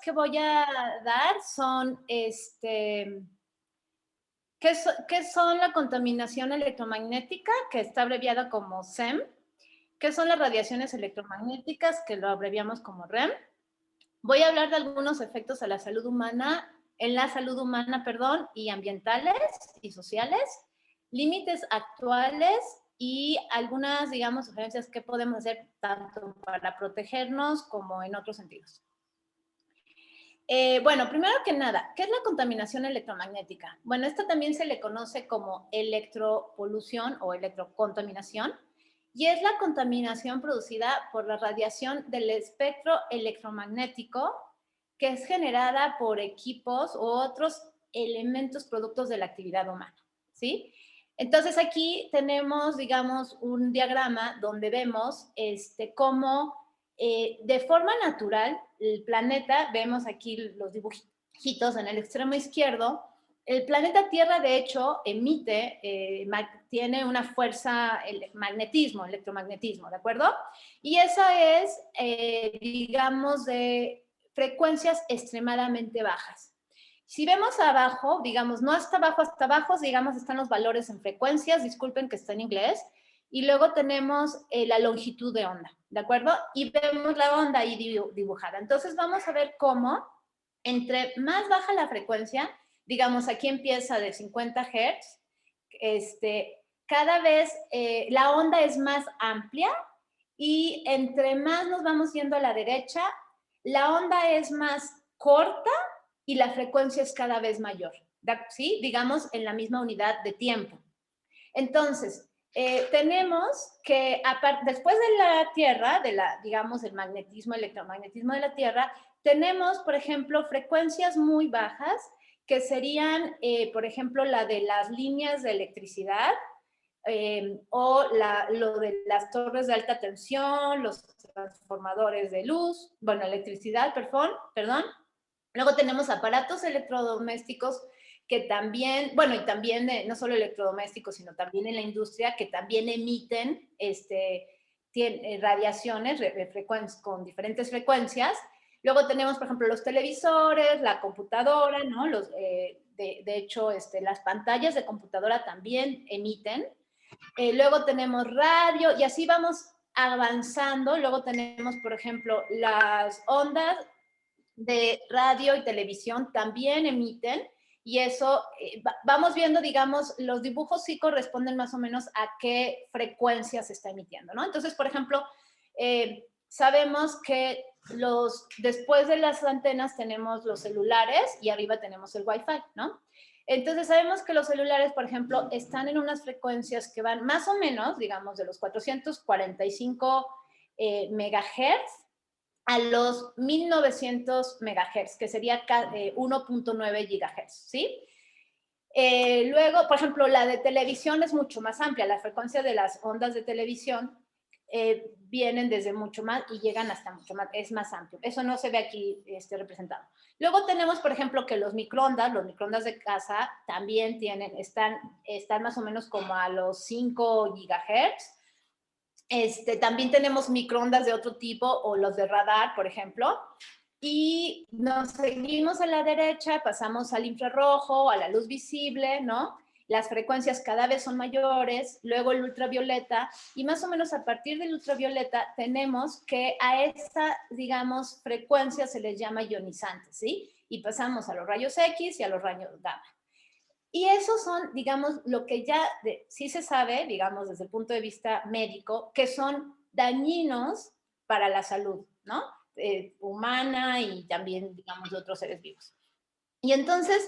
que voy a dar son, ¿qué son la contaminación electromagnética, que está abreviada como SEM? ¿Qué son las radiaciones electromagnéticas, que lo abreviamos como REM? Voy a hablar de algunos efectos a la salud humana, perdón, y ambientales y sociales, límites actuales y algunas, digamos, sugerencias que podemos hacer tanto para protegernos como en otros sentidos. Bueno, primero que nada, ¿qué es la contaminación electromagnética? Bueno, esta también se le conoce como electropolución o electrocontaminación, y es la contaminación producida por la radiación del espectro electromagnético que es generada por equipos u otros elementos productos de la actividad humana, ¿sí? Entonces aquí tenemos, digamos, un diagrama donde vemos cómo de forma natural el planeta, vemos aquí los dibujitos en el extremo izquierdo, el planeta Tierra, de hecho, emite, tiene una fuerza, magnetismo, electromagnetismo, ¿de acuerdo? Y esa es, digamos, de frecuencias extremadamente bajas. Si vemos abajo, digamos, no hasta abajo, digamos, están los valores en frecuencias, disculpen que está en inglés, y luego tenemos la longitud de onda, ¿de acuerdo? Y vemos la onda ahí dibujada. Entonces vamos a ver cómo, entre más baja la frecuencia, digamos, aquí empieza de 50 Hz, cada vez la onda es más amplia y entre más nos vamos yendo a la derecha, la onda es más corta y la frecuencia es cada vez mayor, ¿sí? Digamos, en la misma unidad de tiempo. Entonces, tenemos que, después de la Tierra, digamos, el magnetismo, electromagnetismo de la Tierra, tenemos, por ejemplo, frecuencias muy bajas, que serían, por ejemplo, la de las líneas de electricidad, o lo de las torres de alta tensión, los transformadores de luz, bueno, electricidad, perdón. Luego tenemos aparatos electrodomésticos que también, bueno, y también no solo electrodomésticos, sino también en la industria, que también emiten radiaciones con diferentes frecuencias. Luego tenemos, por ejemplo, los televisores, la computadora, ¿no? De hecho, las pantallas de computadora también emiten. Luego tenemos radio y así vamos avanzando. Luego tenemos, por ejemplo, las ondas de radio y televisión también emiten, y eso, vamos viendo, digamos, los dibujos sí corresponden más o menos a qué frecuencia se está emitiendo, ¿no? Entonces, por ejemplo, sabemos que después de las antenas tenemos los celulares y arriba tenemos el Wi-Fi, ¿no? Entonces sabemos que los celulares, por ejemplo, están en unas frecuencias que van más o menos, digamos, de los 445 megahertz a los 1900 megahertz, que sería 1.9 gigahertz, ¿sí? Luego, por ejemplo, la de televisión es mucho más amplia. La frecuencia de las ondas de televisión vienen desde mucho más y llegan hasta mucho más, es más amplio. Eso no se ve aquí representado. Luego tenemos, por ejemplo, que los microondas de casa también están más o menos como a los 5 gigahertz. También tenemos microondas de otro tipo o los de radar, por ejemplo, y nos seguimos a la derecha, pasamos al infrarrojo, a la luz visible, ¿no? Las frecuencias cada vez son mayores, luego el ultravioleta, y más o menos a partir del ultravioleta tenemos que a esa, digamos, frecuencia se les llama ionizantes, ¿sí? Y pasamos a los rayos X y a los rayos gamma. Y esos son, digamos, lo que ya sí se sabe, digamos, desde el punto de vista médico, que son dañinos para la salud, ¿no? Humana y también, digamos, de otros seres vivos. Y entonces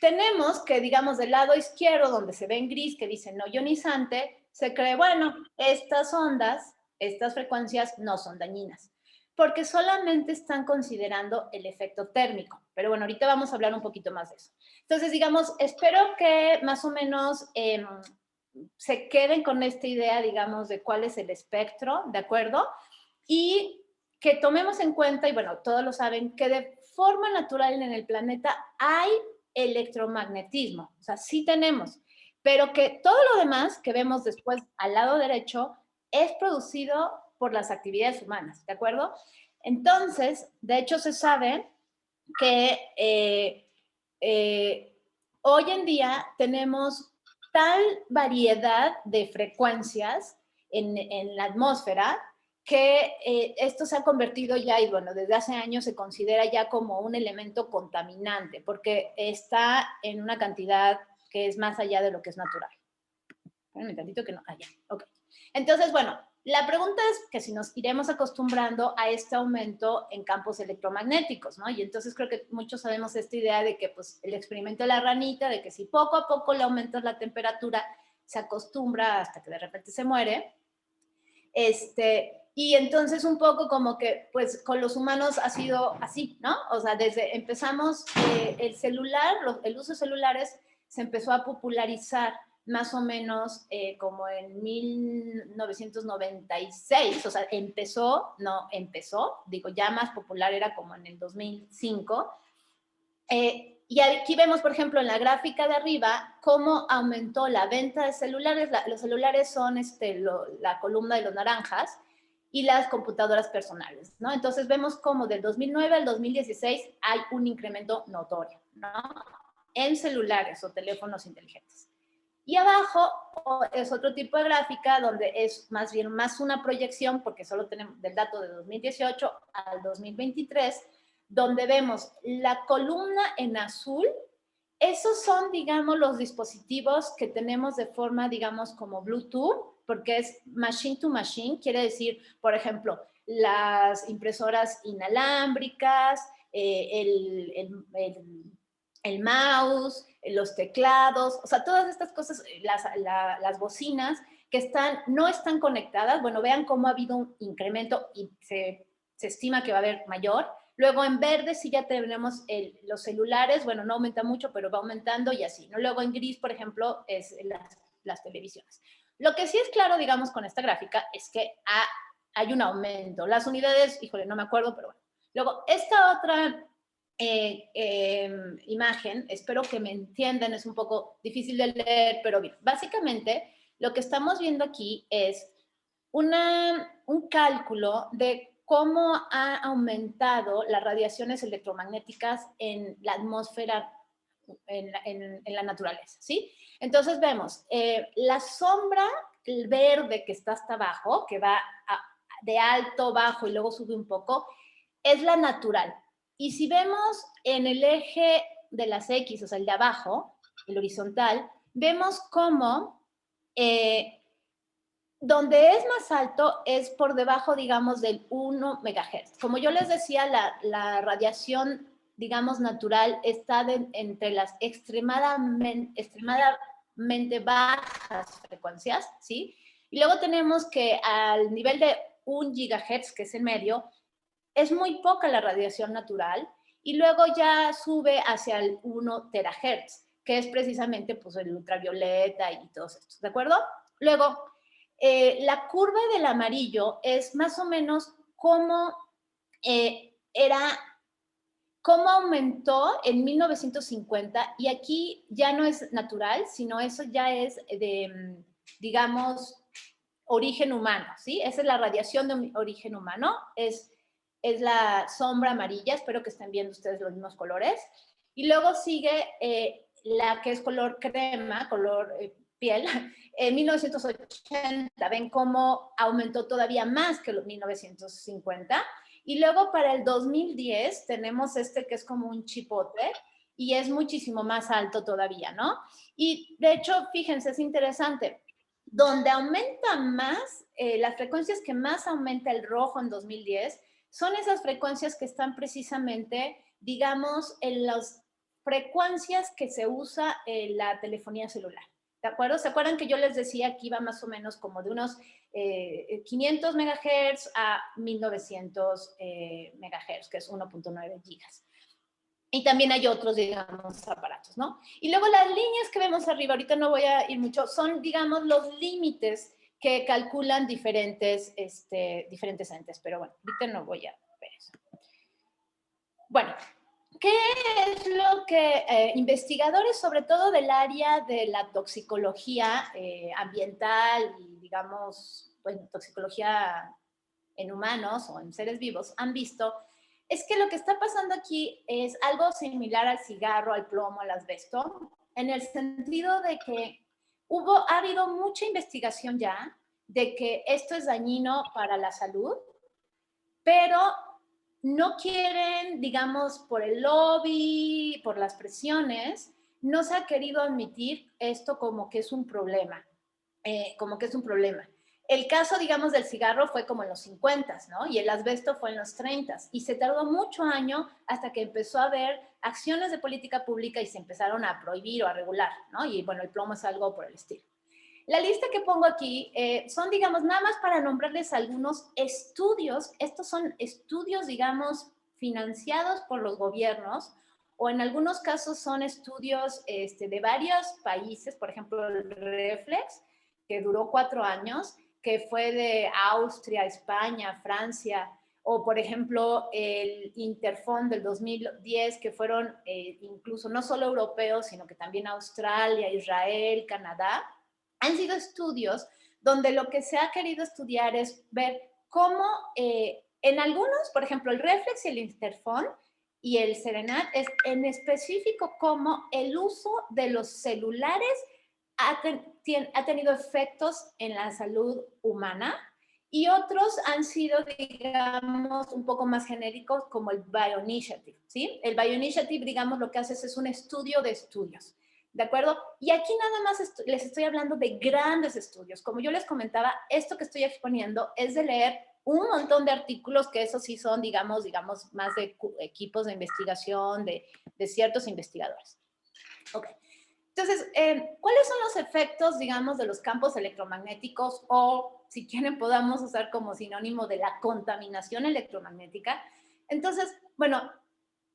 tenemos que, digamos, del lado izquierdo, donde se ve en gris, que dice no ionizante, se cree, bueno, estas ondas, estas frecuencias no son dañinas, porque solamente están considerando el efecto térmico. Pero bueno, ahorita vamos a hablar un poquito más de eso. Entonces, digamos, espero que más o menos se queden con esta idea, digamos, de cuál es el espectro, ¿de acuerdo? Y que tomemos en cuenta, y bueno, todos lo saben, que de forma natural en el planeta hay electromagnetismo, o sea, sí tenemos, pero que todo lo demás que vemos después al lado derecho es producido por las actividades humanas, ¿de acuerdo? Entonces, de hecho se sabe que hoy en día tenemos tal variedad de frecuencias en la atmósfera que esto se ha convertido ya, y bueno, desde hace años se considera ya como un elemento contaminante, porque está en una cantidad que es más allá de lo que es natural. Un tantito que no, allá, ok. Entonces, bueno, la pregunta es que si nos iremos acostumbrando a este aumento en campos electromagnéticos, ¿no? Y entonces creo que muchos sabemos esta idea de que, pues, el experimento de la ranita, de que si poco a poco le aumentas la temperatura, se acostumbra hasta que de repente se muere. Y entonces un poco como que, pues, con los humanos ha sido así, ¿no? O sea, desde empezamos, el celular, el uso de celulares se empezó a popularizar más o menos como en 1996, o sea, digo, ya más popular era como en el 2005. Y aquí vemos, por ejemplo, en la gráfica de arriba, cómo aumentó la venta de celulares. Los celulares son la columna de los naranjas y las computadoras personales, ¿no? Entonces vemos cómo del 2009 al 2016 hay un incremento notorio, ¿no? En celulares o teléfonos inteligentes. Y abajo es otro tipo de gráfica donde es más bien más una proyección, porque solo tenemos del dato de 2018 al 2023, donde vemos la columna en azul. Esos son, digamos, los dispositivos que tenemos de forma, digamos, como Bluetooth, porque es machine to machine, quiere decir, por ejemplo, las impresoras inalámbricas, el mouse, los teclados, o sea, todas estas cosas, las bocinas que no están conectadas. Bueno, vean cómo ha habido un incremento y se estima que va a haber mayor. Luego en verde sí ya tenemos los celulares, bueno, no aumenta mucho, pero va aumentando y así, ¿no? Luego en gris, por ejemplo, es las televisiones. Lo que sí es claro, digamos, con esta gráfica es que hay un aumento. Las unidades, híjole, no me acuerdo, pero bueno. Luego, esta otra imagen, espero que me entiendan, es un poco difícil de leer, pero bien, básicamente lo que estamos viendo aquí es un cálculo de cómo ha aumentado las radiaciones electromagnéticas en la atmósfera, en la naturaleza, ¿sí? Entonces vemos la sombra, el verde que está hasta abajo, que va de alto, bajo y luego sube un poco, es la natural. Y si vemos en el eje de las X, o sea, el de abajo, el horizontal, vemos cómo donde es más alto es por debajo, digamos, del 1 megahertz. Como yo les decía, la radiación, digamos, natural está entre las extremadamente bajas frecuencias, ¿sí? Y luego tenemos que al nivel de 1 gigahertz, que es el medio, es muy poca la radiación natural, y luego ya sube hacia el 1 terahertz, que es precisamente, pues, el ultravioleta y todos estos, ¿de acuerdo? Luego, la curva del amarillo es más o menos cómo cómo aumentó en 1950, y aquí ya no es natural, sino eso ya es de, digamos, origen humano, ¿sí? Esa es la radiación de origen humano, es la sombra amarilla, espero que estén viendo ustedes los mismos colores, y luego sigue la que es color crema, color piel, en 1980, ven cómo aumentó todavía más que los 1950, y luego para el 2010 tenemos este que es como un chipote, y es muchísimo más alto todavía, ¿no? Y de hecho, fíjense, es interesante, donde aumenta más, las frecuencias que más aumenta el rojo en 2010, son esas frecuencias que están precisamente, digamos, en las frecuencias que se usa en la telefonía celular. ¿De acuerdo? ¿Se acuerdan que yo les decía que iba más o menos como de unos 500 megahertz a 1900 megahertz, que es 1.9 gigas? Y también hay otros, digamos, aparatos, ¿no? Y luego las líneas que vemos arriba, ahorita no voy a ir mucho, son, digamos, los límites que calculan diferentes entes, pero bueno, ahorita no voy a ver eso. Bueno, ¿qué es lo que investigadores, sobre todo del área de la toxicología ambiental y, digamos, pues, toxicología en humanos o en seres vivos, han visto? Es que lo que está pasando aquí es algo similar al cigarro, al plomo, al asbesto, en el sentido de que ha habido mucha investigación ya de que esto es dañino para la salud, pero no quieren, digamos, por el lobby, por las presiones, no se ha querido admitir esto como que es un problema, El caso, digamos, del cigarro fue como en los 50, ¿no? Y el asbesto fue en los 30. Y se tardó mucho año hasta que empezó a haber acciones de política pública y se empezaron a prohibir o a regular, ¿no? Y bueno, el plomo es algo por el estilo. La lista que pongo aquí son, digamos, nada más para nombrarles algunos estudios. Estos son estudios, digamos, financiados por los gobiernos o en algunos casos son estudios de varios países, por ejemplo, el Reflex, que duró 4 años, que fue de Austria, España, Francia, o por ejemplo el Interfond del 2010, que fueron incluso no solo europeos, sino que también Australia, Israel, Canadá. Han sido estudios donde lo que se ha querido estudiar es ver cómo en algunos, por ejemplo, el Reflex y el Interfond y el Serenat, es en específico cómo el uso de los celulares ha tenido efectos en la salud humana y otros han sido, digamos, un poco más genéricos como el Bioinitiative, ¿sí? El Bioinitiative, digamos, lo que hace es un estudio de estudios. ¿De acuerdo? Y aquí nada más les estoy hablando de grandes estudios. Como yo les comentaba, esto que estoy exponiendo es de leer un montón de artículos que eso sí son, digamos, más de equipos de investigación, de ciertos investigadores. Ok. Entonces, ¿cuáles son los efectos, digamos, de los campos electromagnéticos o, si quieren, podamos usar como sinónimo de la contaminación electromagnética? Entonces, bueno,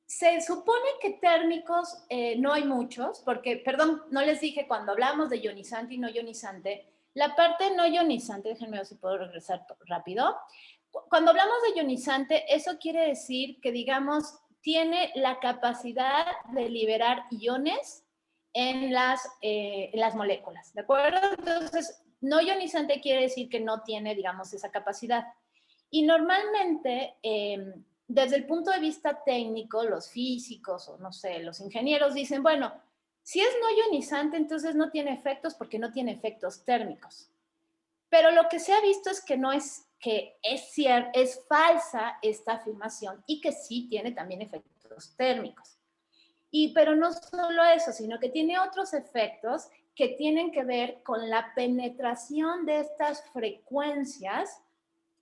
se supone que térmicos no hay muchos, porque, perdón, no les dije cuando hablamos de ionizante y no ionizante, la parte no ionizante, déjenme ver si puedo regresar rápido. Cuando hablamos de ionizante, eso quiere decir que, digamos, tiene la capacidad de liberar iones en las moléculas, ¿de acuerdo? Entonces, no ionizante quiere decir que no tiene, digamos, esa capacidad. Y normalmente, desde el punto de vista técnico, los físicos o no sé, los ingenieros dicen, bueno, si es no ionizante, entonces no tiene efectos porque no tiene efectos térmicos. Pero lo que se ha visto es que no es, que es cierto, es falsa esta afirmación y que sí tiene también efectos térmicos. Pero no solo eso, sino que tiene otros efectos que tienen que ver con la penetración de estas frecuencias,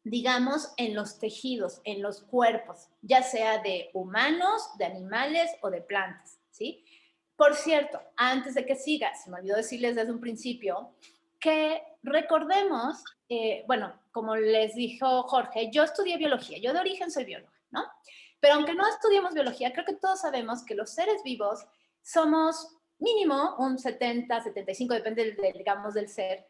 digamos, en los tejidos, en los cuerpos, ya sea de humanos, de animales o de plantas, ¿sí? Por cierto, antes de que siga, se me olvidó decirles desde un principio que recordemos, bueno, como les dijo Jorge, yo estudié biología, yo de origen soy bióloga, ¿no? Pero aunque no estudiemos biología, creo que todos sabemos que los seres vivos somos mínimo un 70, 75, depende, digamos, del ser,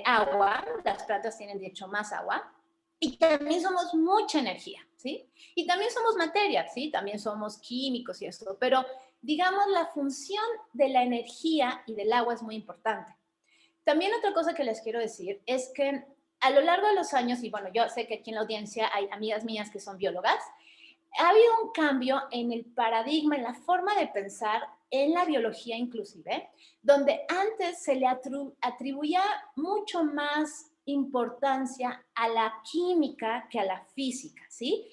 agua, las plantas tienen de hecho más agua, y también somos mucha energía, ¿sí? Y también somos materia, ¿sí? También somos químicos y eso, pero digamos la función de la energía y del agua es muy importante. También otra cosa que les quiero decir es que a lo largo de los años, y bueno, yo sé que aquí en la audiencia hay amigas mías que son biólogas, ha habido un cambio en el paradigma, en la forma de pensar en la biología inclusive, donde antes se le atribuía mucho más importancia a la química que a la física, ¿sí?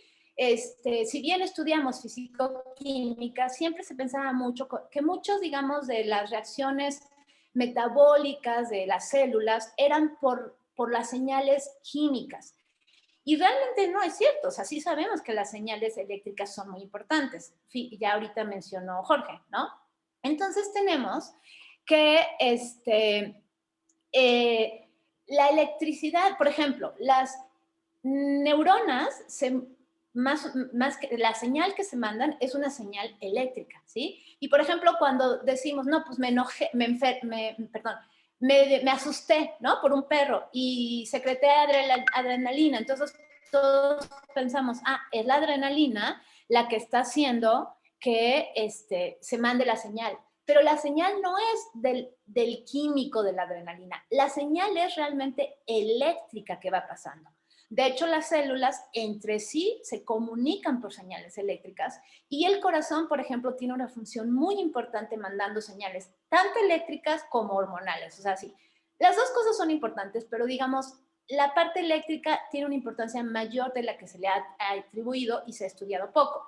Si bien estudiamos físico-química, siempre se pensaba mucho que muchos, digamos, de las reacciones metabólicas de las células eran por las señales químicas. Y realmente no es cierto, o sea, sí sabemos que las señales eléctricas son muy importantes, ya ahorita mencionó Jorge, ¿no? Entonces tenemos que la electricidad, por ejemplo, las neuronas, más que la señal que se mandan es una señal eléctrica, ¿sí? Y por ejemplo, cuando decimos, no, pues me enojé, perdón, me asusté, ¿no? Por un perro y secreté adrenalina. Entonces todos pensamos, es la adrenalina la que está haciendo que se mande la señal. Pero la señal no es del químico de la adrenalina. La señal es realmente eléctrica que va pasando. De hecho, las células entre sí se comunican por señales eléctricas y el corazón, por ejemplo, tiene una función muy importante mandando señales tanto eléctricas como hormonales. O sea, sí, las dos cosas son importantes, pero digamos, la parte eléctrica tiene una importancia mayor de la que se le ha atribuido y se ha estudiado poco.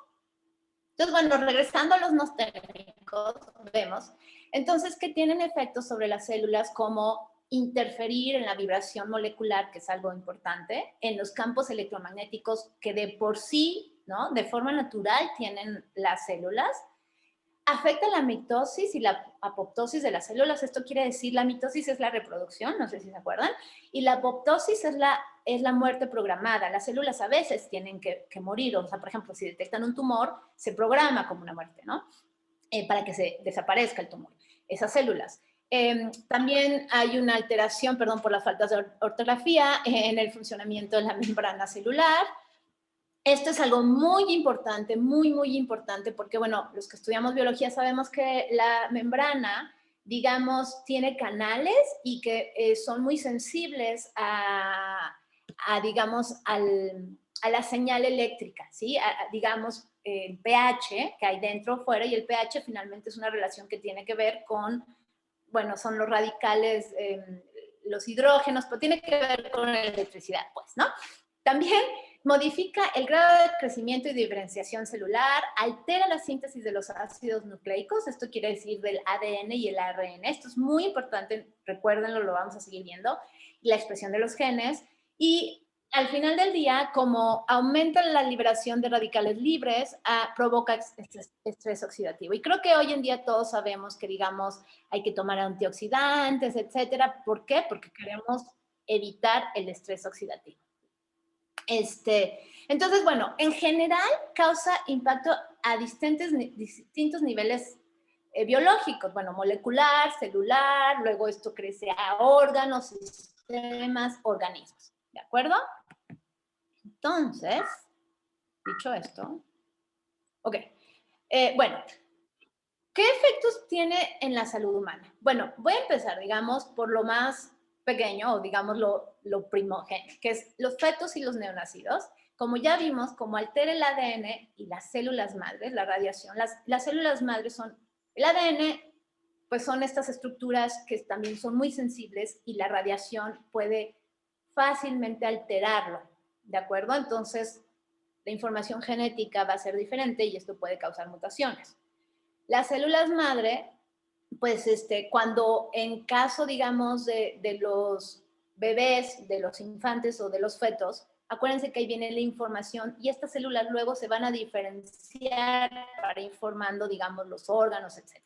Entonces, bueno, regresando a los nostálgicos, vemos entonces que tienen efectos sobre las células como interferir en la vibración molecular, que es algo importante, en los campos electromagnéticos que de por sí, ¿no? De forma natural tienen las células, afecta la mitosis y la apoptosis de las células. Esto quiere decir, la mitosis es la reproducción, no sé si se acuerdan, y la apoptosis es la muerte programada. Las células a veces tienen que morir, o sea, por ejemplo, si detectan un tumor, se programa como una muerte, ¿no? Para que se desaparezca el tumor, esas células. También hay una alteración, perdón por las faltas de ortografía, en el funcionamiento de la membrana celular. Esto es algo muy importante, muy importante, porque, bueno, los que estudiamos biología sabemos que la membrana, digamos, tiene canales y que son muy sensibles digamos, a la señal eléctrica, ¿sí? Digamos, el pH que hay dentro o fuera, y el pH finalmente es una relación que tiene que ver con, bueno, son los radicales, los hidrógenos, pero tiene que ver con la electricidad, pues, ¿no? También modifica el grado de crecimiento y diferenciación celular, altera la síntesis de los ácidos nucleicos, esto quiere decir del ADN y el ARN, esto es muy importante, recuérdenlo, lo vamos a seguir viendo, la expresión de los genes, y al final del día, como aumenta la liberación de radicales libres, provoca estrés oxidativo. Y creo que hoy en día todos sabemos que, digamos, hay que tomar antioxidantes, etcétera. ¿Por qué? Porque queremos evitar el estrés oxidativo. Entonces, bueno, en general causa impacto a distintos niveles biológicos, bueno, molecular, celular, luego esto crece a órganos, sistemas, organismos, ¿de acuerdo? Entonces, dicho esto, ok, bueno, ¿qué efectos tiene en la salud humana? Bueno, voy a empezar, digamos, por lo más pequeño o digamos lo primogénito, que es los fetos y los neonacidos. Como ya vimos, como altera el ADN y las células madres, la radiación, las células madres son, el ADN, pues son estas estructuras que también son muy sensibles y la radiación puede fácilmente alterarlo, ¿de acuerdo? Entonces, la información genética va a ser diferente y esto puede causar mutaciones. Las células madre, pues cuando en caso, digamos, de los bebés, de los infantes o de los fetos, acuérdense que ahí viene la información y estas células luego se van a diferenciar para ir formando, digamos, los órganos, etc.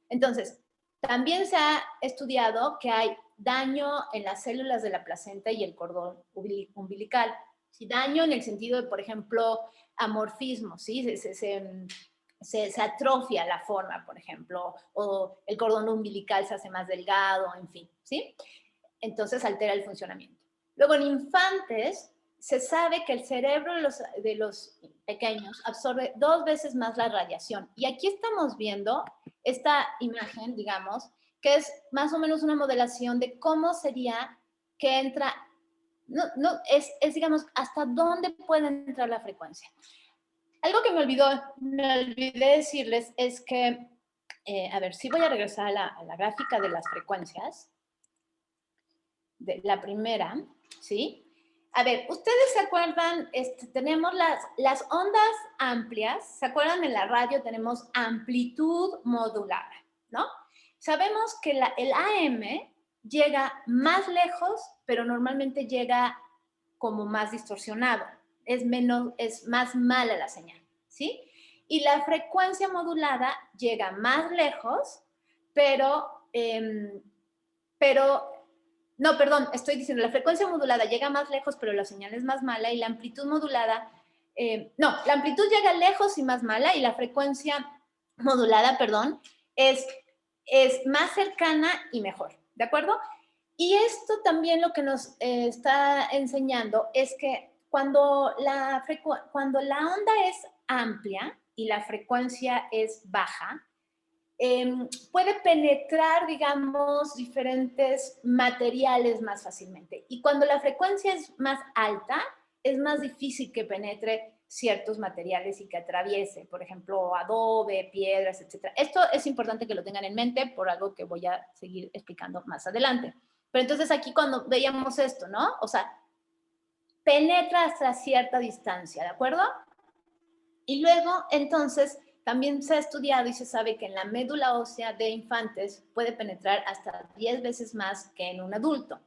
Entonces, también se ha estudiado que hay daño en las células de la placenta y el cordón umbilical. Si daño en el sentido de, por ejemplo, amorfismo, ¿sí? Se atrofia la forma, por ejemplo, o el cordón umbilical se hace más delgado, en fin, ¿sí? Entonces altera el funcionamiento. Luego, en infantes, se sabe que el cerebro de los pequeños absorbe 2 veces más la radiación. Y aquí estamos viendo esta imagen, digamos, que es más o menos una modelación de cómo sería que entra, es digamos, hasta dónde puede entrar la frecuencia. Algo que me olvidé decirles es que, a ver, sí voy a regresar a la gráfica de las frecuencias, de la primera, ¿sí? A ver, ¿ustedes se acuerdan? Tenemos las ondas amplias, ¿se acuerdan? En la radio tenemos amplitud modulada, ¿no? Sabemos que el AM llega más lejos, pero normalmente llega como más distorsionado, es más mala la señal, ¿sí? Y la frecuencia modulada llega más lejos, pero no, perdón, estoy diciendo, la frecuencia modulada llega más lejos, pero la señal es más mala, y la amplitud modulada, no, la amplitud llega lejos y más mala, y la frecuencia modulada, perdón, es más cercana y mejor, ¿de acuerdo? Y esto también lo que nos está enseñando es que cuando la onda es amplia y la frecuencia es baja, puede penetrar, digamos, diferentes materiales más fácilmente. Y cuando la frecuencia es más alta, es más difícil que penetre ciertos materiales y que atraviese, por ejemplo, adobe, piedras, etc. Esto es importante que lo tengan en mente por algo que voy a seguir explicando más adelante. Pero entonces aquí cuando veíamos esto, ¿no? O sea, penetra hasta cierta distancia, ¿de acuerdo? Y luego, entonces, también se ha estudiado y se sabe que en la médula ósea de infantes puede penetrar hasta 10 veces más que en un adulto.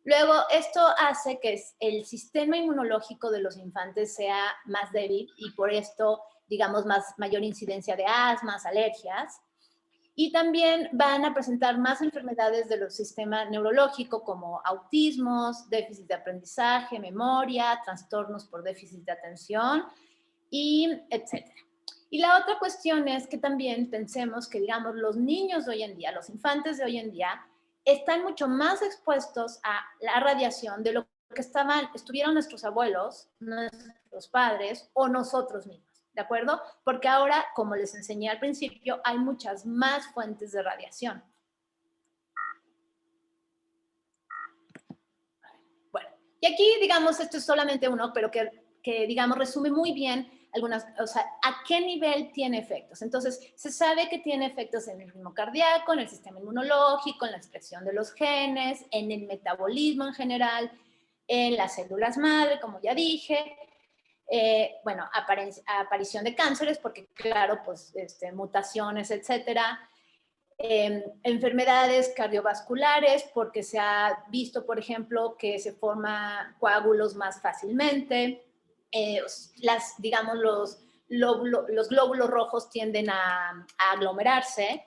Luego, esto hace que el sistema inmunológico de los infantes sea más débil y por esto, digamos, mayor incidencia de asmas, alergias. Y también van a presentar más enfermedades del sistema neurológico como autismos, déficit de aprendizaje, memoria, trastornos por déficit de atención y etcétera. Y la otra cuestión es que también pensemos que, digamos, los niños de hoy en día, los infantes de hoy en día, están mucho más expuestos a la radiación de lo que estuvieron nuestros abuelos, nuestros padres o nosotros mismos. ¿De acuerdo? Porque ahora, como les enseñé al principio, hay muchas más fuentes de radiación. Bueno, y aquí, digamos, esto es solamente uno, pero que digamos, resume muy bien algunas, o sea, a qué nivel tiene efectos. Entonces, se sabe que tiene efectos en el ritmo cardíaco, en el sistema inmunológico, en la expresión de los genes, en el metabolismo en general, en las células madre, como ya dije, bueno, aparición de cánceres, porque claro, pues mutaciones, etcétera. Enfermedades cardiovasculares, porque se ha visto, por ejemplo, que se forman coágulos más fácilmente. Digamos, los glóbulos rojos tienden a aglomerarse.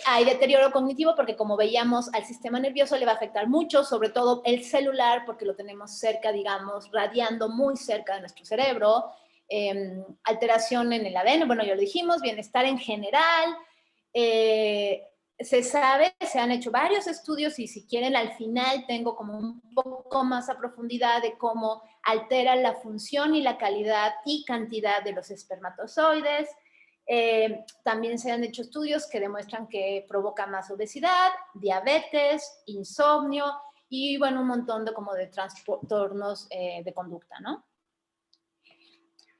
Hay deterioro cognitivo porque, como veíamos, al sistema nervioso le va a afectar mucho, sobre todo el celular, porque lo tenemos cerca, digamos, radiando muy cerca de nuestro cerebro. Alteración en el ADN, bueno, ya lo dijimos, bienestar en general. Se sabe, se han hecho varios estudios y si quieren al final tengo como un poco más a profundidad de cómo altera la función y la calidad y cantidad de los espermatozoides. También se han hecho estudios que demuestran que provoca más obesidad, diabetes, insomnio y, bueno, un montón de trastornos de conducta, ¿no?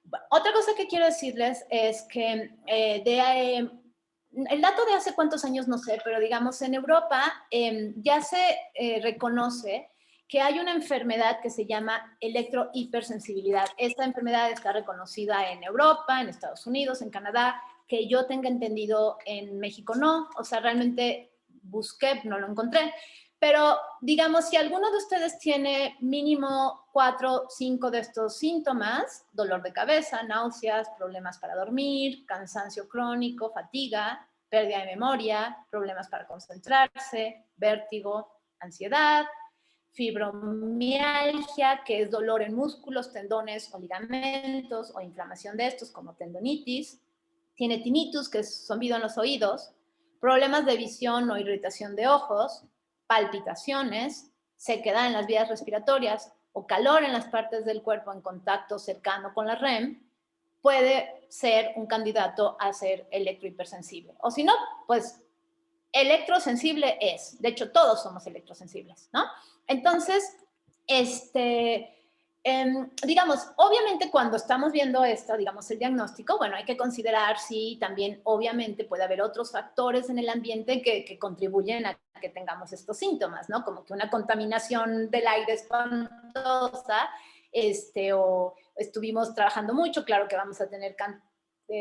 Bueno, otra cosa que quiero decirles es que el dato de hace cuántos años no sé, pero digamos en Europa ya se reconoce que hay una enfermedad que se llama electrohipersensibilidad. Esta enfermedad está reconocida en Europa, en Estados Unidos, en Canadá, que yo tenga entendido en México no. O sea, realmente busqué, no lo encontré. Pero digamos, si alguno de ustedes tiene mínimo 4, 5 de estos síntomas, dolor de cabeza, náuseas, problemas para dormir, cansancio crónico, fatiga, pérdida de memoria, problemas para concentrarse, vértigo, ansiedad, fibromialgia, que es dolor en músculos, tendones o ligamentos, o inflamación de estos como tendonitis, tiene tinnitus, que es zumbido en los oídos, problemas de visión o irritación de ojos, palpitaciones, sequedad en las vías respiratorias o calor en las partes del cuerpo en contacto cercano con la REM, puede ser un candidato a ser electrohipersensible. O si no, pues electrosensible es. De hecho, todos somos electrosensibles, ¿no? Entonces, digamos, obviamente cuando estamos viendo esto, digamos, el diagnóstico, bueno, hay que considerar si también, obviamente, puede haber otros factores en el ambiente que contribuyen a que tengamos estos síntomas, ¿no? Como que una contaminación del aire espantosa, o estuvimos trabajando mucho, claro que vamos a tener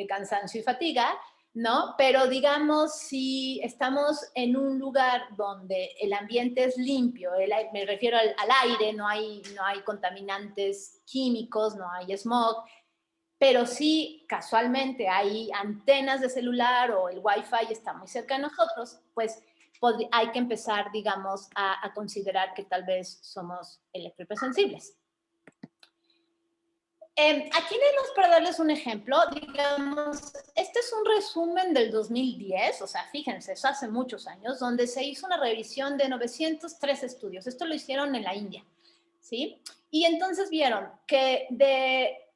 cansancio y fatiga, ¿no? Pero digamos, si estamos en un lugar donde el ambiente es limpio, me refiero al aire, no hay contaminantes químicos, no hay smog, pero sí casualmente hay antenas de celular o el Wi-Fi está muy cerca de nosotros, pues hay que empezar, digamos, a considerar que tal vez somos electrohipersensibles. Aquí tenemos para darles un ejemplo, digamos, este es un resumen del 2010, o sea, fíjense, eso hace muchos años, donde se hizo una revisión de 903 estudios. Esto lo hicieron en la India, ¿sí? Y entonces vieron que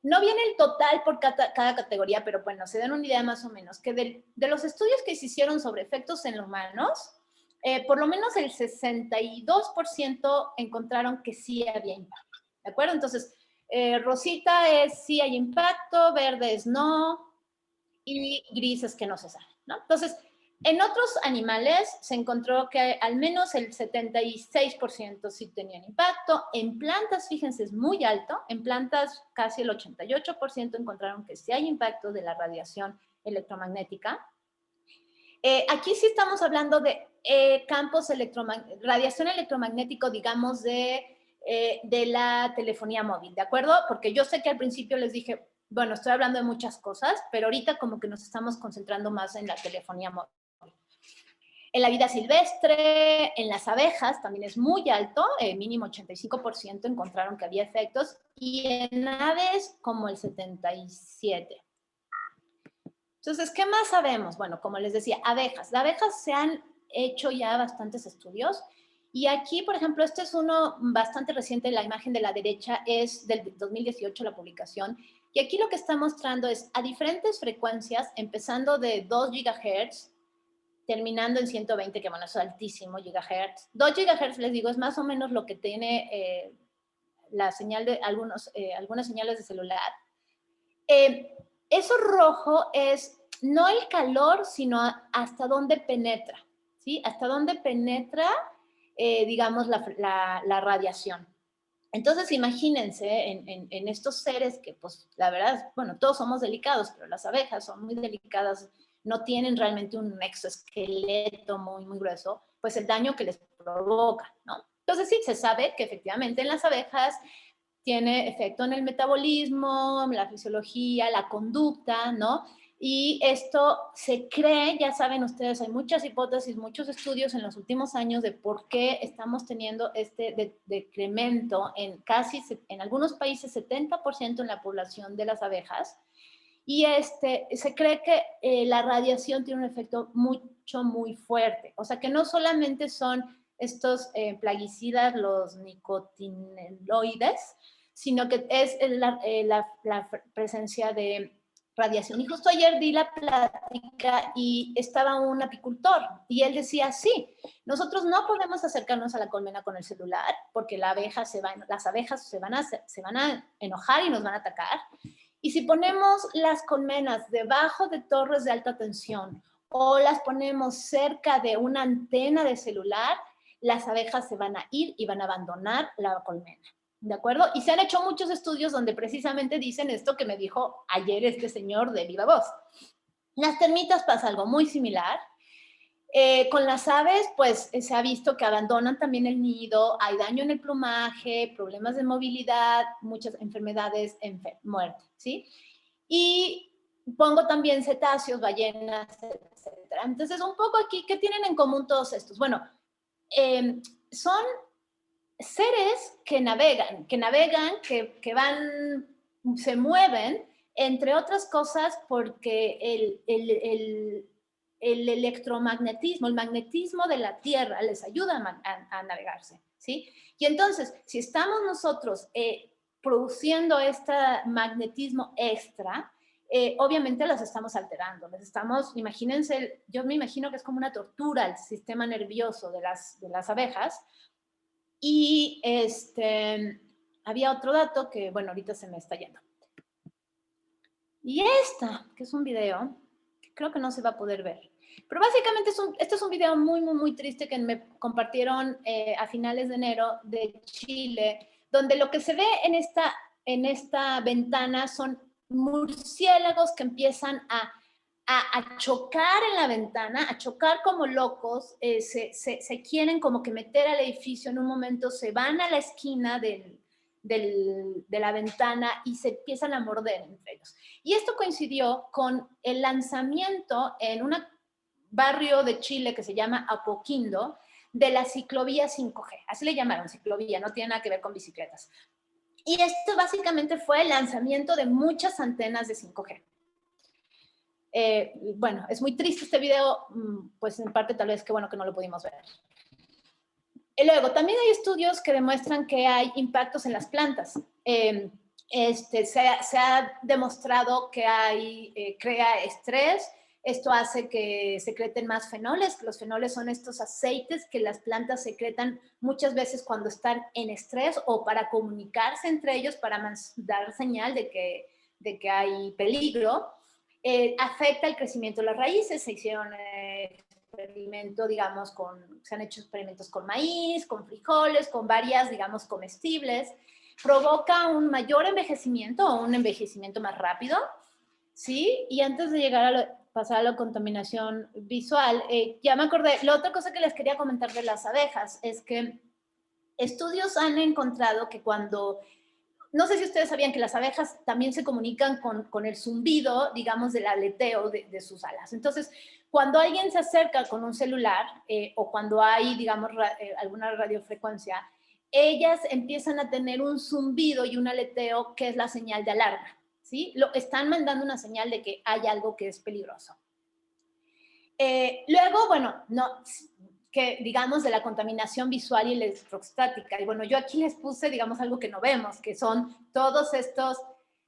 no viene el total por cada categoría, pero bueno, se dan una idea más o menos, que de los estudios que se hicieron sobre efectos en humanos, por lo menos el 62% encontraron que sí había impacto. ¿de acuerdo? Entonces, rosita es sí hay impacto, verde es no, y gris es que no se sabe, ¿no? Entonces, en otros animales se encontró que al menos el 76% sí tenían impacto. En plantas, fíjense, es muy alto. En plantas casi el 88% encontraron que sí hay impacto de la radiación electromagnética. Aquí sí estamos hablando de campos radiación electromagnético, digamos, de la telefonía móvil, ¿de acuerdo? Porque yo sé que al principio les dije, bueno, estoy hablando de muchas cosas, pero ahorita como que nos estamos concentrando más en la telefonía móvil. En la vida silvestre, en las abejas también es muy alto, mínimo 85% encontraron que había efectos, y en aves como el 77%. Entonces, ¿qué más sabemos? Bueno, como les decía, abejas. De abejas se han hecho ya bastantes estudios, y aquí, por ejemplo, este es uno bastante reciente, la imagen de la derecha es del 2018, la publicación, y aquí lo que está mostrando es a diferentes frecuencias, empezando de 2 GHz, terminando en 120, que bueno, es altísimo, gigahertz. 2 GHz, les digo, es más o menos lo que tiene la señal de algunas señales de celular. Eso rojo es no el calor, sino hasta dónde penetra, ¿sí? Hasta dónde penetra, digamos, la radiación. Entonces, imagínense en estos seres que, pues, la verdad, bueno, todos somos delicados, pero las abejas son muy delicadas, no tienen realmente un exoesqueleto muy, muy grueso, pues el daño que les provoca, ¿no? Entonces, sí, se sabe que efectivamente en las abejas tiene efecto en el metabolismo, la fisiología, la conducta, ¿no? Y esto se cree, ya saben ustedes, hay muchas hipótesis, muchos estudios en los últimos años de por qué estamos teniendo este decremento en algunos países, 70% en la población de las abejas. Y se cree que la radiación tiene un efecto muy fuerte. O sea, que no solamente son estos plaguicidas, los nicotineloides, sino que es la presencia de radiación. Y justo ayer di la plática y estaba un apicultor y él decía, sí, nosotros no podemos acercarnos a la colmena con el celular porque las abejas se van a enojar y nos van a atacar. Y si ponemos las colmenas debajo de torres de alta tensión o las ponemos cerca de una antena de celular, las abejas se van a ir y van a abandonar la colmena. ¿De acuerdo? Y se han hecho muchos estudios donde precisamente dicen esto que me dijo ayer este señor de viva voz. Las termitas pasa algo muy similar. Con las aves, pues se ha visto que abandonan también el nido, hay daño en el plumaje, problemas de movilidad, muchas enfermedades, muerte, ¿sí? Y pongo también cetáceos, ballenas, etcétera. Entonces, un poco aquí, ¿qué tienen en común todos estos? Bueno, son seres que navegan, que van, se mueven, entre otras cosas porque el electromagnetismo, el magnetismo de la Tierra les ayuda a navegarse, ¿sí? Y entonces, si estamos nosotros produciendo este magnetismo extra, obviamente los estamos alterando, imagínense, yo me imagino que es como una tortura el sistema nervioso de las abejas. Y había otro dato que, bueno, ahorita se me está yendo. Y que es un video, que creo que no se va a poder ver. Pero básicamente este es un video muy, muy, muy triste que me compartieron a finales de enero de Chile, donde lo que se ve en esta ventana son murciélagos que empiezan a chocar en la ventana, a chocar como locos, se quieren como que meter al edificio en un momento, se van a la esquina de la ventana y se empiezan a morder entre ellos. Y esto coincidió con el lanzamiento en un barrio de Chile que se llama Apoquindo, de la ciclovía 5G. Así le llamaron, ciclovía, no tiene nada que ver con bicicletas. Y esto básicamente fue el lanzamiento de muchas antenas de 5G. Bueno, es muy triste este video, pues en parte tal vez que bueno que no lo pudimos ver. Y luego, también hay estudios que demuestran que hay impactos en las plantas. Se ha demostrado que crea estrés, Esto hace que secreten más fenoles. Los fenoles son estos aceites que las plantas secretan muchas veces cuando están en estrés o para comunicarse entre ellos, para dar señal de que hay peligro. Afecta el crecimiento de las raíces. Se hicieron experimentos, digamos, se han hecho experimentos con maíz, con frijoles, con varias, digamos, comestibles. Provoca un mayor envejecimiento o un envejecimiento más rápido, ¿sí? Y antes de llegar a pasar a la contaminación visual, ya me acordé, la otra cosa que les quería comentar de las abejas es que estudios han encontrado que cuando, no sé si ustedes sabían que las abejas también se comunican con el zumbido, digamos, del aleteo de sus alas. Entonces, cuando alguien se acerca con un celular o cuando hay, digamos, alguna radiofrecuencia, ellas empiezan a tener un zumbido y un aleteo que es la señal de alarma. ¿Sí? Están mandando una señal de que hay algo que es peligroso. Luego, bueno, que digamos de la contaminación visual y electrostática. Y bueno, yo aquí les puse, digamos, algo que no vemos, que son todos estos,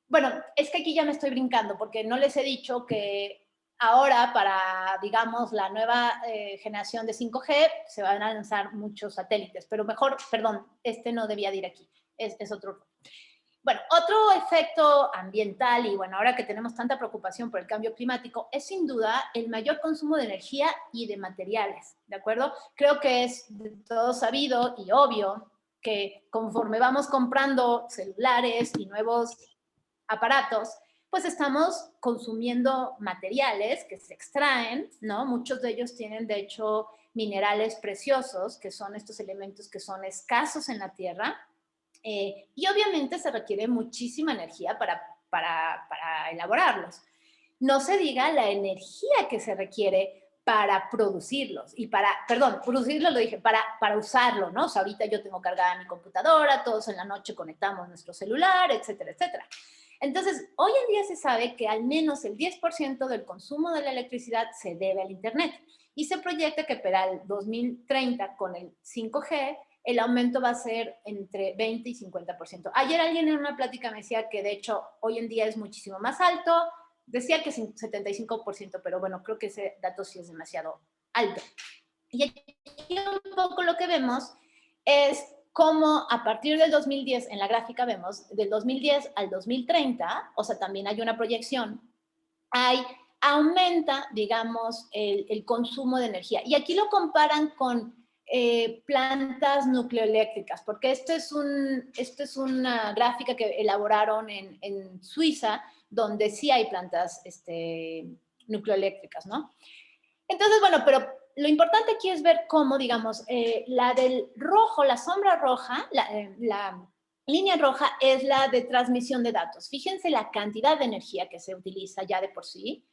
bueno, es que aquí ya me estoy brincando, porque no les he dicho que ahora para, digamos, la nueva generación de 5G se van a lanzar muchos satélites, pero mejor, perdón, este no debía de ir aquí, es otro. Bueno, otro efecto ambiental, y bueno, ahora que tenemos tanta preocupación por el cambio climático, es sin duda el mayor consumo de energía y de materiales, ¿de acuerdo? Creo que es de todo sabido y obvio que conforme vamos comprando celulares y nuevos aparatos, pues estamos consumiendo materiales que se extraen, ¿no? Muchos de ellos tienen, de hecho, minerales preciosos, que son estos elementos que son escasos en la Tierra, y obviamente se requiere muchísima energía para elaborarlos. No se diga la energía que se requiere para producirlos y producirlos lo dije, para usarlo, ¿no? O sea, ahorita yo tengo cargada mi computadora, todos en la noche conectamos nuestro celular, etcétera, etcétera. Entonces, hoy en día se sabe que al menos el 10% del consumo de la electricidad se debe al Internet y se proyecta que para el 2030 con el 5G el aumento va a ser entre 20 y 50%. Ayer alguien en una plática me decía que de hecho hoy en día es muchísimo más alto, decía que 75%, pero bueno, creo que ese dato sí es demasiado alto. Y aquí un poco lo que vemos es cómo a partir del 2010, en la gráfica vemos, del 2010 al 2030, o sea, también hay una proyección, aumenta, digamos, el consumo de energía. Y aquí lo comparan con plantas nucleoeléctricas, porque esto es una gráfica que elaboraron en Suiza, donde sí hay plantas nucleoeléctricas, ¿no? Entonces, bueno, pero lo importante aquí es ver cómo, digamos, la del rojo, la sombra roja, la línea roja es la de transmisión de datos. Fíjense la cantidad de energía que se utiliza ya de por sí.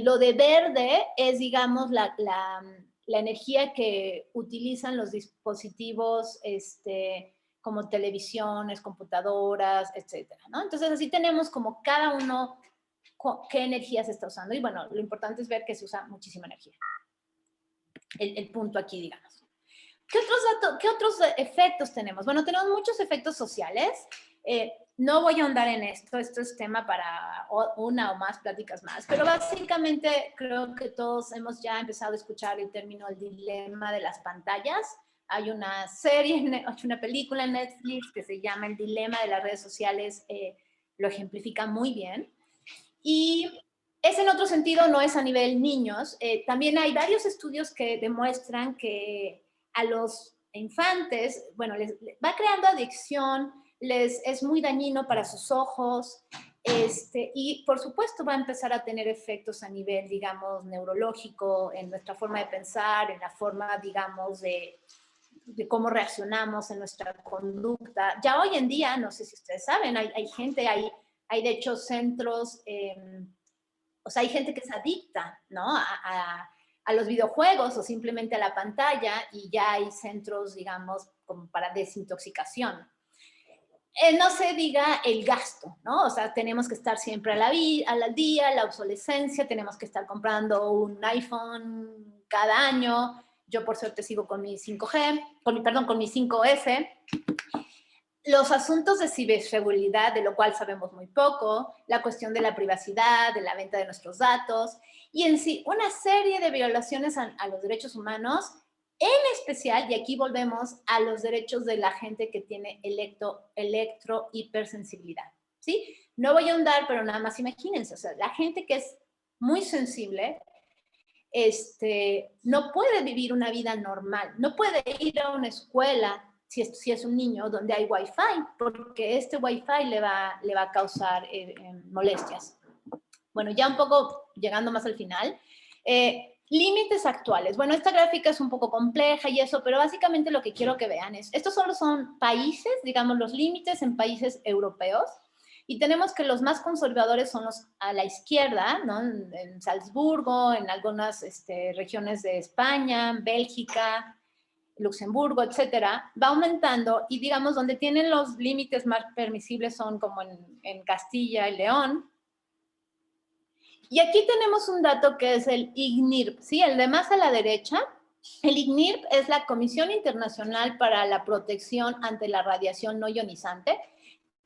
Lo de verde es, digamos, la energía que utilizan los dispositivos como televisiones, computadoras, etcétera, ¿no? Entonces, así tenemos como cada uno qué energía se está usando. Y bueno, lo importante es ver que se usa muchísima energía. El punto aquí, digamos. ¿Qué otros efectos tenemos? Bueno, tenemos muchos efectos sociales. No voy a ahondar en esto es tema para una o más pláticas más, pero básicamente creo que todos hemos ya empezado a escuchar el término el dilema de las pantallas. Hay una serie, una película en Netflix que se llama El dilema de las redes sociales, lo ejemplifica muy bien. Y es en otro sentido, no es a nivel niños. También hay varios estudios que demuestran que a los infantes, bueno, les va creando adicción, es muy dañino para sus ojos, y por supuesto va a empezar a tener efectos a nivel, digamos, neurológico, en nuestra forma de pensar, en la forma, digamos, de cómo reaccionamos en nuestra conducta. Ya hoy en día, no sé si ustedes saben, hay gente, hay de hecho centros, o sea, hay gente que es adicta, ¿no? A los videojuegos o simplemente a la pantalla y ya hay centros, digamos, como para desintoxicación. No se diga el gasto, ¿no? O sea, tenemos que estar siempre al día, la obsolescencia, tenemos que estar comprando un iPhone cada año. Yo, por suerte, sigo con mi 5G, con mi 5S. Los asuntos de ciberseguridad, de lo cual sabemos muy poco, la cuestión de la privacidad, de la venta de nuestros datos, y en sí una serie de violaciones a los derechos humanos, en especial, y aquí volvemos a los derechos de la gente que tiene electrohipersensibilidad, ¿sí? No voy a ahondar, pero nada más imagínense, o sea, la gente que es muy sensible, no puede vivir una vida normal, no puede ir a una escuela si es un niño donde hay wifi, porque este wifi le va a causar molestias. Bueno, ya un poco llegando más al final, límites actuales. Bueno, esta gráfica es un poco compleja y eso, pero básicamente lo que quiero que vean es, estos solo son países, digamos, los límites en países europeos, y tenemos que los más conservadores son los a la izquierda, ¿no? En Salzburgo, en algunas regiones de España, Bélgica, Luxemburgo, etcétera, va aumentando, y digamos, donde tienen los límites más permisibles son como en Castilla y León. Y aquí tenemos un dato que es el ICNIRP, ¿sí? El de más a la derecha. El ICNIRP es la Comisión Internacional para la Protección ante la Radiación No Ionizante,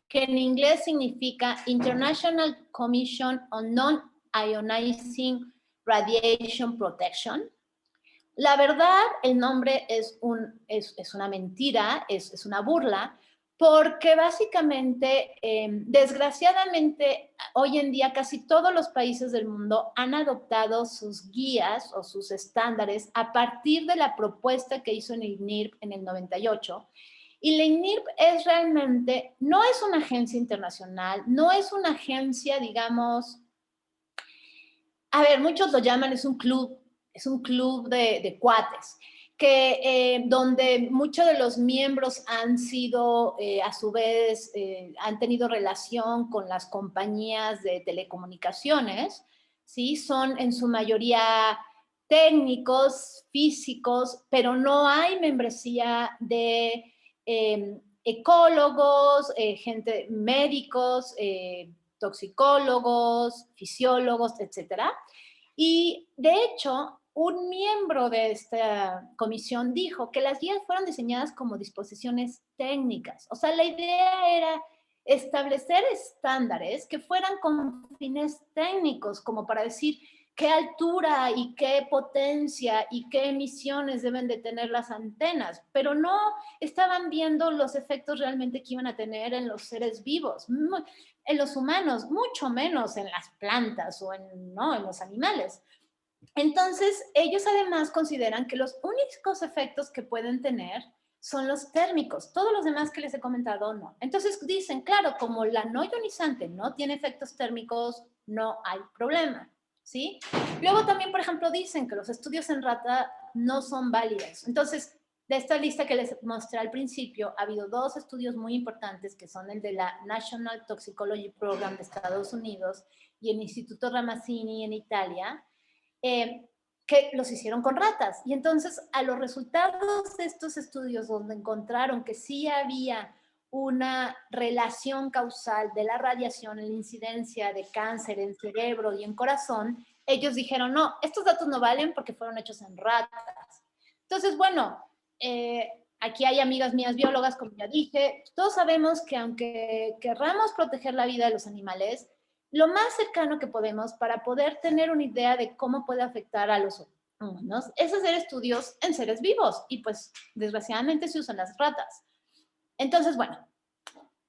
que en inglés significa International Commission on Non-Ionizing Radiation Protection. La verdad, el nombre es una mentira, es una burla, porque básicamente, desgraciadamente, hoy en día casi todos los países del mundo han adoptado sus guías o sus estándares a partir de la propuesta que hizo el ICNIRP en el 98. Y la ICNIRP es realmente, no es una agencia internacional, no es una agencia, digamos, a ver, muchos lo llaman, es un club de cuates, que donde muchos de los miembros han sido, a su vez, han tenido relación con las compañías de telecomunicaciones, ¿sí? Son en su mayoría técnicos, físicos, pero no hay membresía de ecólogos, gente, médicos, toxicólogos, fisiólogos, etcétera. Y de hecho, un miembro de esta comisión dijo que las guías fueron diseñadas como disposiciones técnicas. O sea, la idea era establecer estándares que fueran con fines técnicos, como para decir qué altura y qué potencia y qué emisiones deben de tener las antenas, pero no estaban viendo los efectos realmente que iban a tener en los seres vivos, en los humanos, mucho menos en las plantas o en los animales. Entonces, ellos además consideran que los únicos efectos que pueden tener son los térmicos. Todos los demás que les he comentado, no. Entonces dicen, claro, como la no ionizante no tiene efectos térmicos, no hay problema, ¿sí? Luego también, por ejemplo, dicen que los estudios en rata no son válidos. Entonces, de esta lista que les mostré al principio, ha habido dos estudios muy importantes, que son el de la National Toxicology Program de Estados Unidos y el Instituto Ramazzini en Italia, que los hicieron con ratas. Y entonces, a los resultados de estos estudios, donde encontraron que sí había una relación causal de la radiación en la incidencia de cáncer en cerebro y en corazón, ellos dijeron, no, estos datos no valen porque fueron hechos en ratas. Entonces, bueno, aquí hay amigas mías biólogas, como ya dije, todos sabemos que aunque querramos proteger la vida de los animales, lo más cercano que podemos para poder tener una idea de cómo puede afectar a los humanos es hacer estudios en seres vivos, y pues desgraciadamente se usan las ratas. Entonces, bueno,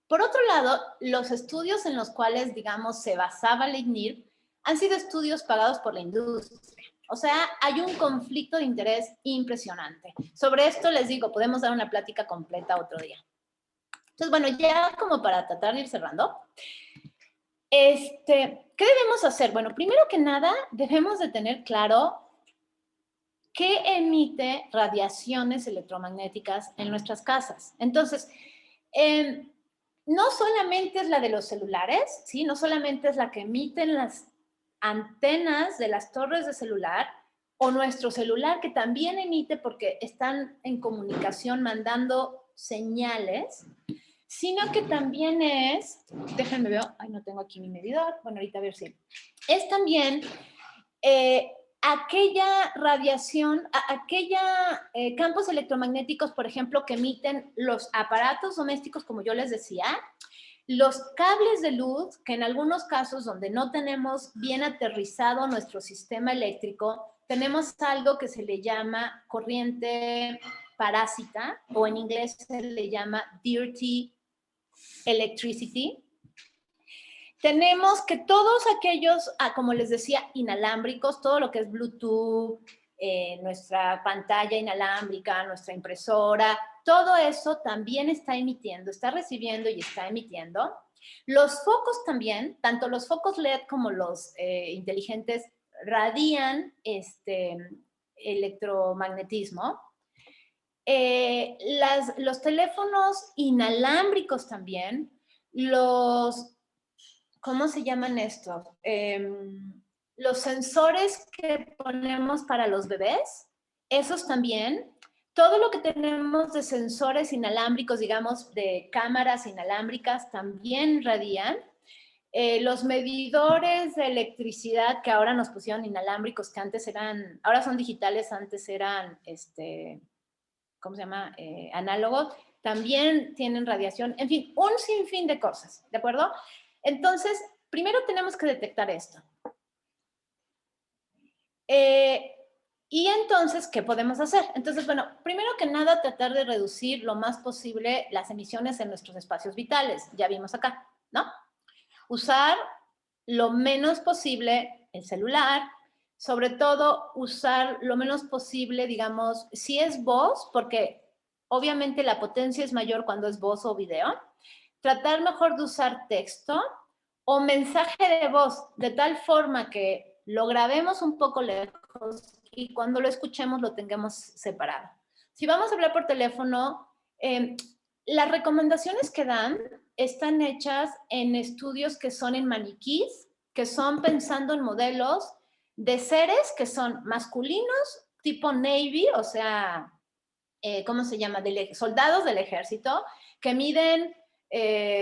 por otro lado, los estudios en los cuales, digamos, se basaba el ICNIRP han sido estudios pagados por la industria. O sea, hay un conflicto de interés impresionante. Sobre esto les digo, podemos dar una plática completa otro día. Entonces, bueno, ya como para tratar de ir cerrando, ¿qué debemos hacer? Bueno, primero que nada, debemos de tener claro qué emite radiaciones electromagnéticas en nuestras casas. Entonces, no solamente es la de los celulares, ¿sí? No solamente es la que emiten las antenas de las torres de celular, o nuestro celular, que también emite porque están en comunicación mandando señales, sino que también es, déjenme ver, ay, no tengo aquí mi medidor, bueno, ahorita a ver si, es también aquella radiación, campos electromagnéticos, por ejemplo, que emiten los aparatos domésticos, como yo les decía, Los cables de luz, que en algunos casos donde no tenemos bien aterrizado nuestro sistema eléctrico, tenemos algo que se le llama corriente parásita, o en inglés se le llama dirty electricity. Tenemos que todos aquellos, como les decía, inalámbricos, todo lo que es Bluetooth, nuestra pantalla inalámbrica, nuestra impresora, todo eso también está emitiendo, está recibiendo y está emitiendo. Los focos también, tanto los focos LED como los inteligentes, radian electromagnetismo. Los teléfonos inalámbricos también, ¿cómo se llaman estos? Los sensores que ponemos para los bebés, esos también. Todo lo que tenemos de sensores inalámbricos, digamos, de cámaras inalámbricas, también radian. Los medidores de electricidad que ahora nos pusieron inalámbricos, que antes eran, ahora son digitales, antes eran, ¿cómo se llama? Análogos, también tienen radiación. En fin, un sinfín de cosas, ¿de acuerdo? Entonces, primero tenemos que detectar esto. Y entonces, ¿qué podemos hacer? Entonces, bueno, primero que nada, tratar de reducir lo más posible las emisiones en nuestros espacios vitales. Ya vimos acá, ¿no? Usar lo menos posible el celular, sobre todo usar lo menos posible, digamos, si es voz, porque obviamente la potencia es mayor cuando es voz o video, tratar mejor de usar texto o mensaje de voz, de tal forma que lo grabemos un poco lejos y cuando lo escuchemos lo tengamos separado. Si vamos a hablar por teléfono, las recomendaciones que dan están hechas en estudios que son en maniquís, que son pensando en modelos de seres que son masculinos, tipo Navy, o sea, ¿cómo se llama? Soldados del ejército, que miden, ¿qué?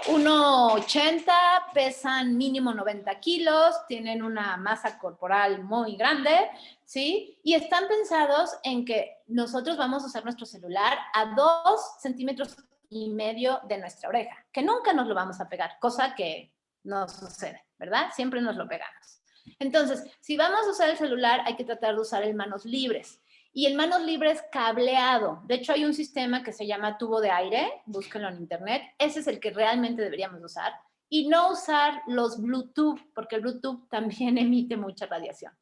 1,80, pesan mínimo 90 kilos, tienen una masa corporal muy grande, ¿sí? Y están pensados en que nosotros vamos a usar nuestro celular a 2,5 centímetros de nuestra oreja, que nunca nos lo vamos a pegar, cosa que no sucede, ¿verdad? Siempre nos lo pegamos. Entonces, si vamos a usar el celular, hay que tratar de usar el manos libres. Y el manos libres cableado. De hecho, hay un sistema que se llama tubo de aire, búsquenlo en internet. Ese es el que realmente deberíamos usar. Y no usar los Bluetooth, porque el Bluetooth también emite mucha radiación.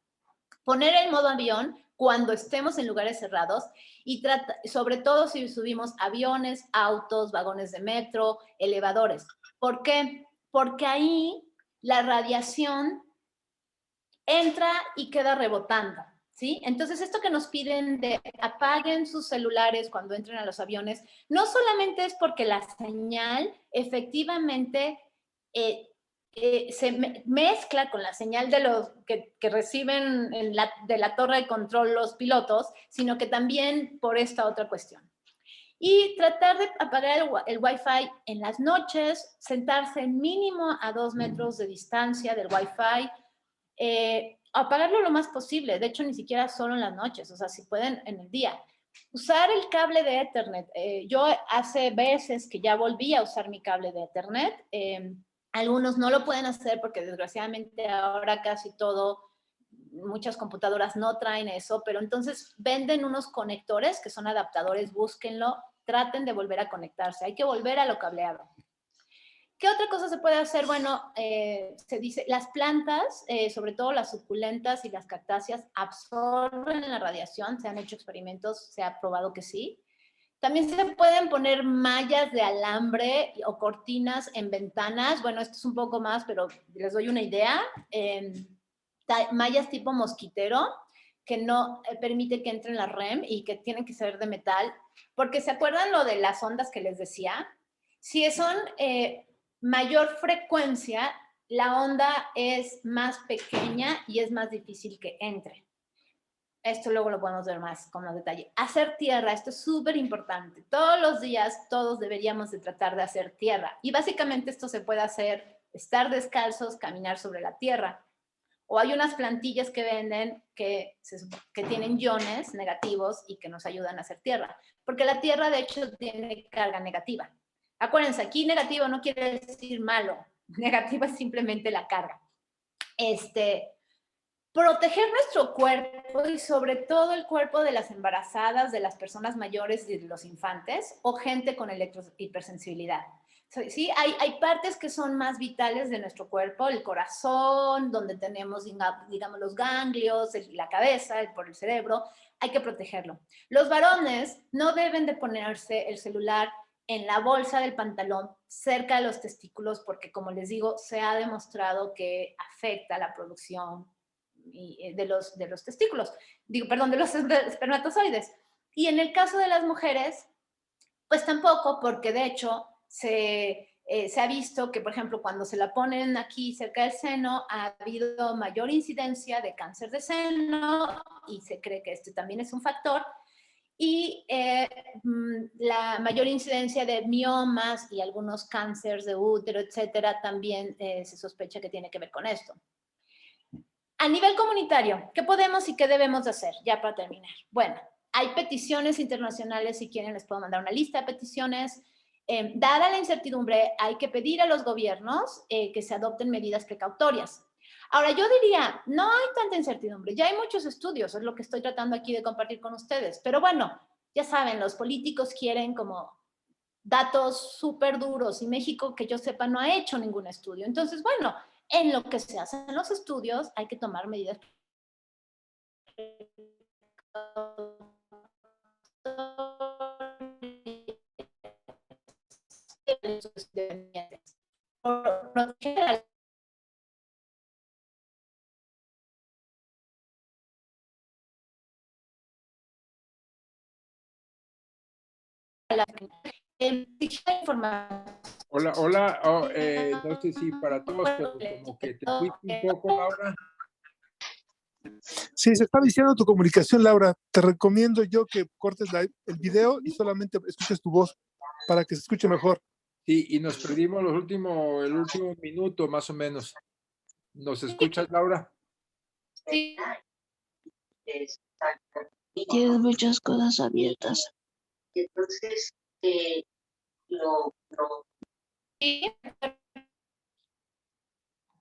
Poner el modo avión cuando estemos en lugares cerrados y sobre todo si subimos aviones, autos, vagones de metro, elevadores. ¿Por qué? Porque ahí la radiación entra y queda rebotando, ¿sí? Entonces, esto que nos piden de apaguen sus celulares cuando entren a los aviones, no solamente es porque la señal efectivamente se mezcla con la señal de los que reciben de la torre de control los pilotos, sino que también por esta otra cuestión. Y tratar de apagar el Wi-Fi en las noches, sentarse mínimo a 2 metros de distancia del Wi-Fi, apagarlo lo más posible, de hecho ni siquiera solo en las noches, o sea, si pueden en el día. Usar el cable de Ethernet. Yo hace veces que ya volví a usar mi cable de Ethernet. Algunos no lo pueden hacer porque desgraciadamente ahora casi todo, muchas computadoras no traen eso, pero entonces venden unos conectores que son adaptadores, búsquenlo, traten de volver a conectarse, hay que volver a lo cableado. ¿Qué otra cosa se puede hacer? Bueno, se dice, las plantas, sobre todo las suculentas y las cactáceas, absorben la radiación, se han hecho experimentos, se ha probado que sí. También se pueden poner mallas de alambre o cortinas en ventanas. Bueno, esto es un poco más, pero les doy una idea. Mallas tipo mosquitero, que no permite que entren la REM y que tienen que ser de metal. Porque ¿se acuerdan lo de las ondas que les decía? Si son mayor frecuencia, la onda es más pequeña y es más difícil que entre. Esto luego lo podemos ver más con más detalle. Hacer tierra, esto es súper importante. Todos los días, todos deberíamos de tratar de hacer tierra. Y básicamente esto se puede hacer, estar descalzos, caminar sobre la tierra. O hay unas plantillas que venden que tienen iones negativos y que nos ayudan a hacer tierra. Porque la tierra, de hecho, tiene carga negativa. Acuérdense, aquí negativo no quiere decir malo, negativo es simplemente la carga. Proteger nuestro cuerpo y sobre todo el cuerpo de las embarazadas, de las personas mayores y de los infantes o gente con hipersensibilidad. Sí, hay partes que son más vitales de nuestro cuerpo, el corazón, donde tenemos, digamos, los ganglios, la cabeza, por el cerebro, hay que protegerlo. Los varones no deben de ponerse el celular en la bolsa del pantalón cerca de los testículos porque, como les digo, se ha demostrado que afecta la producción de los testículos, perdón, de los espermatozoides. Y en el caso de las mujeres, pues tampoco, porque de hecho se ha visto que, por ejemplo, cuando se la ponen aquí cerca del seno, ha habido mayor incidencia de cáncer de seno y se cree que este también es un factor. Y la mayor incidencia de miomas y algunos cánceres de útero, etcétera, también se sospecha que tiene que ver con esto. A nivel comunitario, ¿qué podemos y qué debemos de hacer? Ya para terminar. Bueno, hay peticiones internacionales, si quieren les puedo mandar una lista de peticiones. Dada la incertidumbre, hay que pedir a los gobiernos que se adopten medidas precautorias. Ahora, yo diría, no hay tanta incertidumbre, ya hay muchos estudios, es lo que estoy tratando aquí de compartir con ustedes, pero bueno, ya saben, los políticos quieren como datos súper duros y México, que yo sepa, no ha hecho ningún estudio. Entonces, bueno, en lo que se hacen los estudios hay que tomar medidas Hola, hola. No sé si para todos, pero como que te fuiste un poco, Laura. Sí, se está viciando tu comunicación, Laura. Te recomiendo yo que cortes el video y solamente escuches tu voz para que se escuche mejor. Sí, y nos perdimos el último minuto más o menos. ¿Nos escuchas, Laura? Sí. Tienes muchas cosas abiertas. Entonces,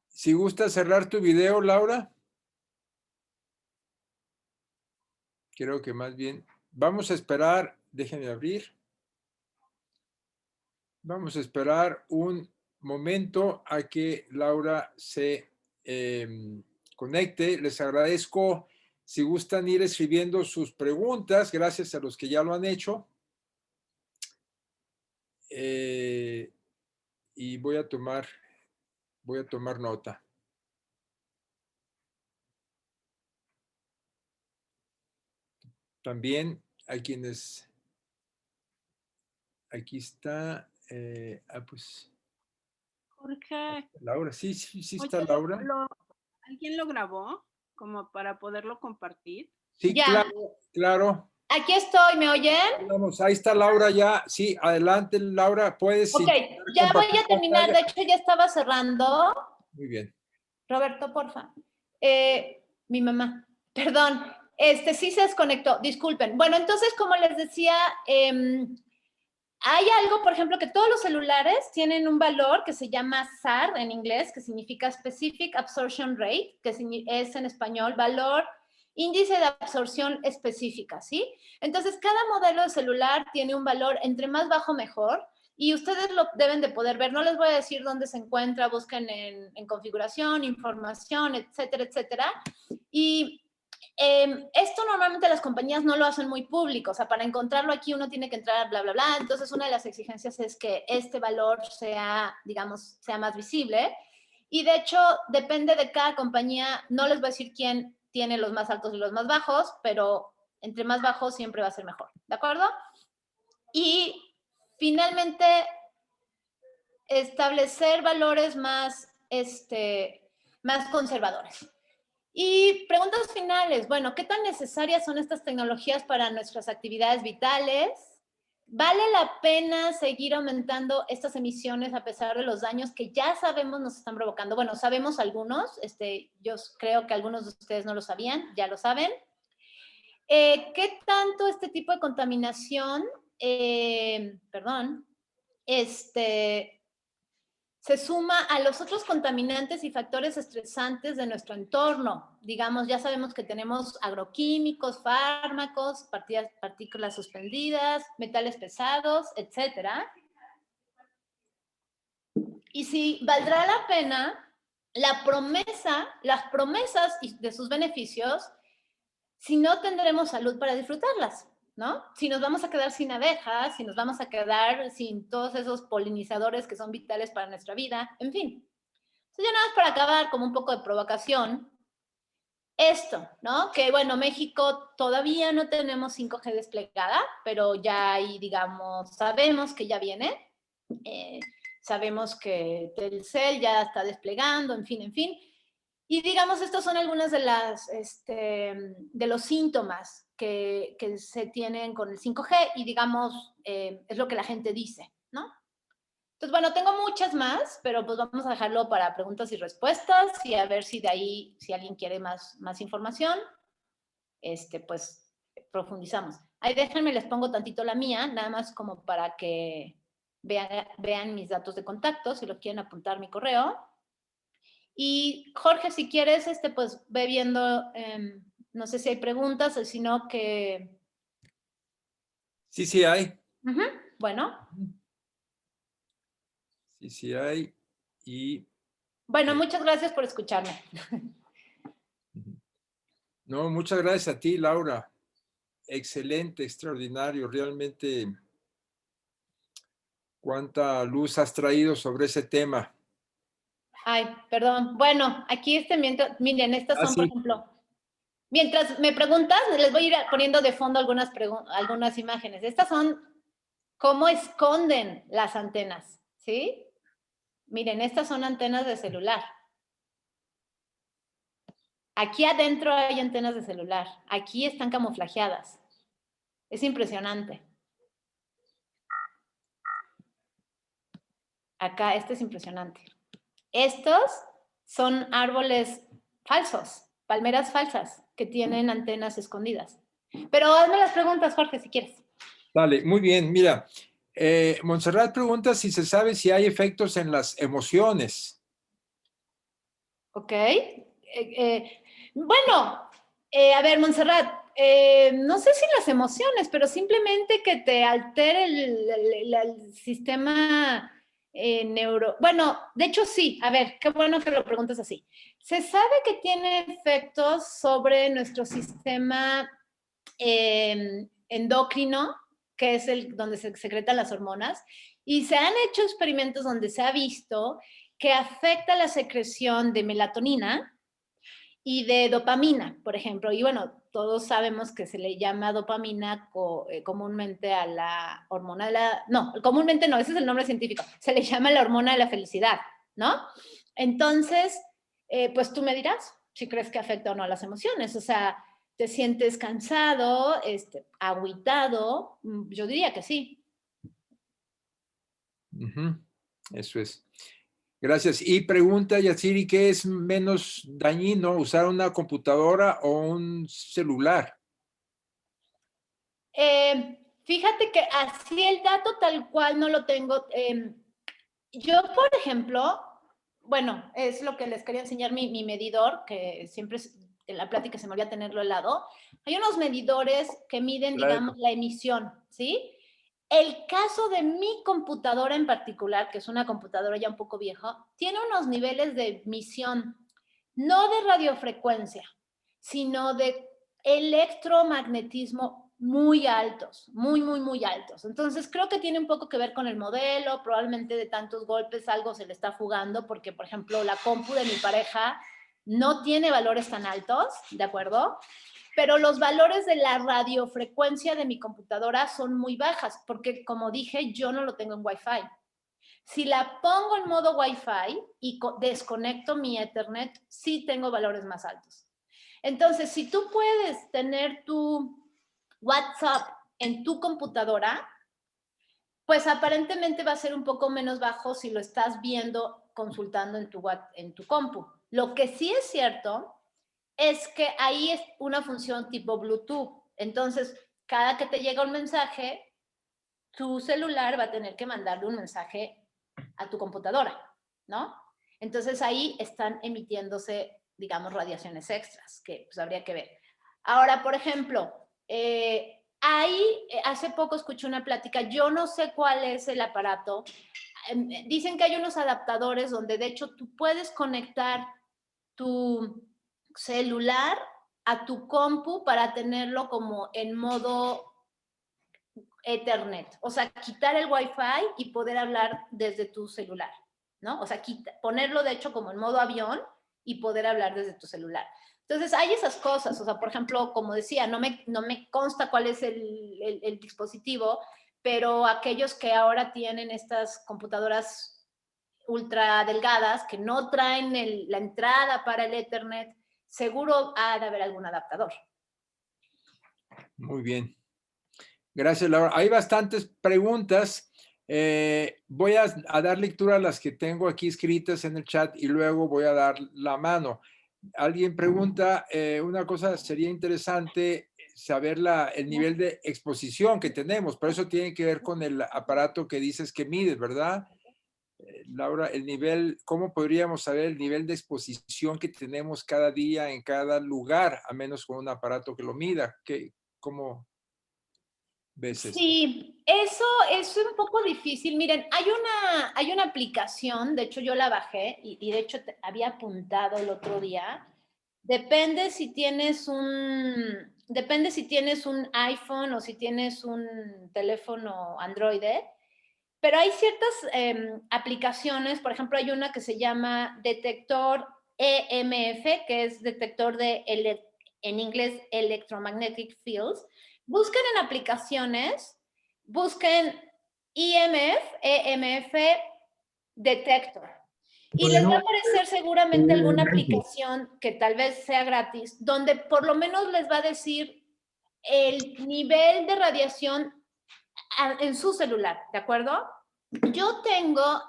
Si gusta cerrar tu video, Laura. Creo que más bien vamos a esperar, déjenme abrir. Vamos a esperar un momento a que Laura se conecte. Les agradezco si gustan ir escribiendo sus preguntas, gracias a los que ya lo han hecho. Y voy a tomar nota. También hay quienes... Aquí está... pues... Jorge. Laura, sí está Oye, Laura. ¿alguien lo grabó como para poderlo compartir? Sí, Ya. claro. Aquí estoy, ¿me oyen? Vamos, ahí está Laura ya. Sí, adelante, Laura, puedes. Ok, ya voy a terminar. De hecho, ya estaba cerrando. Muy bien. Roberto, porfa. Mi mamá, perdón. Sí se desconectó, disculpen. Bueno, entonces, como les decía, hay algo, por ejemplo, que todos los celulares tienen un valor que se llama SAR en inglés, que significa Specific Absorption Rate, que es en español valor, índice de absorción específica, ¿sí? Entonces, cada modelo de celular tiene un valor entre más bajo mejor, y ustedes lo deben de poder ver. No les voy a decir dónde se encuentra, busquen en configuración, información, etcétera, etcétera. Y esto normalmente las compañías no lo hacen muy público, o sea, para encontrarlo aquí uno tiene que entrar, bla, bla, bla. Entonces, una de las exigencias es que este valor sea, digamos, sea más visible. Y de hecho, depende de cada compañía. No les voy a decir quién tiene los más altos y los más bajos, pero entre más bajos siempre va a ser mejor, ¿de acuerdo? Y finalmente, establecer valores más conservadores. Y preguntas finales. Bueno, ¿qué tan necesarias son estas tecnologías para nuestras actividades vitales? ¿Vale la pena seguir aumentando estas emisiones a pesar de los daños que ya sabemos nos están provocando? Bueno, sabemos algunos. Yo creo que algunos de ustedes no lo sabían, ya lo saben. ¿Qué tanto este tipo de contaminación, se suma a los otros contaminantes y factores estresantes de nuestro entorno. Digamos, ya sabemos que tenemos agroquímicos, fármacos, partículas suspendidas, metales pesados, etcétera. Y si valdrá la pena las promesas de sus beneficios, si no tendremos salud para disfrutarlas, ¿no? Si nos vamos a quedar sin abejas, si nos vamos a quedar sin todos esos polinizadores que son vitales para nuestra vida, en fin. Entonces, ya nada más para acabar como un poco de provocación, esto, ¿no? Que bueno, México todavía no tenemos 5G desplegada, pero ya ahí, digamos, sabemos que ya viene. Sabemos que Telcel ya está desplegando, en fin, en fin. Y digamos, estos son algunos de los síntomas que se tienen con el 5G y digamos, es lo que la gente dice, ¿no? Entonces, bueno, tengo muchas más, pero pues vamos a dejarlo para preguntas y respuestas y a ver si de ahí, si alguien quiere más información, pues profundizamos. Ahí déjenme, les pongo tantito la mía, nada más como para que vean mis datos de contacto, si lo quieren apuntar mi correo. Y Jorge, si quieres, pues ve viendo, no sé si hay preguntas o si no que... Sí hay. Bueno. Sí hay. Y... Bueno, muchas gracias por escucharme. No, muchas gracias a ti, Laura. Excelente, extraordinario, realmente cuánta luz has traído sobre ese tema. Ay, perdón. Bueno, aquí miren, estas son, por ejemplo, mientras me preguntas, les voy a ir poniendo de fondo algunas imágenes. Estas son cómo esconden las antenas, ¿sí? Miren, estas son antenas de celular. Aquí adentro hay antenas de celular. Aquí están camuflajeadas. Es impresionante. Acá, es impresionante. Estos son árboles falsos, palmeras falsas, que tienen antenas escondidas. Pero hazme las preguntas, Jorge, si quieres. Dale, muy bien. Mira, Montserrat pregunta si se sabe si hay efectos en las emociones. Ok. Bueno, a ver, Montserrat, no sé si las emociones, pero simplemente que te altere el sistema Bueno, de hecho sí. A ver, qué bueno que lo preguntas así. Se sabe que tiene efectos sobre nuestro sistema endocrino, que es donde se secretan las hormonas, y se han hecho experimentos donde se ha visto que afecta la secreción de melatonina y de dopamina, por ejemplo. Y bueno, todos sabemos que se le llama dopamina comúnmente a la hormona de la... No, comúnmente no, ese es el nombre científico. Se le llama la hormona de la felicidad, ¿no? Entonces, pues tú me dirás si crees que afecta o no a las emociones. O sea, ¿te sientes cansado, agüitado? Yo diría que sí. Eso es. Gracias. Y pregunta Yatsiri, ¿qué es menos dañino, usar una computadora o un celular? Fíjate que así el dato tal cual no lo tengo. Yo, por ejemplo, bueno, es lo que les quería enseñar mi medidor, que siempre en la plática se me olvida tenerlo al lado. Hay unos medidores que miden, digamos, la emisión, ¿sí? El caso de mi computadora en particular, que es una computadora ya un poco vieja, tiene unos niveles de emisión, no de radiofrecuencia, sino de electromagnetismo muy altos, muy altos. Entonces, creo que tiene un poco que ver con el modelo, probablemente de tantos golpes algo se le está fugando, porque, por ejemplo, la compu de mi pareja no tiene valores tan altos, ¿de acuerdo? Pero los valores de la radiofrecuencia de mi computadora son muy bajas, porque como dije, yo no lo tengo en Wi-Fi. Si la pongo en modo Wi-Fi y desconecto mi Ethernet, sí tengo valores más altos. Entonces, si tú puedes tener tu WhatsApp en tu computadora, pues aparentemente va a ser un poco menos bajo si lo estás viendo, consultando en tu compu. Lo que sí es cierto es que ahí es una función tipo Bluetooth. Entonces, cada que te llega un mensaje, tu celular va a tener que mandarle un mensaje a tu computadora, ¿no? Entonces ahí están emitiéndose, digamos, radiaciones extras, que pues habría que ver. Ahora, por ejemplo, hace poco escuché una plática, yo no sé cuál es el aparato, dicen que hay unos adaptadores donde de hecho tú puedes conectar tu celular a tu compu para tenerlo como en modo Ethernet, o sea, quitar el Wi-Fi y poder hablar desde tu celular, ¿no? O sea, ponerlo de hecho como en modo avión y poder hablar desde tu celular. Entonces, hay esas cosas, o sea, por ejemplo, como decía, no me consta cuál es el dispositivo, pero aquellos que ahora tienen estas computadoras ultra delgadas que no traen la entrada para el Ethernet, seguro ha de haber algún adaptador. Muy bien. Gracias, Laura. Hay bastantes preguntas. Voy a dar lectura a las que tengo aquí escritas en el chat y luego voy a dar la mano. Alguien pregunta, una cosa sería interesante saber el nivel de exposición que tenemos, pero eso tiene que ver con el aparato que dices que mides, ¿verdad? Laura, el nivel, ¿cómo podríamos saber el nivel de exposición que tenemos cada día en cada lugar, a menos con un aparato que lo mida? ¿Cómo ves esto? Sí, eso es un poco difícil. Miren, hay una aplicación, de hecho yo la bajé y de hecho había apuntado el otro día. Depende si tienes un iPhone o si tienes un teléfono Android, pero hay ciertas aplicaciones, por ejemplo, hay una que se llama detector EMF, que es detector en inglés Electromagnetic Fields. Busquen en aplicaciones, busquen EMF Detector. Y les va a aparecer seguramente alguna aplicación que tal vez sea gratis, donde por lo menos les va a decir el nivel de radiación en su celular, ¿de acuerdo? Yo tengo a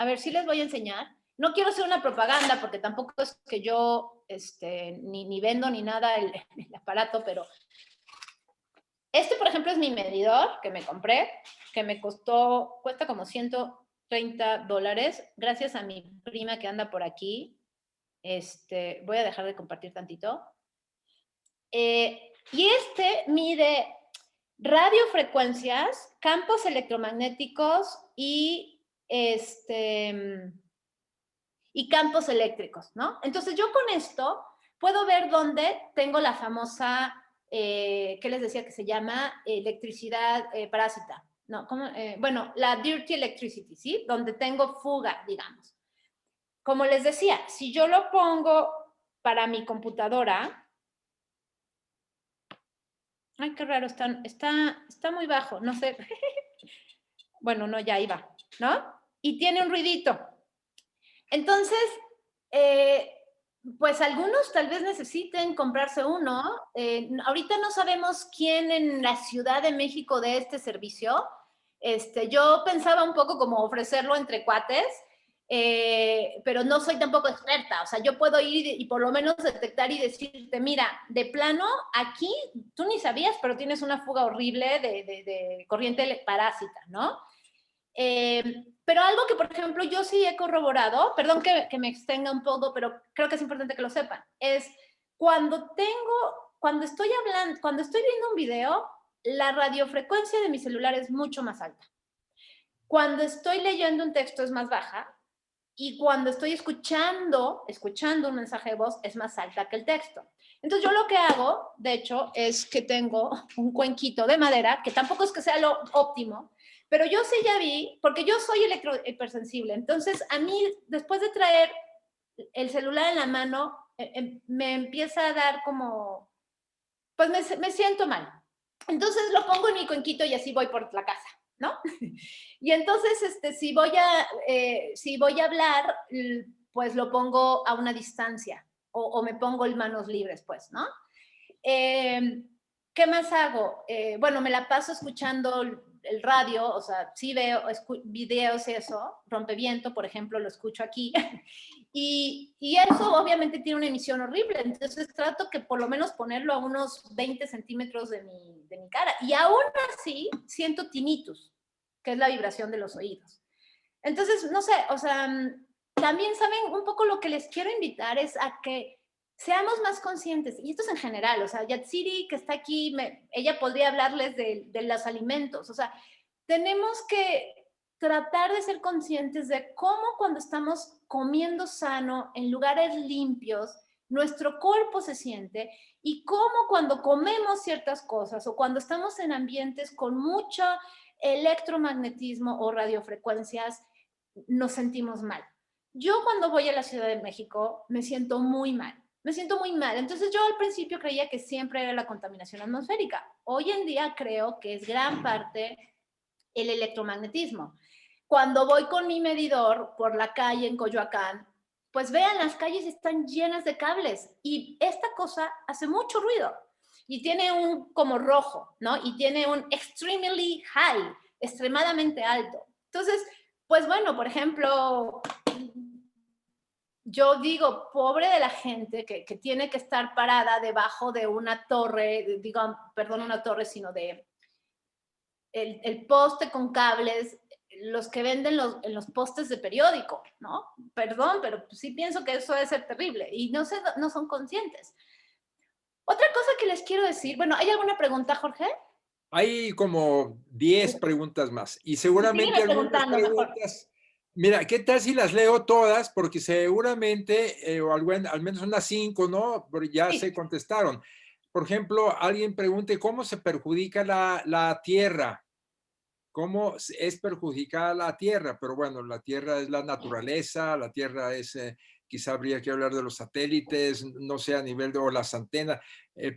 ver si les voy a enseñar. No quiero hacer una propaganda porque tampoco es que yo ni vendo ni nada el aparato, pero por ejemplo, es mi medidor que me compré, que cuesta como $130, gracias a mi prima que anda por aquí. Voy a dejar de compartir tantito. Y mide radiofrecuencias, campos electromagnéticos y campos eléctricos, ¿no? Entonces yo con esto puedo ver dónde tengo la famosa, ¿qué les decía que se llama? Electricidad parásita. No, bueno, la dirty electricity, ¿sí? Donde tengo fuga, digamos. Como les decía, si yo lo pongo para mi computadora, ay, qué raro, está muy bajo, no sé. Bueno, no, ya iba, ¿no? Y tiene un ruidito. Entonces, pues algunos tal vez necesiten comprarse uno. Ahorita no sabemos quién en la Ciudad de México dé este servicio. Yo pensaba un poco como ofrecerlo entre cuates, pero no soy tampoco experta. O sea, yo puedo ir y por lo menos detectar y decirte, mira, de plano, aquí tú ni sabías, pero tienes una fuga horrible de corriente parásita, ¿no? Pero algo que, por ejemplo, yo sí he corroborado, perdón que me extenga un poco, pero creo que es importante que lo sepan, es cuando estoy viendo un video, la radiofrecuencia de mi celular es mucho más alta. Cuando estoy leyendo un texto es más baja y cuando estoy escuchando un mensaje de voz es más alta que el texto. Entonces yo lo que hago, de hecho, es que tengo un cuenquito de madera, que tampoco es que sea lo óptimo, pero yo sí ya vi, porque yo soy hipersensible, entonces a mí, después de traer el celular en la mano, me empieza a dar como, pues me siento mal. Entonces lo pongo en mi cuenquito y así voy por la casa, ¿no? Y entonces, si voy a hablar, pues lo pongo a una distancia o me pongo en manos libres, pues, ¿no? ¿Qué más hago? Bueno, me la paso escuchando el radio, o sea, sí veo videos y eso, rompeviento, por ejemplo, lo escucho aquí, y eso obviamente tiene una emisión horrible, entonces trato que por lo menos ponerlo a unos 20 centímetros de mi cara, y aún así siento tinnitus, que es la vibración de los oídos. Entonces, no sé, o sea, también saben un poco lo que les quiero invitar es a que seamos más conscientes, y esto es en general, o sea, Yatsiri que está aquí, ella podría hablarles de los alimentos, o sea, tenemos que tratar de ser conscientes de cómo cuando estamos comiendo sano en lugares limpios, nuestro cuerpo se siente y cómo cuando comemos ciertas cosas o cuando estamos en ambientes con mucho electromagnetismo o radiofrecuencias, nos sentimos mal. Yo cuando voy a la Ciudad de México me siento muy mal. Me siento muy mal. Entonces yo al principio creía que siempre era la contaminación atmosférica. Hoy en día creo que es gran parte el electromagnetismo. Cuando voy con mi medidor por la calle en Coyoacán, pues vean, las calles están llenas de cables y esta cosa hace mucho ruido y tiene un como rojo, ¿no? Y tiene un extremely high, extremadamente alto. Entonces, pues bueno, por ejemplo, yo digo, pobre de la gente que tiene que estar parada debajo de una torre, digo, perdón, una torre, sino de el poste con cables, los que venden en los postes de periódico, ¿no? Perdón, pero sí pienso que eso debe ser terrible y no son conscientes. Otra cosa que les quiero decir, bueno, ¿hay alguna pregunta, Jorge? Hay como 10 preguntas más y seguramente Sígueme algunas preguntando mejor. preguntas, mira, ¿qué tal si las leo todas? Porque seguramente, o al menos unas 5, ¿no? Pero ya Sí. se contestaron. Por ejemplo, alguien pregunte, ¿cómo se perjudica la tierra? ¿Cómo es perjudicada la tierra? Pero bueno, la tierra es la naturaleza, la tierra es, quizá habría que hablar de los satélites, no sé, a nivel de, o las antenas,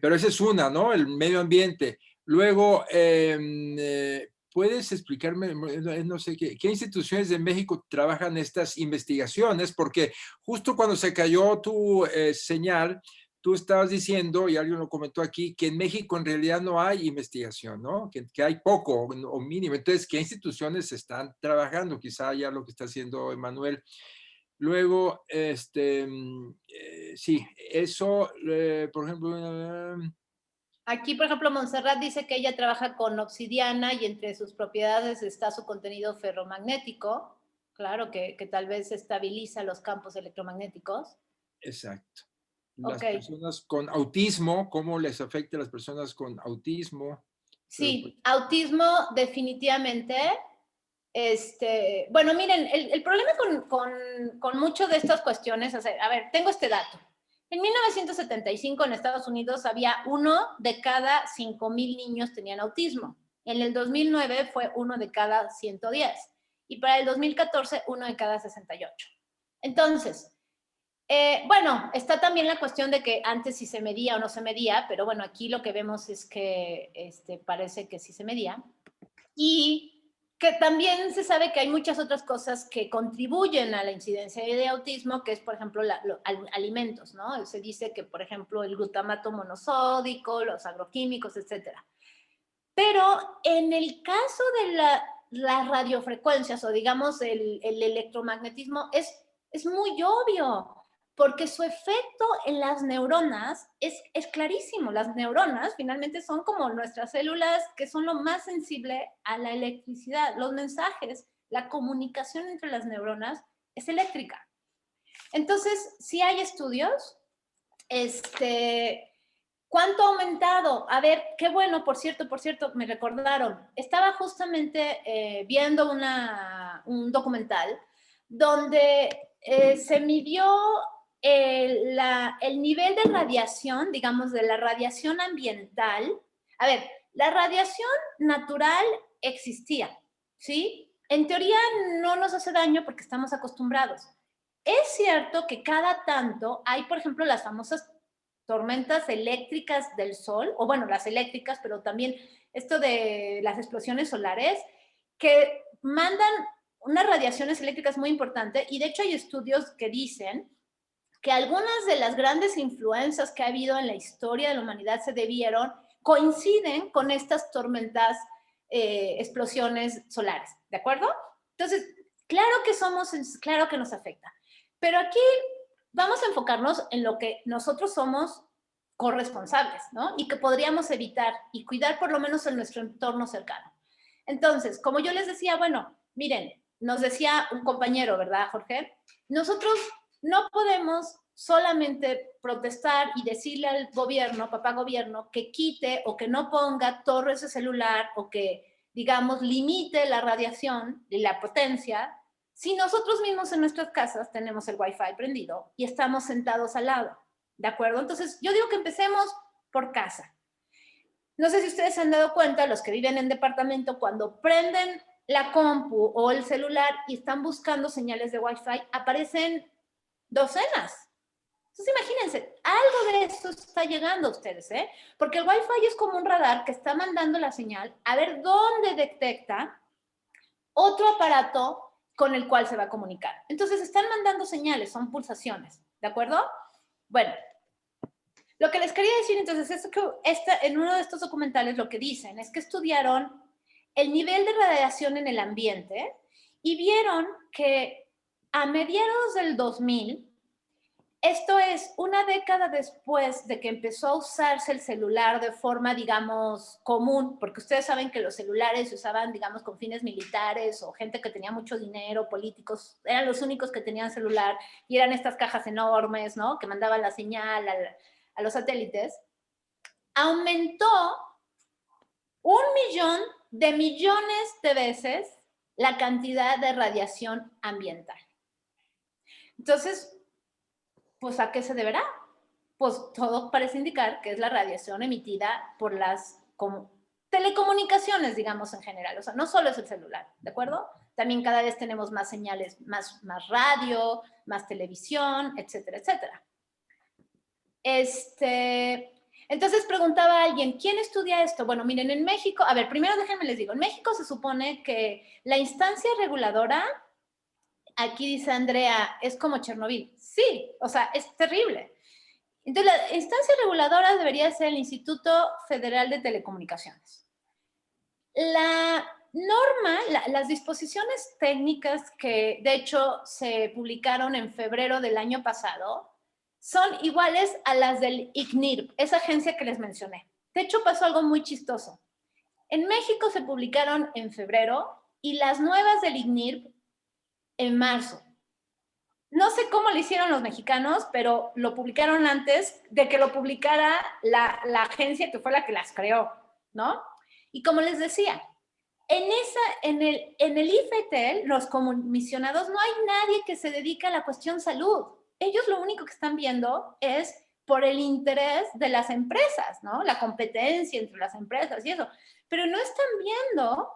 pero esa es una, ¿no? El medio ambiente. Luego, ¿puedes explicarme, no sé, qué instituciones de México trabajan estas investigaciones? Porque justo cuando se cayó tu señal, tú estabas diciendo, y alguien lo comentó aquí, que en México en realidad no hay investigación, ¿no? Que hay poco o mínimo. Entonces, ¿qué instituciones están trabajando? Quizá ya lo que está haciendo Emanuel. Luego, sí, eso, por ejemplo... Aquí, por ejemplo, Montserrat dice que ella trabaja con obsidiana y entre sus propiedades está su contenido ferromagnético, claro, que tal vez estabiliza los campos electromagnéticos. Exacto. Las Ok. personas con autismo, ¿cómo les afecta a las personas con autismo? Sí, autismo definitivamente. Bueno, miren, el problema con mucho de estas cuestiones, o sea, a ver, tengo este dato. En 1975 en Estados Unidos había 1 de cada 5,000 niños tenían autismo. En el 2009 fue 1 de cada 110. Y para el 2014, 1 de cada 68. Entonces, bueno, está también la cuestión de que antes sí se medía o no se medía, pero bueno, aquí lo que vemos es que parece que sí se medía. Y que también se sabe que hay muchas otras cosas que contribuyen a la incidencia de autismo, que es, por ejemplo, alimentos, ¿no? Se dice que, por ejemplo, el glutamato monosódico, los agroquímicos, etcétera. Pero en el caso de las radiofrecuencias o, digamos, el electromagnetismo es muy obvio, porque su efecto en las neuronas es clarísimo. Las neuronas finalmente son como nuestras células que son lo más sensible a la electricidad. Los mensajes, la comunicación entre las neuronas es eléctrica. Entonces, sí hay estudios. ¿Cuánto ha aumentado? A ver, qué bueno, por cierto, me recordaron. Estaba justamente viendo un documental donde se midió el nivel de radiación, digamos, de la radiación ambiental. A ver, la radiación natural existía, ¿sí? En teoría no nos hace daño porque estamos acostumbrados. Es cierto que cada tanto hay, por ejemplo, las famosas tormentas eléctricas del sol, o bueno, las eléctricas, pero también esto de las explosiones solares, que mandan unas radiaciones eléctricas muy importantes, y de hecho hay estudios que dicen que algunas de las grandes influencias que ha habido en la historia de la humanidad coinciden con estas tormentas explosiones solares, ¿de acuerdo? Entonces, claro que nos afecta. Pero aquí vamos a enfocarnos en lo que nosotros somos corresponsables, ¿no? Y que podríamos evitar y cuidar por lo menos en nuestro entorno cercano. Entonces, como yo les decía, bueno, miren, nos decía un compañero, ¿verdad, Jorge? Nosotros no podemos solamente protestar y decirle al gobierno, papá gobierno, que quite o que no ponga torres de celular o que, digamos, limite la radiación y la potencia, si nosotros mismos en nuestras casas tenemos el Wi-Fi prendido y estamos sentados al lado, ¿de acuerdo? Entonces, yo digo que empecemos por casa. No sé si ustedes se han dado cuenta, los que viven en departamento, cuando prenden la compu o el celular y están buscando señales de Wi-Fi, aparecen docenas. Entonces, imagínense, algo de esto está llegando a ustedes, ¿eh? Porque el Wi-Fi es como un radar que está mandando la señal a ver dónde detecta otro aparato con el cual se va a comunicar. Entonces, están mandando señales, son pulsaciones, ¿de acuerdo? Bueno, lo que les quería decir entonces es que en uno de estos documentales lo que dicen es que estudiaron el nivel de radiación en el ambiente y vieron que a mediados del 2000, esto es una década después de que empezó a usarse el celular de forma, digamos, común, porque ustedes saben que los celulares se usaban, digamos, con fines militares o gente que tenía mucho dinero, políticos, eran los únicos que tenían celular y eran estas cajas enormes, ¿no? Que mandaban la señal a los satélites. Aumentó 1.000.000 de millones de veces la cantidad de radiación ambiental. Entonces, pues, ¿a qué se deberá? Pues todo parece indicar que es la radiación emitida por las telecomunicaciones, digamos, en general. O sea, no solo es el celular, ¿de acuerdo? También cada vez tenemos más señales, más radio, más televisión, etcétera, etcétera. Entonces preguntaba a alguien, ¿quién estudia esto? Bueno, miren, en México, a ver, primero déjenme les digo, en México se supone que la instancia reguladora, aquí dice Andrea, es como Chernobyl. Sí, o sea, es terrible. Entonces, la instancia reguladora debería ser el Instituto Federal de Telecomunicaciones. La norma, las disposiciones técnicas que de hecho se publicaron en febrero del año pasado, son iguales a las del ICNIRP, esa agencia que les mencioné. De hecho, pasó algo muy chistoso. En México se publicaron en febrero y las nuevas del ICNIRP en marzo. No sé cómo lo hicieron los mexicanos, pero lo publicaron antes de que lo publicara la agencia que fue la que las creó, ¿no? Y como les decía, en el IFETEL, los comisionados, no hay nadie que se dedique a la cuestión salud. Ellos lo único que están viendo es por el interés de las empresas, ¿no? La competencia entre las empresas y eso. Pero no están viendo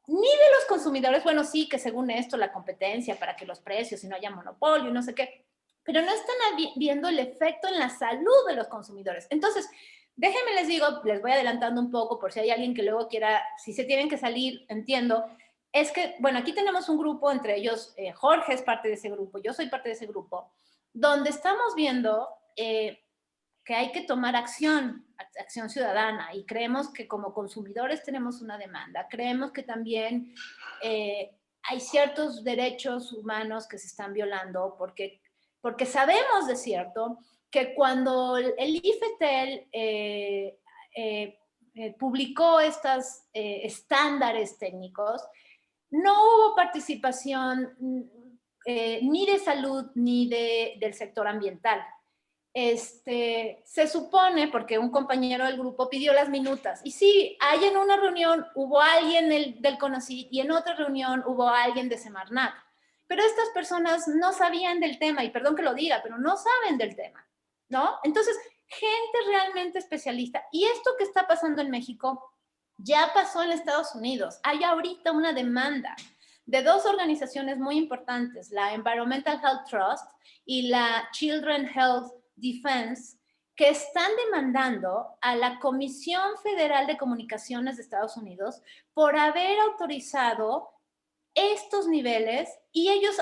ni de los consumidores, bueno, sí, que según esto la competencia para que los precios y no haya monopolio y no sé qué, pero no están viendo el efecto en la salud de los consumidores. Entonces, déjenme les digo, les voy adelantando un poco por si hay alguien que luego quiera, si se tienen que salir, entiendo, es que, bueno, aquí tenemos un grupo, entre ellos Jorge es parte de ese grupo, yo soy parte de ese grupo, donde estamos viendo que hay que tomar acción ciudadana y creemos que como consumidores tenemos una demanda, creemos que también hay ciertos derechos humanos que se están violando porque sabemos de cierto que cuando el IFETEL publicó estos estándares técnicos, no hubo participación ni de salud ni del sector ambiental. Se supone, porque un compañero del grupo pidió las minutas, y sí, hay en una reunión hubo alguien del CONACYT y en otra reunión hubo alguien de Semarnat, pero estas personas no sabían del tema, y perdón que lo diga, pero no saben del tema, ¿no? Entonces, gente realmente especialista, y esto que está pasando en México ya pasó en Estados Unidos. Hay ahorita una demanda de dos organizaciones muy importantes, la Environmental Health Trust y la Children Health Defense, que están demandando a la Comisión Federal de Comunicaciones de Estados Unidos por haber autorizado estos niveles, y ellos,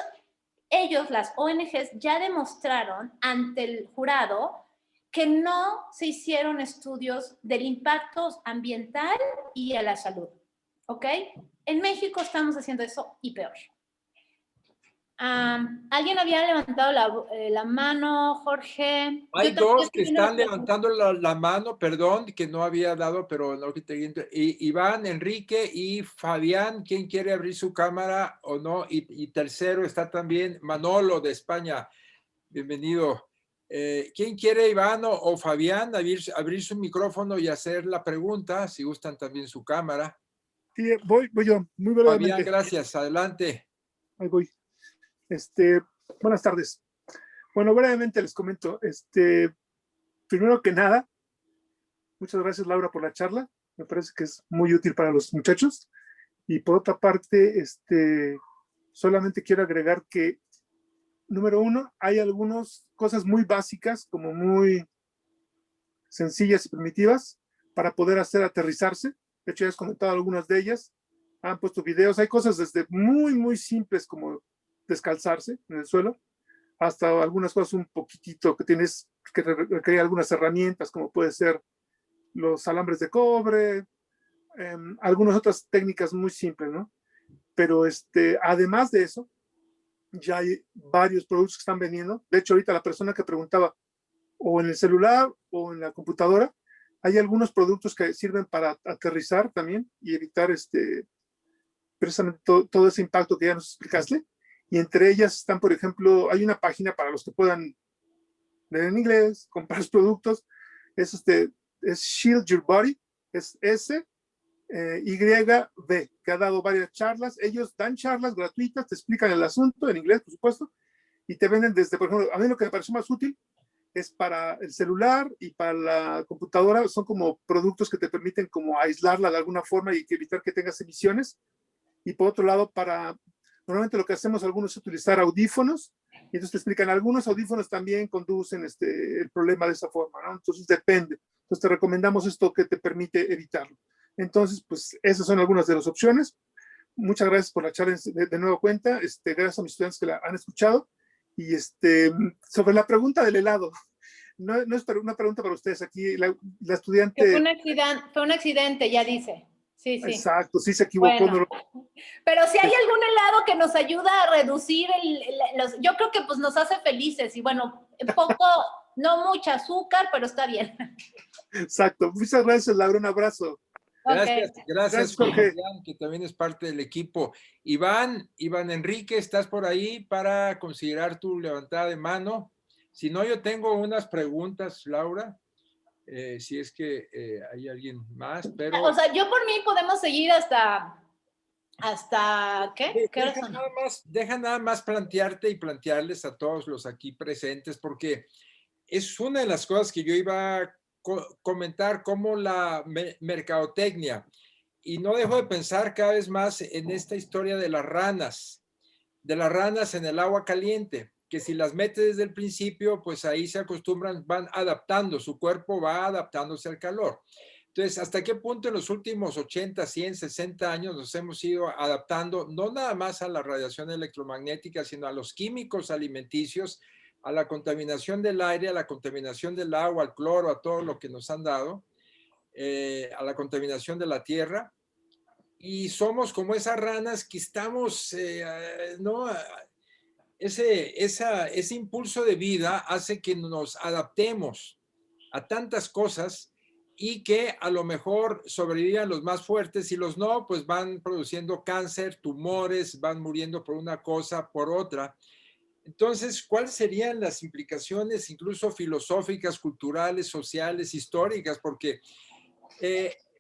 las ONGs, ya demostraron ante el jurado que no se hicieron estudios del impacto ambiental y a la salud. ¿Ok? En México estamos haciendo eso y peor. Alguien había levantado la mano, Jorge. Hay Yo dos que también una están pregunta. levantando la mano, perdón, que no había dado, pero no que Iván, Enrique y Fabián, ¿quién quiere abrir su cámara o no? Y tercero está también Manolo de España. Bienvenido. ¿Quién quiere, Iván o Fabián, abrir su micrófono y hacer la pregunta? Si gustan también su cámara. Sí, voy yo, muy Fabián, brevemente. gracias. Adelante. Ahí voy. Buenas tardes. Bueno, brevemente les comento. Primero que nada, muchas gracias, Laura, por la charla. Me parece que es muy útil para los muchachos. Y por otra parte, solamente quiero agregar que, número uno, hay algunas cosas muy básicas, como muy sencillas y primitivas, para poder hacer aterrizarse. De hecho, ya has comentado algunas de ellas. Han puesto videos. Hay cosas desde muy, muy simples, como descalzarse en el suelo, hasta algunas cosas un poquitito que tienes que requerir algunas herramientas, como puede ser los alambres de cobre, algunas otras técnicas muy simples, ¿no? Pero además de eso, ya hay varios productos que están vendiendo. De hecho, ahorita la persona que preguntaba, o en el celular o en la computadora, hay algunos productos que sirven para aterrizar también y evitar precisamente todo ese impacto que ya nos explicaste. Y entre ellas están, por ejemplo, hay una página para los que puedan leer en inglés, comprar los productos. Es Shield Your Body, es YB, que ha dado varias charlas. Ellos dan charlas gratuitas, te explican el asunto en inglés, por supuesto, y te venden desde, por ejemplo, a mí lo que me pareció más útil es para el celular y para la computadora. Son como productos que te permiten como aislarla de alguna forma y evitar que tengas emisiones. Y por otro lado, normalmente lo que hacemos algunos es utilizar audífonos, y entonces te explican, algunos audífonos también conducen el problema de esa forma, ¿no? Entonces depende. Entonces te recomendamos esto que te permite evitarlo. Entonces, pues esas son algunas de las opciones. Muchas gracias por la charla de nuevo cuenta. Gracias a mis estudiantes que la han escuchado. Y sobre la pregunta del helado, no es una pregunta para ustedes aquí. La Que estudiante. fue un accidente, ya dice. Sí, sí. Exacto, sí se equivocó. Bueno, pero si hay algún helado que nos ayuda a reducir yo creo que pues nos hace felices y bueno, poco, no mucha azúcar, pero está bien. Exacto. Muchas gracias, Laura. Un abrazo. Gracias, Okay. gracias Jorge. Fabián, que también es parte del equipo. Iván Enrique, ¿estás por ahí para considerar tu levantada de mano? Si no, yo tengo unas preguntas, Laura, si es que hay alguien más, pero... O sea, yo por mí podemos seguir hasta ¿qué? ¿Qué horas son? Deja nada más plantearte y plantearles a todos los aquí presentes, porque es una de las cosas que yo iba a comentar, como la mercadotecnia. Y no dejo de pensar cada vez más en esta historia de las ranas en el agua caliente, que si las metes desde el principio, pues ahí se acostumbran, van adaptando, su cuerpo va adaptándose al calor. Entonces, ¿hasta qué punto en los últimos 80, 100, 60 años nos hemos ido adaptando, no nada más a la radiación electromagnética, sino a los químicos alimenticios, a la contaminación del aire, a la contaminación del agua, al cloro, a todo lo que nos han dado, a la contaminación de la tierra? Y somos como esas ranas que estamos, ¿no? Ese impulso de vida hace que nos adaptemos a tantas cosas y que a lo mejor sobrevivan los más fuertes y los no, pues van produciendo cáncer, tumores, van muriendo por una cosa, por otra. Entonces, ¿cuáles serían las implicaciones incluso filosóficas, culturales, sociales, históricas? Porque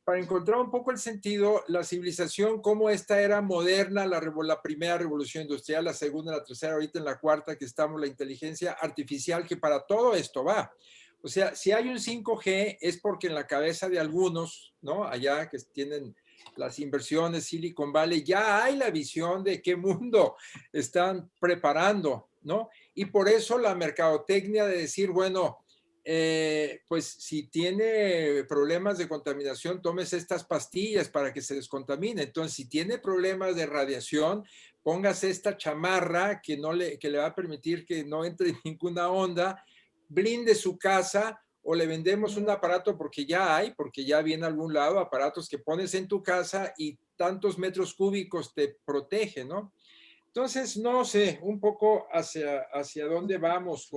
para encontrar un poco el sentido, la civilización, como esta era moderna, la primera revolución industrial, la segunda, la tercera, ahorita en la cuarta que estamos, la inteligencia artificial, que para todo esto va. O sea, si hay un 5G es porque en la cabeza de algunos, ¿no? Allá que tienen las inversiones, Silicon Valley, ya hay la visión de qué mundo están preparando, ¿no? Y por eso la mercadotecnia de decir, bueno, pues si tiene problemas de contaminación, tomes estas pastillas para que se descontamine. Entonces, si tiene problemas de radiación, póngase esta chamarra que le va a permitir que no entre ninguna onda, blinde su casa o le vendemos un aparato porque ya viene a algún lado, aparatos que pones en tu casa y tantos metros cúbicos te protege, ¿no? Entonces, no sé, un poco hacia dónde vamos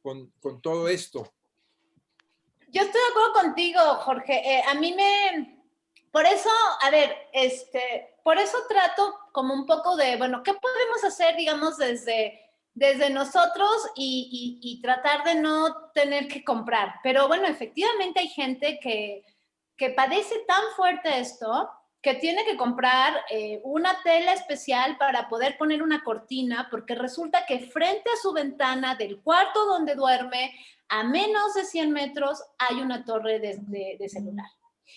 con todo esto. Yo estoy de acuerdo contigo, Jorge. Por eso, a ver, por eso trato como un poco de, bueno, ¿qué podemos hacer, digamos, desde nosotros y tratar de no tener que comprar? Pero bueno, efectivamente hay gente que padece tan fuerte esto que tiene que comprar una tela especial para poder poner una cortina, porque resulta que frente a su ventana del cuarto donde duerme, a menos de 100 metros, hay una torre de celular.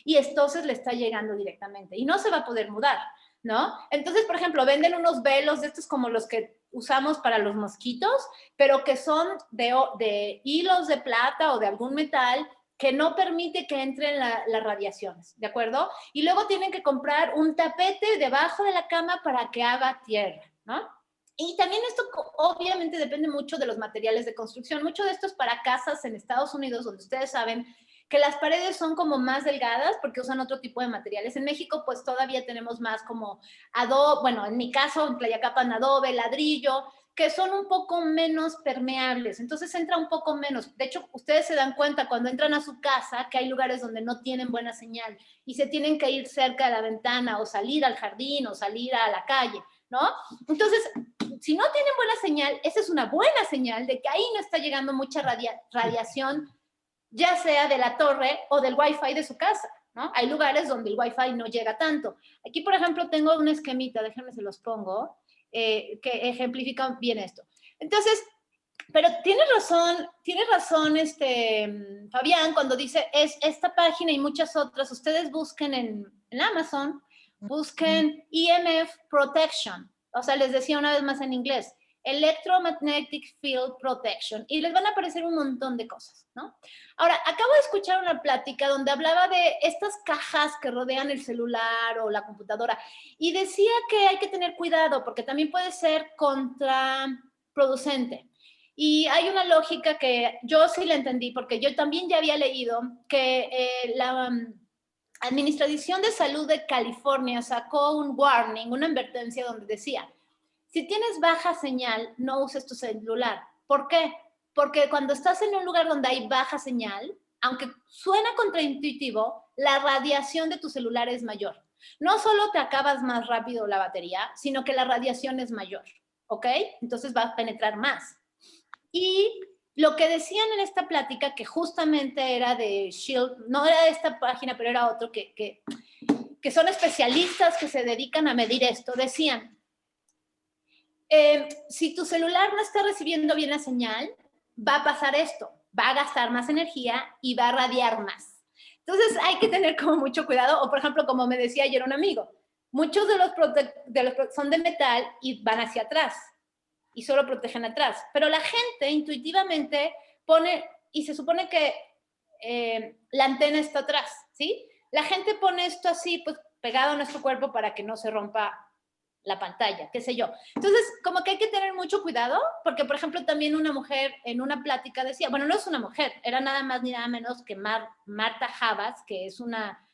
Y entonces le está llegando directamente y no se va a poder mudar, ¿no? Entonces, por ejemplo, venden unos velos de estos como los que usamos para los mosquitos, pero que son de hilos de plata o de algún metal que no permite que entren las radiaciones, ¿de acuerdo? Y luego tienen que comprar un tapete debajo de la cama para que haga tierra, ¿no? Y también esto obviamente depende mucho de los materiales de construcción. Mucho de esto es para casas en Estados Unidos, donde ustedes saben que las paredes son como más delgadas porque usan otro tipo de materiales. En México, pues todavía tenemos más como adobe, bueno, en mi caso, en Tlayacapan, adobe, ladrillo, que son un poco menos permeables. Entonces entra un poco menos. De hecho, ustedes se dan cuenta cuando entran a su casa que hay lugares donde no tienen buena señal y se tienen que ir cerca de la ventana o salir al jardín o salir a la calle, ¿no? Entonces, si no tienen buena señal, esa es una buena señal de que ahí no está llegando mucha radiación, ya sea de la torre o del Wi-Fi de su casa, ¿no? Hay lugares donde el Wi-Fi no llega tanto. Aquí, por ejemplo, tengo un esquemita, déjenme se los pongo, que ejemplifica bien esto. Entonces, pero tienes razón, Fabián, cuando dice es esta página y muchas otras, ustedes busquen en Amazon, busquen EMF Protection, o sea, les decía una vez más en inglés, Electromagnetic Field Protection, y les van a aparecer un montón de cosas, ¿no? Ahora, acabo de escuchar una plática donde hablaba de estas cajas que rodean el celular o la computadora, y decía que hay que tener cuidado porque también puede ser contraproducente. Y hay una lógica que yo sí la entendí, porque yo también ya había leído que la Administración de Salud de California sacó un warning, una advertencia donde decía, si tienes baja señal, no uses tu celular. ¿Por qué? Porque cuando estás en un lugar donde hay baja señal, aunque suena contraintuitivo, la radiación de tu celular es mayor. No solo te acabas más rápido la batería, sino que la radiación es mayor, ¿ok? Entonces va a penetrar más. Y lo que decían en esta plática, que justamente era de Shield, no era de esta página, pero era otro, que son especialistas que se dedican a medir esto, decían, si tu celular no está recibiendo bien la señal, va a pasar esto, va a gastar más energía y va a radiar más. Entonces hay que tener como mucho cuidado, o por ejemplo, como me decía ayer un amigo, muchos de los son de metal y van hacia atrás y solo protegen atrás, pero la gente intuitivamente pone, y se supone que la antena está atrás, ¿sí? La gente pone esto así, pues pegado a nuestro cuerpo para que no se rompa la pantalla, qué sé yo. Entonces, como que hay que tener mucho cuidado, porque, por ejemplo, también una mujer en una plática decía, bueno, no es una mujer, era nada más ni nada menos que Marta Habas, que es una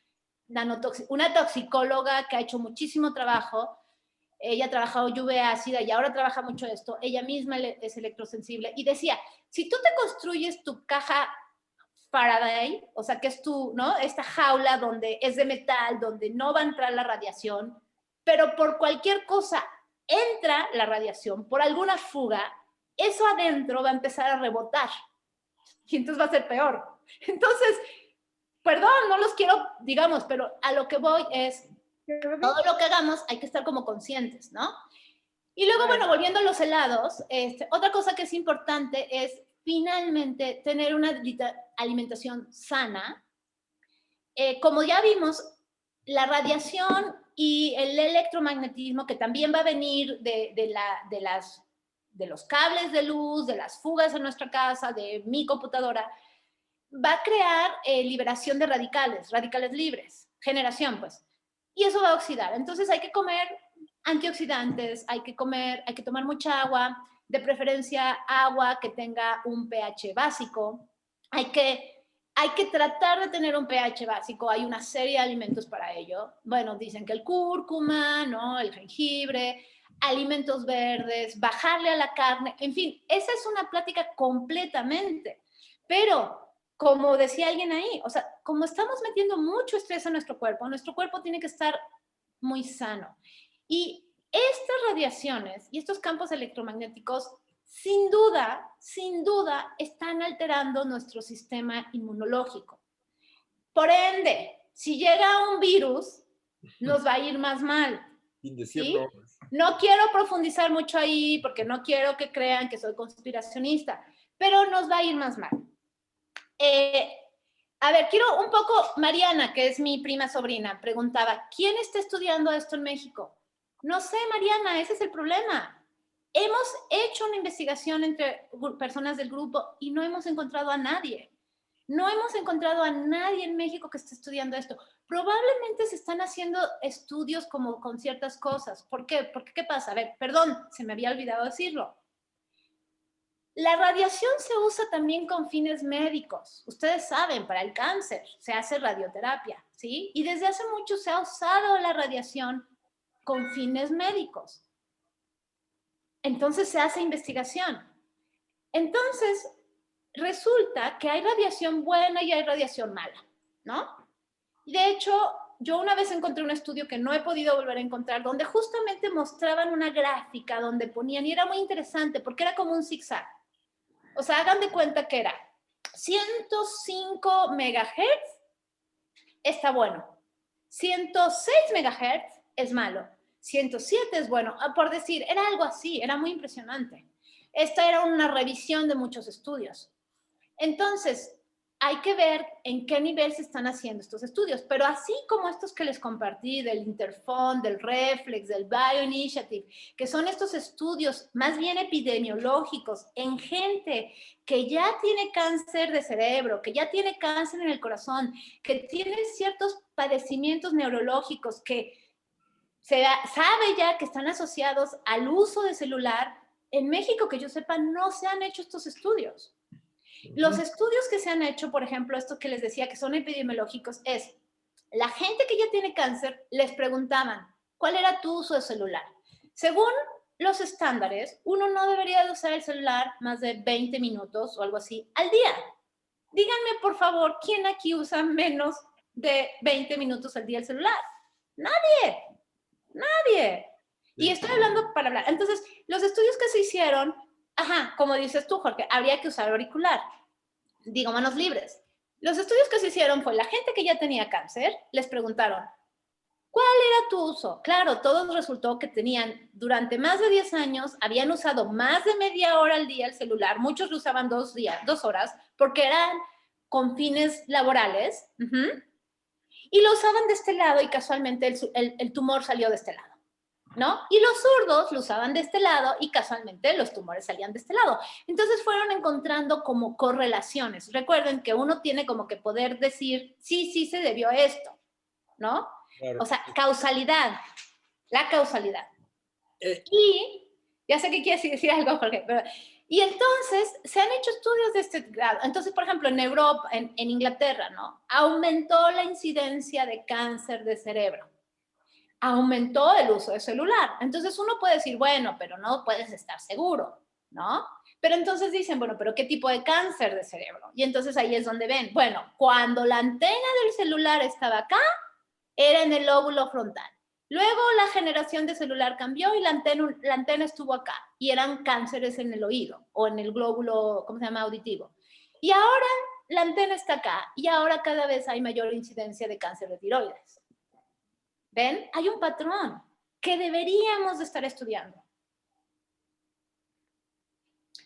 toxicóloga que ha hecho muchísimo trabajo. Ella ha trabajado lluvia ácida y ahora trabaja mucho esto. Ella misma es electrosensible y decía, si tú te construyes tu caja Faraday, o sea, que es ¿no? Esta jaula donde es de metal, donde no va a entrar la radiación, pero por cualquier cosa entra la radiación, por alguna fuga, eso adentro va a empezar a rebotar y entonces va a ser peor. Entonces, perdón, no los quiero, digamos, pero a lo que voy es, todo lo que hagamos hay que estar como conscientes, ¿no? Y luego, bueno, volviendo a los helados, otra cosa que es importante es finalmente tener una alimentación sana. Como ya vimos, la radiación y el electromagnetismo, que también va a venir de los cables de luz, de las fugas en nuestra casa, de mi computadora, va a crear liberación de radicales libres, generación, pues. Y eso va a oxidar. Entonces hay que comer antioxidantes, hay que tomar mucha agua, de preferencia agua que tenga un pH básico. Hay que tratar de tener un pH básico. Hay una serie de alimentos para ello. Bueno, dicen que el cúrcuma, ¿no? El jengibre, alimentos verdes, bajarle a la carne. En fin, esa es una plática completamente. Pero, como decía alguien ahí, o sea, como estamos metiendo mucho estrés a nuestro cuerpo tiene que estar muy sano. Y estas radiaciones y estos campos electromagnéticos sin duda, están alterando nuestro sistema inmunológico. Por ende, si llega un virus, nos va a ir más mal. Sin decirlo. ¿Sí? No quiero profundizar mucho ahí porque no quiero que crean que soy conspiracionista, pero nos va a ir más mal. A ver, quiero un poco, Mariana, que es mi prima sobrina, preguntaba, ¿quién está estudiando esto en México? No sé, Mariana, ese es el problema. Hemos hecho una investigación entre personas del grupo y no hemos encontrado a nadie. No hemos encontrado a nadie en México que esté estudiando esto. Probablemente se están haciendo estudios como con ciertas cosas. ¿Por qué? Porque, ¿qué pasa? A ver, perdón, se me había olvidado decirlo. La radiación se usa también con fines médicos. Ustedes saben, para el cáncer se hace radioterapia, ¿sí? Y desde hace mucho se ha usado la radiación con fines médicos. Entonces se hace investigación. Entonces, resulta que hay radiación buena y hay radiación mala, ¿no? Y de hecho, yo una vez encontré un estudio que no he podido volver a encontrar, donde justamente mostraban una gráfica donde ponían, y era muy interesante porque era como un zigzag. O sea, hagan de cuenta que era 105 megahertz está bueno, 106 megahertz es malo, 107 es bueno, por decir, era algo así, era muy impresionante. Esta era una revisión de muchos estudios. Entonces, hay que ver en qué nivel se están haciendo estos estudios, pero así como estos que les compartí del Interphone, del Reflex, del Bioinitiative, que son estos estudios más bien epidemiológicos en gente que ya tiene cáncer de cerebro, que ya tiene cáncer en el corazón, que tiene ciertos padecimientos neurológicos que se sabe ya que están asociados al uso de celular. En México, que yo sepa, no se han hecho estos estudios. Los estudios que se han hecho, por ejemplo, estos que les decía que son epidemiológicos, es la gente que ya tiene cáncer, les preguntaban, ¿cuál era tu uso de celular? Según los estándares, uno no debería de usar el celular más de 20 minutos o algo así al día. Díganme, por favor, ¿quién aquí usa menos de 20 minutos al día el celular? Nadie. Y estoy hablando para hablar. Entonces, los estudios que se hicieron, como dices tú, Jorge, habría que usar auricular. Digo, manos libres. Los estudios que se hicieron fue la gente que ya tenía cáncer, les preguntaron, ¿cuál era tu uso? Claro, todos resultó que tenían, durante más de 10 años, habían usado más de media hora al día el celular, muchos lo usaban 2 horas, porque eran con fines laborales, y lo usaban de este lado y casualmente el tumor salió de este lado, ¿no? Y los zurdos lo usaban de este lado y casualmente los tumores salían de este lado. Entonces fueron encontrando como correlaciones. Recuerden que uno tiene como que poder decir, sí se debió a esto, ¿no? Claro. O sea, causalidad, la causalidad. Y, ya sé que quieres decir algo, Jorge, pero... Y entonces se han hecho estudios de este grado. Entonces, por ejemplo, en Europa, en Inglaterra, ¿no? Aumentó la incidencia de cáncer de cerebro. Aumentó el uso de celular. Entonces uno puede decir, bueno, pero no puedes estar seguro, ¿no? Pero entonces dicen, bueno, pero ¿qué tipo de cáncer de cerebro? Y entonces ahí es donde ven, bueno, cuando la antena del celular estaba acá, era en el lóbulo frontal. Luego la generación de celular cambió y la antena estuvo acá y eran cánceres en el oído o en el glóbulo, ¿cómo se llama? Auditivo. Y ahora la antena está acá y ahora cada vez hay mayor incidencia de cáncer de tiroides. ¿Ven? Hay un patrón que deberíamos de estar estudiando.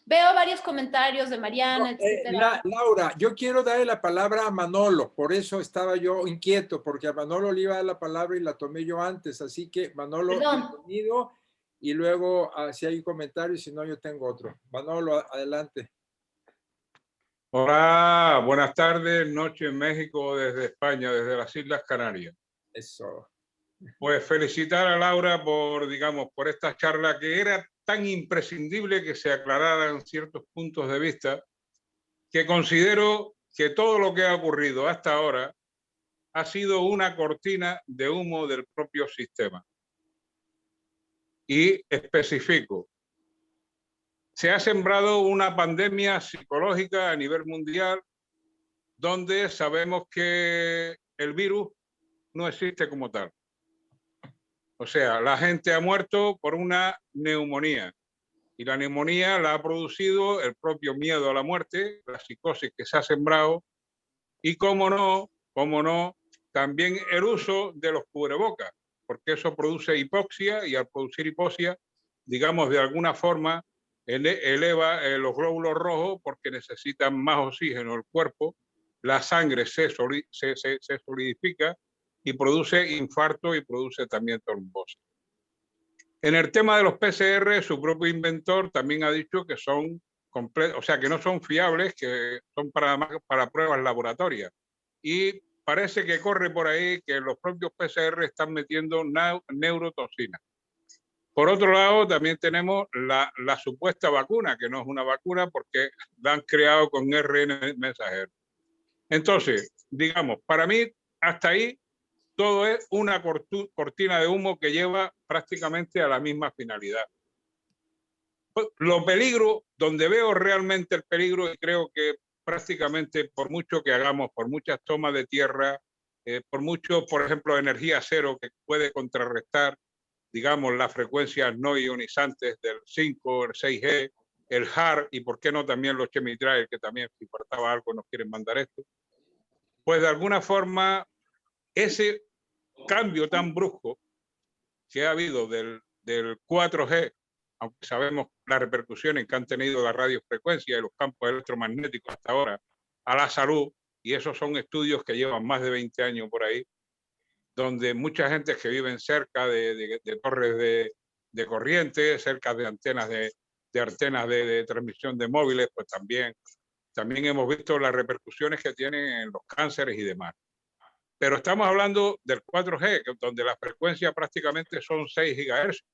Veo varios comentarios de Mariana, etcétera. Laura, yo quiero darle la palabra a Manolo, por eso estaba yo inquieto, porque a Manolo le iba a dar la palabra y la tomé yo antes, así que Manolo, bienvenido, y luego si hay comentarios, si no yo tengo otro. Manolo, adelante. Hola, buenas tardes, noche en México, desde España, desde las Islas Canarias. Eso. Pues felicitar a Laura por, digamos, por esta charla que era tan imprescindible que se aclararan ciertos puntos de vista que considero que todo lo que ha ocurrido hasta ahora ha sido una cortina de humo del propio sistema. Y especifico, se ha sembrado una pandemia psicológica a nivel mundial donde sabemos que el virus no existe como tal. O sea, la gente ha muerto por una neumonía y la neumonía la ha producido el propio miedo a la muerte, la psicosis que se ha sembrado y, cómo no, también el uso de los cubrebocas, porque eso produce hipoxia y al producir hipoxia, digamos, de alguna forma eleva los glóbulos rojos porque necesitan más oxígeno el cuerpo, la sangre se solidifica y produce infarto y produce también trombosis. En el tema de los PCR, su propio inventor también ha dicho que son o sea, que no son fiables, que son para pruebas laboratorias. Y parece que corre por ahí que los propios PCR están metiendo neurotoxina. Por otro lado, también tenemos la supuesta vacuna, que no es una vacuna porque la han creado con ARN mensajero. Entonces, digamos, para mí, hasta ahí, todo es una cortina de humo que lleva prácticamente a la misma finalidad. Lo peligro, donde veo realmente el peligro, y creo que prácticamente por mucho que hagamos, por muchas tomas de tierra, por mucho, por ejemplo, energía cero que puede contrarrestar, digamos, las frecuencias no ionizantes del 5, el 6G, el HAR y por qué no también los chemitrails, que también si faltaba algo nos quieren mandar esto, pues de alguna forma ese cambio tan brusco que ha habido del 4G, aunque sabemos las repercusiones que han tenido la radiofrecuencia y los campos electromagnéticos hasta ahora a la salud, y esos son estudios que llevan más de 20 años por ahí, donde mucha gente que viven cerca de torres de corriente, cerca de antenas de transmisión de móviles, pues también hemos visto las repercusiones que tienen en los cánceres y demás. Pero estamos hablando del 4G, donde la frecuencia prácticamente son 6 GHz.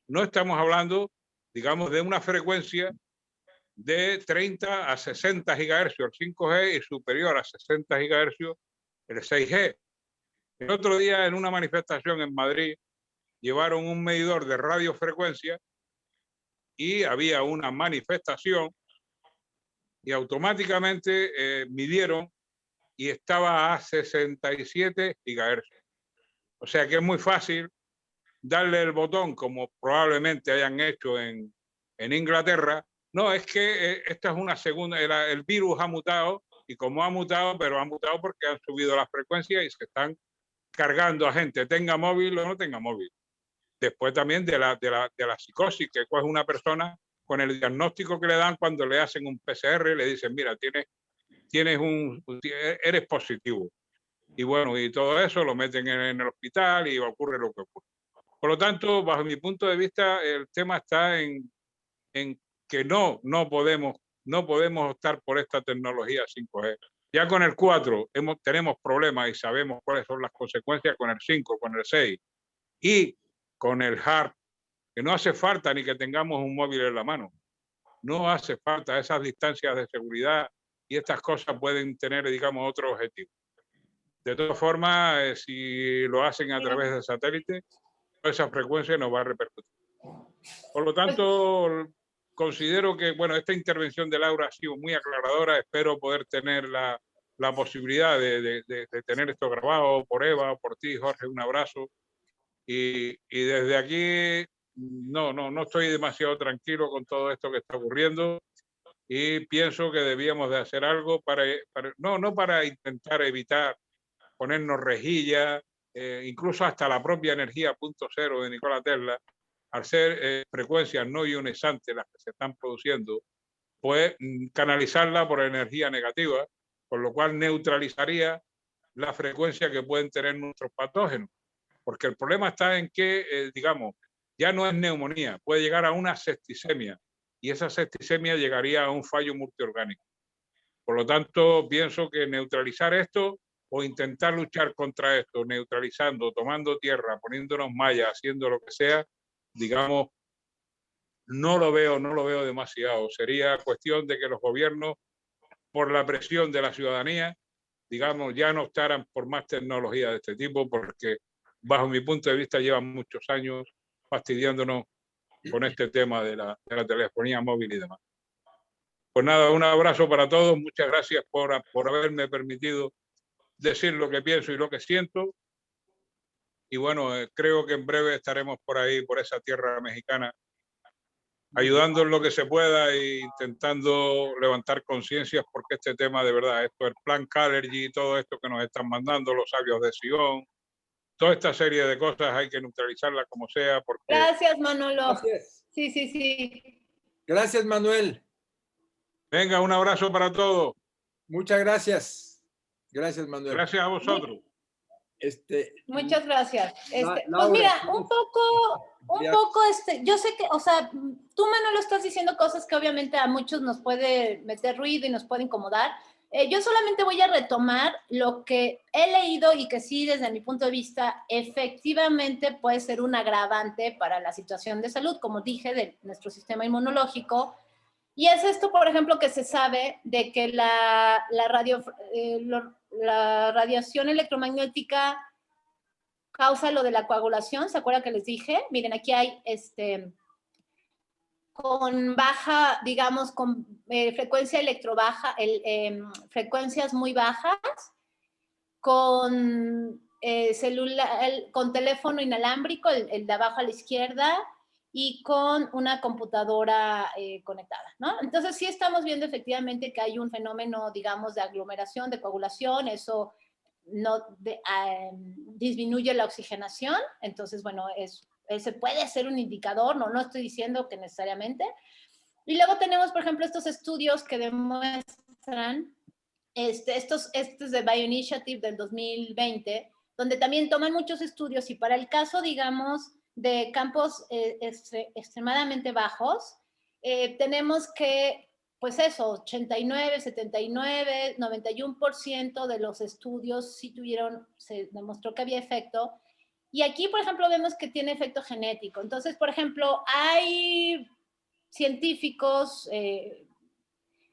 No estamos hablando, digamos, de una frecuencia de 30 a 60 GHz el 5G y superior a 60 GHz el 6G. El otro día en una manifestación en Madrid llevaron un medidor de radiofrecuencia y había una manifestación y automáticamente midieron y estaba a 67 GHz. O sea que es muy fácil darle el botón, como probablemente hayan hecho en Inglaterra. No, es que esta es una segunda, el virus ha mutado y como ha mutado, pero ha mutado porque han subido las frecuencias y se están cargando a gente, tenga móvil o no tenga móvil. Después también de la psicosis, que es una persona con el diagnóstico que le dan cuando le hacen un PCR, le dicen, mira, eres positivo. Y bueno, y todo eso lo meten en el hospital y ocurre lo que ocurre. Por lo tanto, bajo mi punto de vista, el tema está en que no podemos optar por esta tecnología 5G. Ya con el 4 tenemos problemas y sabemos cuáles son las consecuencias con el 5, con el 6 y con el HAR, que no hace falta ni que tengamos un móvil en la mano. No hace falta esas distancias de seguridad y estas cosas pueden tener, digamos, otro objetivo. De todas formas, si lo hacen a través de satélite, esa frecuencia nos va a repercutir. Por lo tanto, considero que, bueno, esta intervención de Laura ha sido muy aclaradora. Espero poder tener la posibilidad de tener esto grabado por Eva o por ti, Jorge. Un abrazo. Y desde aquí no estoy demasiado tranquilo con todo esto que está ocurriendo y pienso que debíamos de hacer algo no para intentar evitar ponernos rejillas, incluso hasta la propia energía punto cero de Nikola Tesla, al ser frecuencias no ionizantes las que se están produciendo, pues canalizarla por energía negativa, con lo cual neutralizaría la frecuencia que pueden tener nuestros patógenos. Porque el problema está en que, digamos, ya no es neumonía, puede llegar a una septicemia y esa septicemia llegaría a un fallo multiorgánico. Por lo tanto, pienso que neutralizar esto o intentar luchar contra esto, neutralizando, tomando tierra, poniéndonos mallas, haciendo lo que sea, digamos, no lo veo demasiado. Sería cuestión de que los gobiernos por la presión de la ciudadanía, digamos, ya no optaran por más tecnología de este tipo, porque bajo mi punto de vista llevan muchos años fastidiándonos con este tema de la telefonía móvil y demás. Pues nada, un abrazo para todos, muchas gracias por haberme permitido decir lo que pienso y lo que siento. Y bueno, creo que en breve estaremos por ahí, por esa tierra mexicana, ayudando en lo que se pueda e intentando levantar conciencias, porque este tema de verdad, esto, el plan Calergy, todo esto que nos están mandando los sabios de Sion, toda esta serie de cosas hay que neutralizarla como sea, porque... Gracias, Manolo. Gracias. Sí, sí, sí. Gracias, Manuel. Venga, un abrazo para todos. Muchas gracias. Gracias, Manuel. Gracias a vosotros. Muchas gracias. Laura, Pues mira, ¿tienes? un poco, yo sé que, o sea, tú, Manolo, estás diciendo cosas que obviamente a muchos nos puede meter ruido y nos puede incomodar. Yo solamente voy a retomar lo que he leído y que sí, desde mi punto de vista, efectivamente puede ser un agravante para la situación de salud, como dije, de nuestro sistema inmunológico. Y es esto, por ejemplo, que se sabe de que la radiación electromagnética causa lo de la coagulación. ¿Se acuerdan que les dije? Miren, aquí hay con baja, digamos, con frecuencia electrobaja, frecuencias muy bajas, con con teléfono inalámbrico, el de abajo a la izquierda, y con una computadora conectada, ¿no? Entonces sí estamos viendo efectivamente que hay un fenómeno, digamos, de aglomeración, de coagulación, eso no disminuye la oxigenación, entonces, bueno, ese puede ser un indicador, no estoy diciendo que necesariamente. Y luego tenemos, por ejemplo, estos estudios que demuestran, estos de BioInitiative del 2020, donde también toman muchos estudios y para el caso, digamos, de campos extremadamente bajos, tenemos que, pues eso, 89, 79, 91% de los estudios sí se demostró que había efecto. Y aquí, por ejemplo, vemos que tiene efecto genético. Entonces, por ejemplo, hay científicos,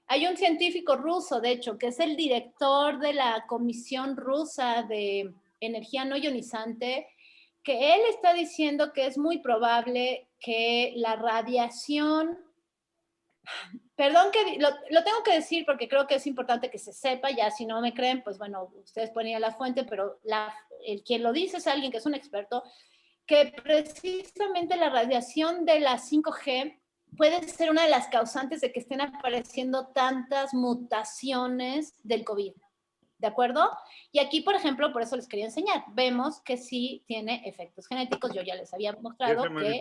hay un científico ruso, de hecho, que es el director de la Comisión Rusa de Energía No Ionizante, que él está diciendo que es muy probable que la radiación, perdón que lo tengo que decir porque creo que es importante que se sepa, ya si no me creen, pues bueno, ustedes pueden ir a la fuente, pero quien lo dice es alguien que es un experto, que precisamente la radiación de la 5G puede ser una de las causantes de que estén apareciendo tantas mutaciones del COVID. ¿De acuerdo? Y aquí, por ejemplo, por eso les quería enseñar, vemos que sí tiene efectos genéticos, yo ya les había mostrado que...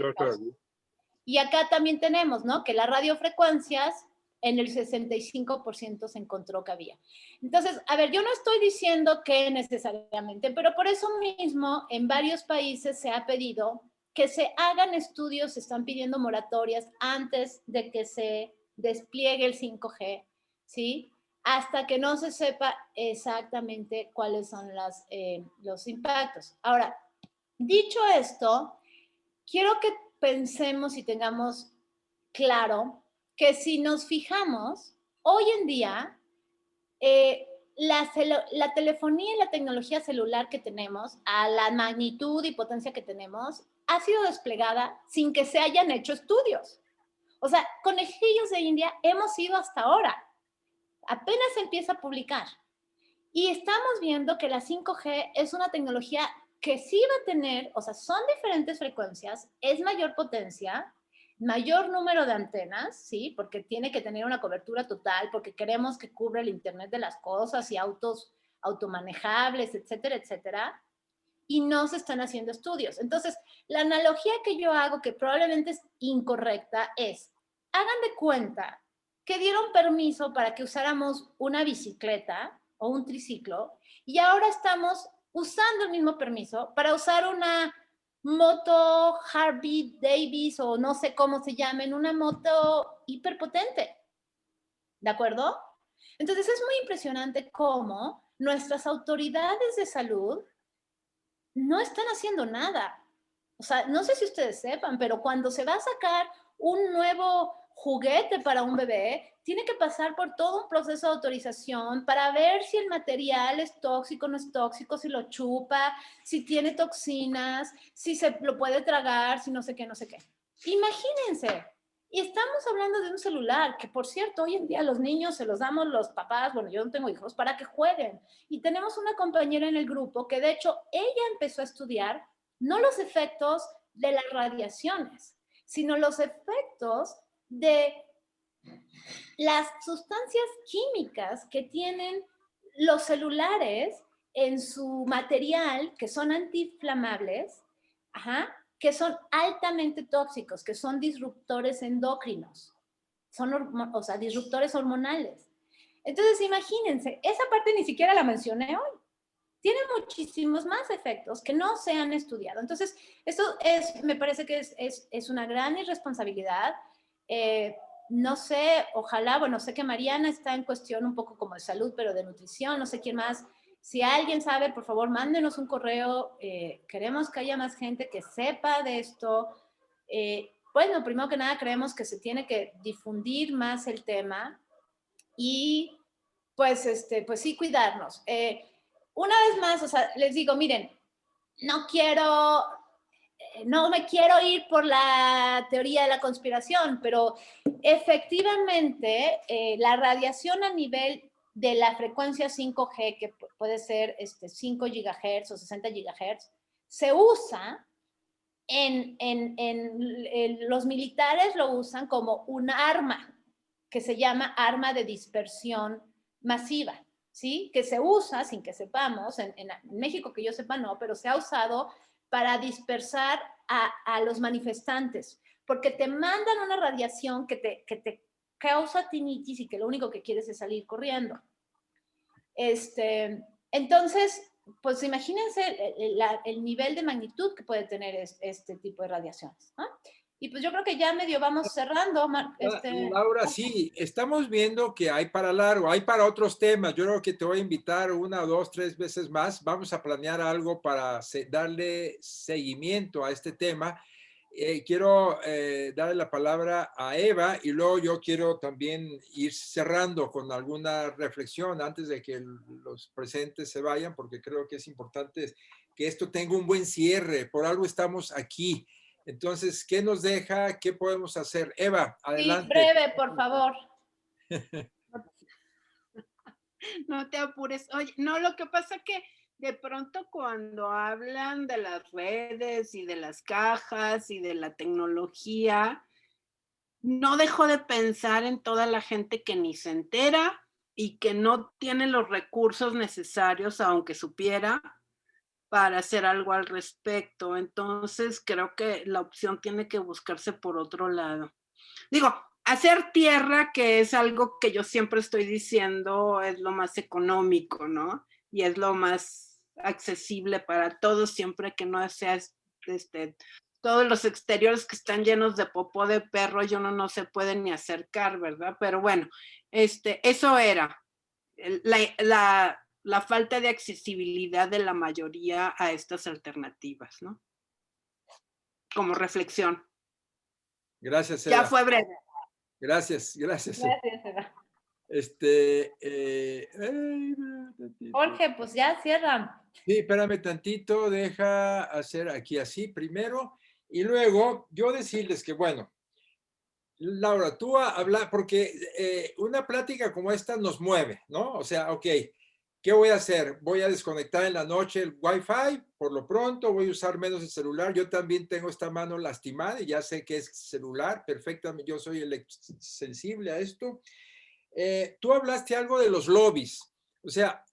Y acá también tenemos, ¿no? Que las radiofrecuencias en el 65% se encontró que había. Entonces, a ver, yo no estoy diciendo que necesariamente, pero por eso mismo en varios países se ha pedido que se hagan estudios, se están pidiendo moratorias antes de que se despliegue el 5G, ¿sí? Hasta que no se sepa exactamente cuáles son los impactos. Ahora, dicho esto, quiero que pensemos y tengamos claro que si nos fijamos, hoy en día, la telefonía y la tecnología celular que tenemos, a la magnitud y potencia que tenemos, ha sido desplegada sin que se hayan hecho estudios. O sea, conejillos de India hemos ido hasta ahora. Apenas se empieza a publicar. Y estamos viendo que la 5G es una tecnología que sí va a tener, o sea, son diferentes frecuencias, es mayor potencia, mayor número de antenas, ¿sí? Porque tiene que tener una cobertura total, porque queremos que cubra el Internet de las cosas y autos automanejables, etcétera, etcétera. Y no se están haciendo estudios. Entonces, la analogía que yo hago, que probablemente es incorrecta, es, hagan de cuenta que dieron permiso para que usáramos una bicicleta o un triciclo y ahora estamos usando el mismo permiso para usar una moto Harley Davidson o no sé cómo se llamen, una moto hiperpotente. ¿De acuerdo? Entonces es muy impresionante cómo nuestras autoridades de salud no están haciendo nada. O sea, no sé si ustedes sepan, pero cuando se va a sacar un nuevo juguete para un bebé, tiene que pasar por todo un proceso de autorización para ver si el material es tóxico, no es tóxico, si lo chupa, si tiene toxinas, si se lo puede tragar, si no sé qué, no sé qué. Imagínense. Y estamos hablando de un celular, que por cierto, hoy en día los niños se los damos los papás, bueno, yo no tengo hijos, para que jueguen. Y tenemos una compañera en el grupo que de hecho ella empezó a estudiar no los efectos de las radiaciones, sino los efectos de las sustancias químicas que tienen los celulares en su material, que son antiinflamables, que son altamente tóxicos, que son disruptores endocrinos, son, o sea, disruptores hormonales. Entonces, imagínense, esa parte ni siquiera la mencioné hoy. Tiene muchísimos más efectos que no se han estudiado. Entonces, esto me parece que es una gran irresponsabilidad. No sé, ojalá, bueno, sé que Mariana está en cuestión un poco como de salud, pero de nutrición, no sé quién más. Si alguien sabe, por favor, mándenos un correo. Queremos que haya más gente que sepa de esto. Bueno, primero que nada, creemos que se tiene que difundir más el tema y, pues sí, cuidarnos. Una vez más, o sea, les digo, miren, no me quiero ir por la teoría de la conspiración, pero efectivamente la radiación a nivel de la frecuencia 5G, que puede ser 5 GHz o 60 GHz, se usa los militares lo usan como un arma que se llama arma de dispersión masiva, ¿sí? Que se usa, sin que sepamos, en México que yo sepa no, pero se ha usado para dispersar a los manifestantes, porque te mandan una radiación que te causa tinnitus y que lo único que quieres es salir corriendo. Entonces, pues imagínense el nivel de magnitud que puede tener este tipo de radiaciones, ¿no? Y pues yo creo que ya medio vamos cerrando. Laura, sí, estamos viendo que hay para largo, hay para otros temas. Yo creo que te voy a invitar 1, 2, 3 veces más. Vamos a planear algo para darle seguimiento a este tema. Quiero darle la palabra a Eva y luego yo quiero también ir cerrando con alguna reflexión antes de que los presentes se vayan, porque creo que es importante que esto tenga un buen cierre. Por algo estamos aquí. Entonces, ¿qué nos deja? ¿Qué podemos hacer? Eva, adelante. Sí, breve, por favor. No te apures. Oye, no, lo que pasa es que de pronto cuando hablan de las redes y de las cajas y de la tecnología, no dejo de pensar en toda la gente que ni se entera y que no tiene los recursos necesarios, aunque supiera, para hacer algo al respecto. Entonces, creo que la opción tiene que buscarse por otro lado. Digo, hacer tierra, que es algo que yo siempre estoy diciendo, es lo más económico, ¿no? Y es lo más accesible para todos, siempre que no sea todos los exteriores que están llenos de popó de perro, y uno no se puede ni acercar, ¿verdad? Pero bueno, eso era la falta de accesibilidad de la mayoría a estas alternativas, ¿no? Como reflexión. Gracias, Eva. Ya fue breve. Gracias. Gracias, Eva. Jorge, pues ya cierran. Sí, espérame tantito, deja hacer aquí así primero y luego yo decirles que, bueno, Laura, tú habla, porque una plática como esta nos mueve, ¿no? O sea, ok, ¿qué voy a hacer? Voy a desconectar en la noche el Wi-Fi, por lo pronto voy a usar menos el celular. Yo también tengo esta mano lastimada y ya sé que es celular, perfectamente, yo soy sensible a esto. Tú hablaste algo de los lobbies, o sea,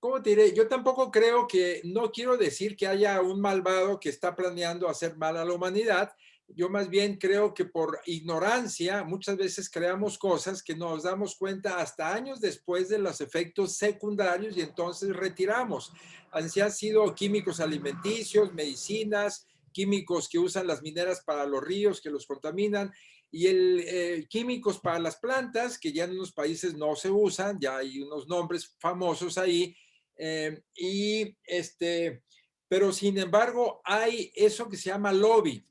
¿cómo te diré? Yo tampoco creo que, no quiero decir que haya un malvado que está planeando hacer mal a la humanidad. Yo más bien creo que por ignorancia muchas veces creamos cosas que nos damos cuenta hasta años después de los efectos secundarios y entonces retiramos. Así han sido químicos alimenticios, medicinas, químicos que usan las mineras para los ríos que los contaminan y químicos para las plantas que ya en unos países no se usan, ya hay unos nombres famosos ahí. Pero sin embargo hay eso que se llama lobby.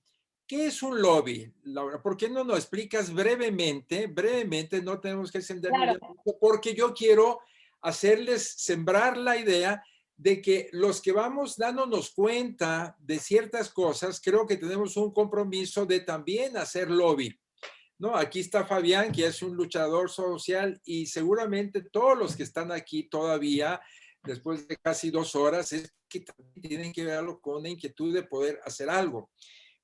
¿qué es un lobby, Laura? ¿Por qué no nos explicas brevemente? Brevemente, no tenemos que extendernos Claro. ya, porque yo quiero hacerles sembrar la idea de que los que vamos dándonos cuenta de ciertas cosas, creo que tenemos un compromiso de también hacer lobby. No, aquí está Fabián, que es un luchador social, y seguramente todos los que están aquí todavía, después de casi 2 horas, es que también tienen que verlo con la inquietud de poder hacer algo.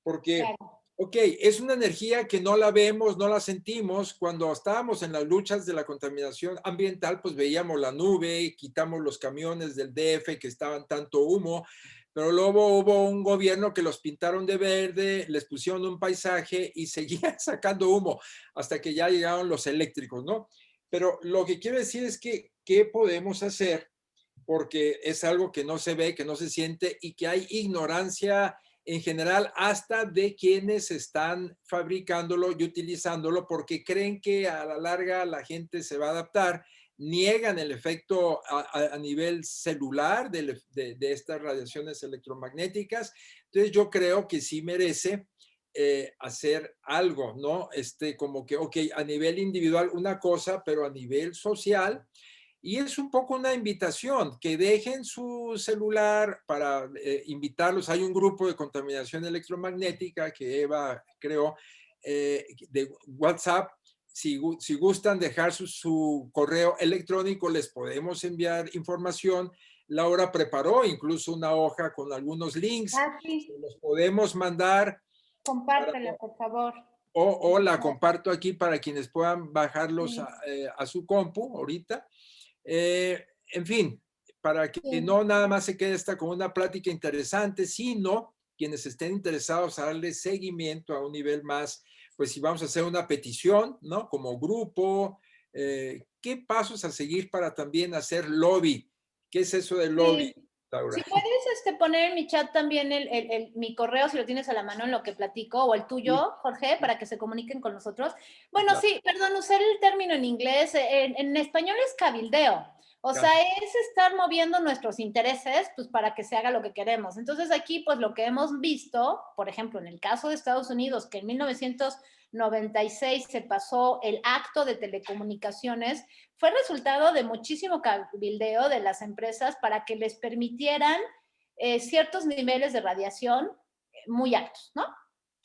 Porque, Claro. ok, es una energía que no la vemos, no la sentimos. Cuando estábamos en las luchas de la contaminación ambiental, pues veíamos la nube, quitamos los camiones del DF que estaban tanto humo, pero luego hubo un gobierno que los pintaron de verde, les pusieron un paisaje y seguían sacando humo hasta que ya llegaron los eléctricos, ¿no? Pero lo que quiero decir es que, ¿qué podemos hacer? Porque es algo que no se ve, que no se siente y que hay ignorancia en general hasta de quienes están fabricándolo y utilizándolo porque creen que a la larga la gente se va a adaptar, niegan el efecto a nivel celular de estas radiaciones electromagnéticas. Entonces yo creo que sí merece hacer algo, ¿no? Como que, ok, a nivel individual una cosa, pero a nivel social. Y es un poco una invitación, que dejen su celular para invitarlos. Hay un grupo de contaminación electromagnética que Eva creó de WhatsApp. Si gustan dejar su correo electrónico, les podemos enviar información. Laura preparó incluso una hoja con algunos links. Ah, sí. Los podemos mandar. Compártela, por favor. O la comparto aquí para quienes puedan bajarlos Sí. a su compu ahorita. En fin, para que Sí. no nada más se quede esta como una plática interesante, sino quienes estén interesados a darle seguimiento a un nivel más, pues si vamos a hacer una petición, ¿no? Como grupo, ¿qué pasos a seguir para también hacer lobby? ¿Qué es eso de lobby, Sí. Laura? Si puedes poner en mi chat también mi correo, si lo tienes a la mano en lo que platico, o el tuyo, Sí. Jorge, para que se comuniquen con nosotros. Bueno, Claro. sí, perdón, usé el término en inglés, en español es cabildeo. O Claro. sea, es estar moviendo nuestros intereses, pues para que se haga lo que queremos. Entonces aquí, pues lo que hemos visto, por ejemplo, en el caso de Estados Unidos, que en 1996 se pasó el Acto de Telecomunicaciones, fue resultado de muchísimo cabildeo de las empresas para que les permitieran ciertos niveles de radiación muy altos, ¿no?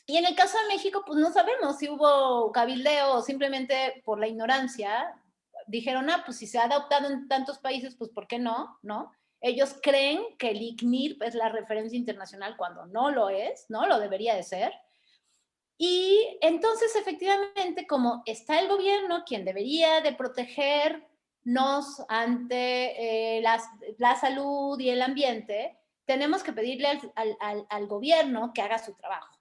Y en el caso de México, pues no sabemos si hubo cabildeo o simplemente por la ignorancia dijeron, ah, pues si se ha adoptado en tantos países, pues ¿por qué no? ¿No? Ellos creen que el ICNIRP es la referencia internacional cuando no lo es, ¿no? Lo debería de ser. Y entonces, efectivamente, como está el gobierno, quien debería de protegernos ante la salud y el ambiente, tenemos que pedirle al gobierno que haga su trabajo.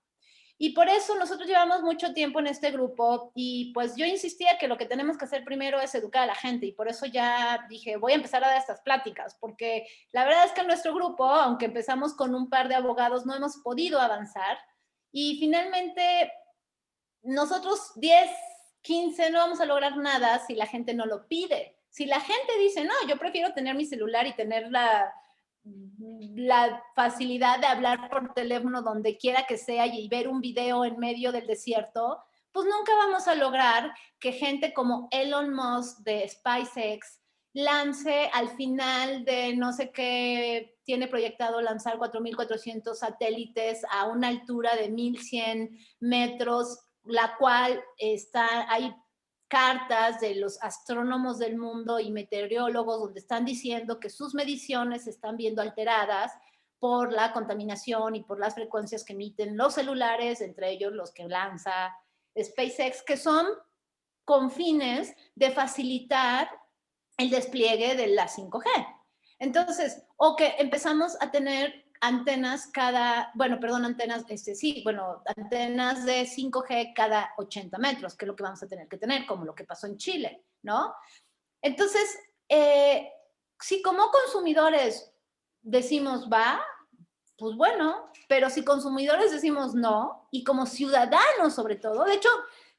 Y por eso nosotros llevamos mucho tiempo en este grupo y pues yo insistía que lo que tenemos que hacer primero es educar a la gente y por eso ya dije, voy a empezar a dar estas pláticas, porque la verdad es que en nuestro grupo, aunque empezamos con un par de abogados, no hemos podido avanzar. Y finalmente, nosotros 10, 15 no vamos a lograr nada si la gente no lo pide. Si la gente dice, no, yo prefiero tener mi celular y tener la facilidad de hablar por teléfono donde quiera que sea y ver un video en medio del desierto, pues nunca vamos a lograr que gente como Elon Musk de SpaceX lance al final de no sé qué, tiene proyectado lanzar 4.400 satélites a una altura de 1.100 metros, la cual hay cartas de los astrónomos del mundo y meteorólogos donde están diciendo que sus mediciones se están viendo alteradas por la contaminación y por las frecuencias que emiten los celulares, entre ellos los que lanza SpaceX, que son con fines de facilitar el despliegue de la 5G. Entonces, o que empezamos a tener antenas antenas de 5G cada 80 metros, que es lo que vamos a tener que tener, como lo que pasó en Chile, ¿no? Entonces, si como consumidores decimos va, pues bueno, pero si consumidores decimos no, y como ciudadanos sobre todo, de hecho,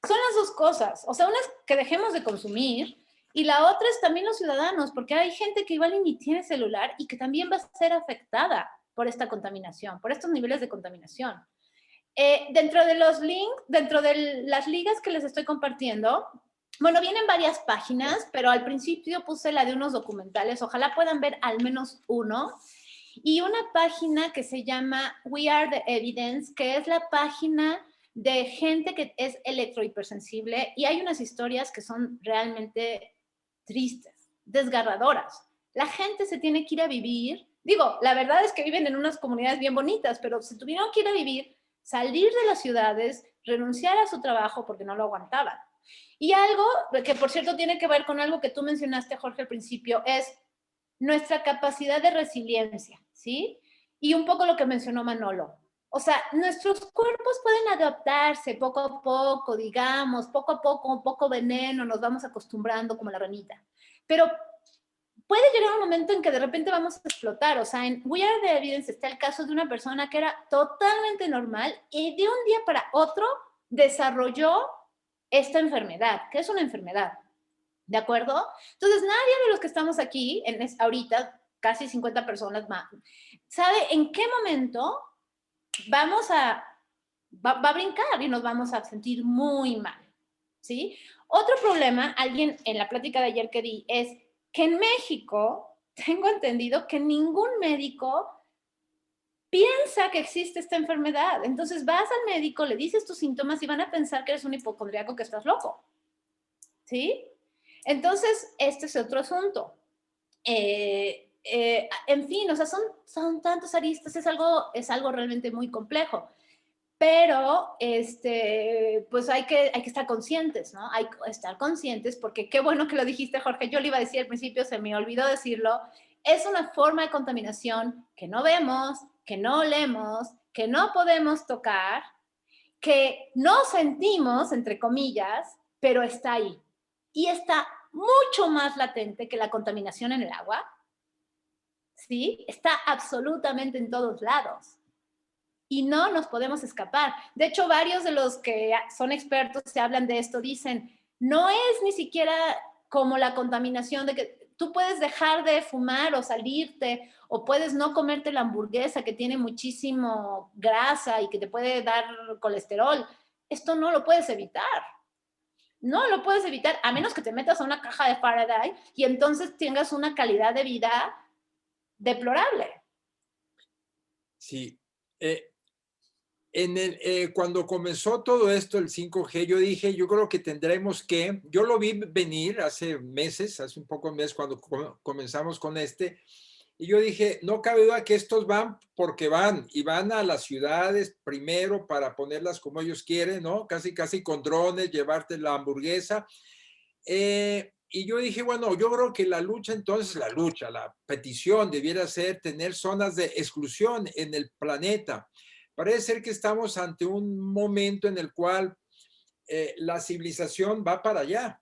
son las dos cosas, o sea, una es que dejemos de consumir, y la otra es también los ciudadanos, porque hay gente que igual ni tiene celular y que también va a ser afectada por esta contaminación, por estos niveles de contaminación. Dentro de los links, dentro de las ligas que les estoy compartiendo, bueno, vienen varias páginas, pero al principio puse la de unos documentales. Ojalá puedan ver al menos uno. Y una página que se llama We Are the Evidence, que es la página de gente que es electrohipersensible, y hay unas historias que son realmente tristes, desgarradoras. La gente se tiene que ir a vivir, digo, la verdad es que viven en unas comunidades bien bonitas, pero se tuvieron que ir a vivir, salir de las ciudades, renunciar a su trabajo porque no lo aguantaban. Y algo que, por cierto, tiene que ver con algo que tú mencionaste, Jorge, al principio, es nuestra capacidad de resiliencia, ¿sí? Y un poco lo que mencionó Manolo. O sea, nuestros cuerpos pueden adaptarse poco a poco, digamos, poco a poco, un poco veneno, nos vamos acostumbrando como la ranita. Pero puede llegar un momento en que de repente vamos a explotar. O sea, en We Are the Evidence está el caso de una persona que era totalmente normal y de un día para otro desarrolló esta enfermedad, que es una enfermedad. ¿De acuerdo? Entonces, nadie de los que estamos aquí, ahorita, casi 50 personas más, sabe en qué momento va a brincar y nos vamos a sentir muy mal, ¿sí? Otro problema, alguien en la plática de ayer que di, es que en México, tengo entendido que ningún médico piensa que existe esta enfermedad. Entonces, vas al médico, le dices tus síntomas y van a pensar que eres un hipocondriaco, que estás loco, ¿sí? Entonces, este es otro asunto. En fin, o sea, son tantos aristas, es algo realmente muy complejo. Pero, pues hay que estar conscientes, ¿no? Hay que estar conscientes porque qué bueno que lo dijiste, Jorge. Yo le iba a decir al principio, se me olvidó decirlo. Es una forma de contaminación que no vemos, que no olemos, que no podemos tocar, que no sentimos, entre comillas, pero está ahí. Y está mucho más latente que la contaminación en el agua, ¿sí? Está absolutamente en todos lados. Y no nos podemos escapar. De hecho, varios de los que son expertos se hablan de esto, dicen, no es ni siquiera como la contaminación de que tú puedes dejar de fumar o salirte, o puedes no comerte la hamburguesa que tiene muchísimo grasa y que te puede dar colesterol. Esto no lo puedes evitar. No lo puedes evitar, a menos que te metas a una caja de Faraday y entonces tengas una calidad de vida deplorable. Sí. Cuando comenzó todo esto, el 5G, yo dije, yo creo que tendremos que, yo lo vi venir hace meses, hace un poco de mes, cuando comenzamos con y yo dije, no cabe duda que estos van porque van, y van a las ciudades primero para ponerlas como ellos quieren, ¿no? Casi con drones, llevarte la hamburguesa. Y yo dije, bueno, yo creo que la petición debiera ser tener zonas de exclusión en el planeta. Parece ser que estamos ante un momento en el cual la civilización va para allá.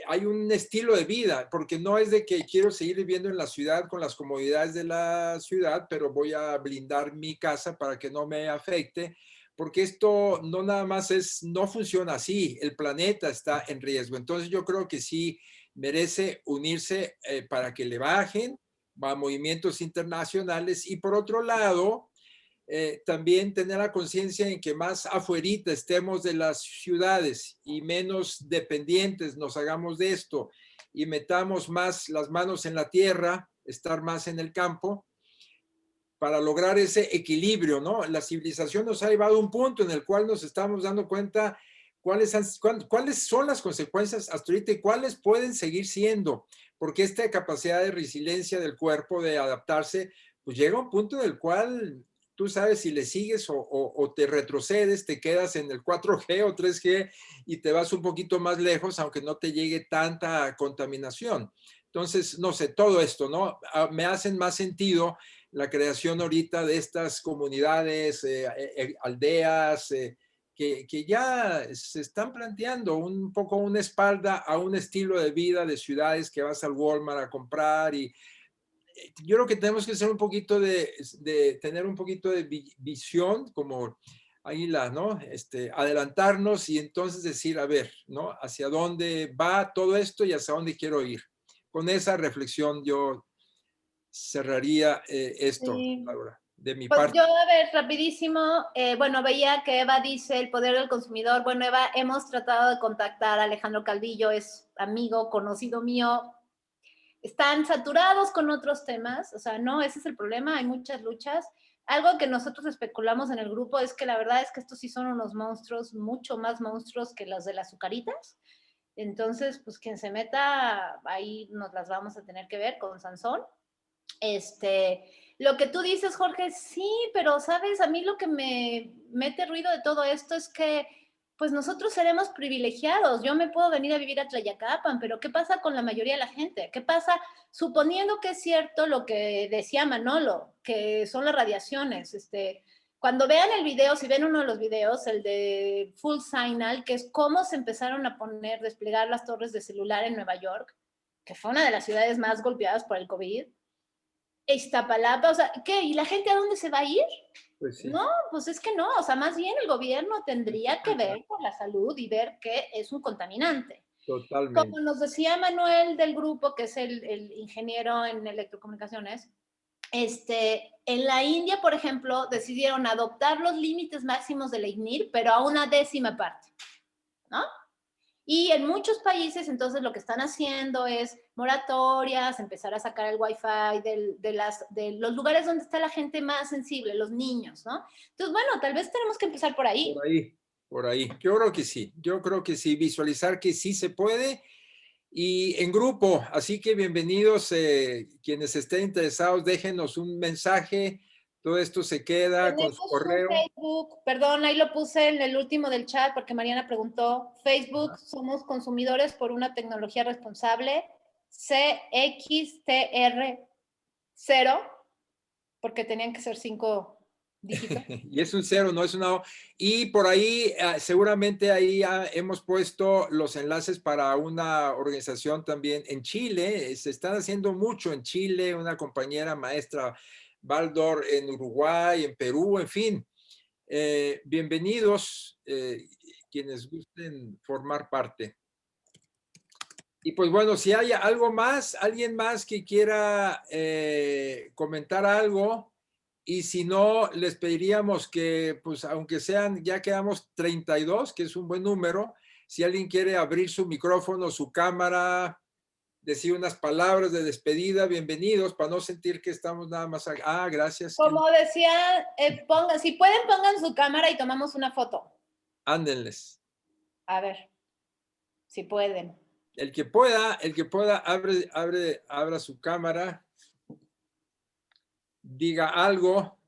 Hay un estilo de vida, porque no es de que quiero seguir viviendo en la ciudad con las comodidades de la ciudad, pero voy a blindar mi casa para que no me afecte, porque esto no nada más no funciona así, el planeta está en riesgo. Entonces yo creo que sí merece unirse para que le bajen a movimientos internacionales y por otro lado, también tener la conciencia en que más afuerita estemos de las ciudades y menos dependientes nos hagamos de esto y metamos más las manos en la tierra, estar más en el campo para lograr ese equilibrio, ¿no? La civilización nos ha llevado a un punto en el cual nos estamos dando cuenta cuáles son las consecuencias hasta ahorita y cuáles pueden seguir siendo, porque esta capacidad de resiliencia del cuerpo, de adaptarse, pues llega a un punto en el cual tú sabes si le sigues o te retrocedes, te quedas en el 4G o 3G y te vas un poquito más lejos, aunque no te llegue tanta contaminación. Entonces, no sé, todo esto, ¿no? Me hacen más sentido la creación ahorita de estas comunidades, aldeas, que ya se están planteando un poco una espalda a un estilo de vida de ciudades que vas al Walmart a comprar y yo creo que tenemos que ser un poquito tener un poquito de visión como águila, ¿no? Adelantarnos y entonces decir, a ver, ¿no? ¿Hacia dónde va todo esto y hacia dónde quiero ir? Con esa reflexión yo cerraría esto, Sí. Laura. de mi Pues parte. yo, a ver, rapidísimo, bueno, veía que Eva dice el poder del consumidor. Bueno, Eva, hemos tratado de contactar a Alejandro Calvillo, es amigo, conocido mío. Están saturados con otros temas, o sea, no, ese es el problema, hay muchas luchas. Algo que nosotros especulamos en el grupo es que la verdad es que estos sí son unos monstruos, mucho más monstruos que los de las azucaritas. Entonces, pues quien se meta, ahí nos las vamos a tener que ver con Sansón. Lo que tú dices, Jorge, sí, pero sabes, a mí lo que me mete ruido de todo esto es que pues nosotros seremos privilegiados. Yo me puedo venir a vivir a Tlayacapan, pero ¿qué pasa con la mayoría de la gente? ¿Qué pasa suponiendo que es cierto lo que decía Manolo, que son las radiaciones? Cuando vean el video, si ven uno de los videos, el de Full Signal, que es cómo se empezaron a desplegar las torres de celular en Nueva York, que fue una de las ciudades más golpeadas por el COVID, Iztapalapa, o sea, ¿qué? ¿Y la gente a dónde se va a ir? Pues sí. No, pues es que no, o sea, más bien el gobierno tendría que ver por la salud y ver que es un contaminante. Totalmente. Como nos decía Manuel del grupo, que es el ingeniero en electrocomunicaciones, en la India, por ejemplo, decidieron adoptar los límites máximos del IGNIR, pero a una 10ª parte, ¿no? Y en muchos países, entonces, lo que están haciendo es moratorias, empezar a sacar el Wi-Fi de los lugares donde está la gente más sensible, los niños, ¿no? Entonces, bueno, tal vez tenemos que empezar por ahí. Por ahí, por ahí. Yo creo que sí, visualizar que sí se puede y en grupo. Así que bienvenidos, quienes estén interesados, déjenos un mensaje. Todo esto se queda con su correo. Facebook, perdón, ahí lo puse en el último del chat porque Mariana preguntó. Facebook, somos consumidores por una tecnología responsable, CXTR0, porque tenían que ser 5 dígitos. Y es un 0, no es una O. Y por ahí, seguramente ahí hemos puesto los enlaces para una organización también en Chile. Se están haciendo mucho en Chile, una compañera maestra Baldor en Uruguay, en Perú, en fin. Bienvenidos quienes gusten formar parte. Y pues bueno, si hay algo más, alguien más que quiera comentar algo, y si no, les pediríamos que, pues aunque sean, ya quedamos 32, que es un buen número, si alguien quiere abrir su micrófono, su cámara, decir unas palabras de despedida, bienvenidos, para no sentir que estamos nada más. Gracias. Como decía, si pueden, pongan su cámara y tomamos una foto. Ándenles. A ver, si pueden. El que pueda, abra su cámara, diga algo.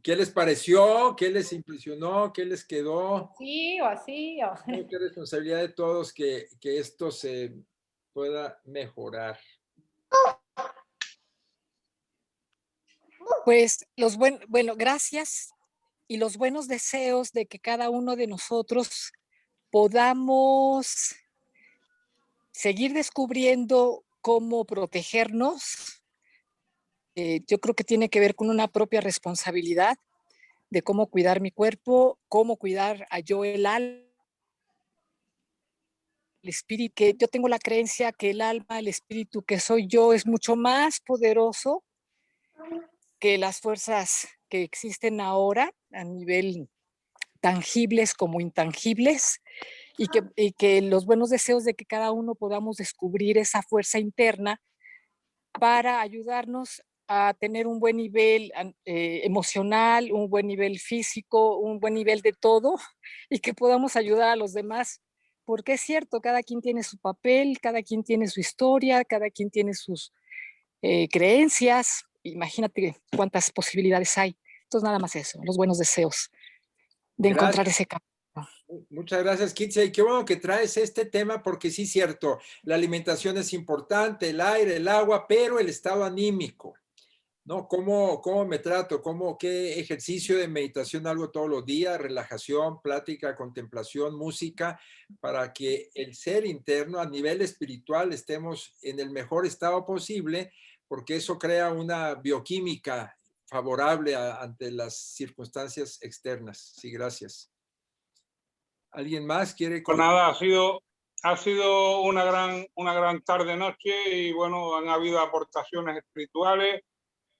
¿Qué les pareció? ¿Qué les impresionó? ¿Qué les quedó? Sí, o así. O... Creo que es responsabilidad de todos que esto se pueda mejorar. Pues bueno, gracias y los buenos deseos de que cada uno de nosotros podamos seguir descubriendo cómo protegernos. Yo creo que tiene que ver con una propia responsabilidad de cómo cuidar mi cuerpo, cómo cuidar a yo el alma, el espíritu, que yo tengo la creencia que el alma, el espíritu que soy yo es mucho más poderoso que las fuerzas que existen ahora a nivel tangibles como intangibles, y que los buenos deseos de que cada uno podamos descubrir esa fuerza interna para ayudarnos a tener un buen nivel emocional, un buen nivel físico, un buen nivel de todo, y que podamos ayudar a los demás. Porque es cierto, cada quien tiene su papel, cada quien tiene su historia, cada quien tiene sus creencias. Imagínate cuántas posibilidades hay. Entonces, nada más eso, los buenos deseos de encontrar ese camino. Muchas gracias, Kitsia. Y qué bueno que traes este tema, porque sí es cierto, la alimentación es importante, el aire, el agua, pero el estado anímico, ¿no? ¿Cómo me trato? ¿Qué ejercicio de meditación hago todos los días? Relajación, plática, contemplación, música, para que el ser interno a nivel espiritual estemos en el mejor estado posible, porque eso crea una bioquímica favorable ante las circunstancias externas. Sí, gracias. ¿Alguien más quiere? Pues nada, ha sido una gran tarde-noche y bueno, han habido aportaciones espirituales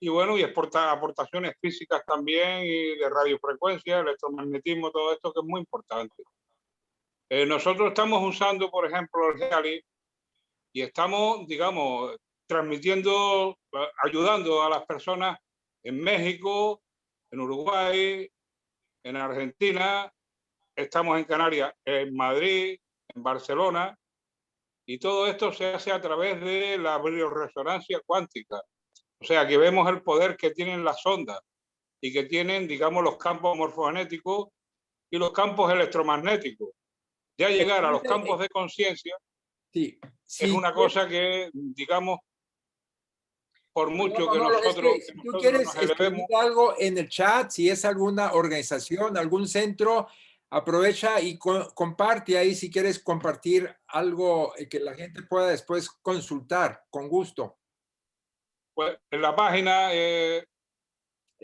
y bueno, y aportaciones físicas también, y de radiofrecuencia, electromagnetismo, todo esto que es muy importante. Nosotros estamos usando, por ejemplo, el Heali, y estamos, digamos, transmitiendo, ayudando a las personas en México, en Uruguay, en Argentina, estamos en Canarias, en Madrid, en Barcelona, y todo esto se hace a través de la bioresonancia cuántica. O sea, que vemos el poder que tienen las ondas y que tienen, digamos, los campos morfogenéticos y los campos electromagnéticos. Ya llegar a los campos de conciencia Sí, es una cosa que, digamos, por mucho que nosotros, si tú quieres nos elevemos. escribir algo en el chat, si es alguna organización, algún centro, aprovecha y comparte ahí si quieres compartir algo que la gente pueda después consultar, con gusto. Pues en la página Escribe.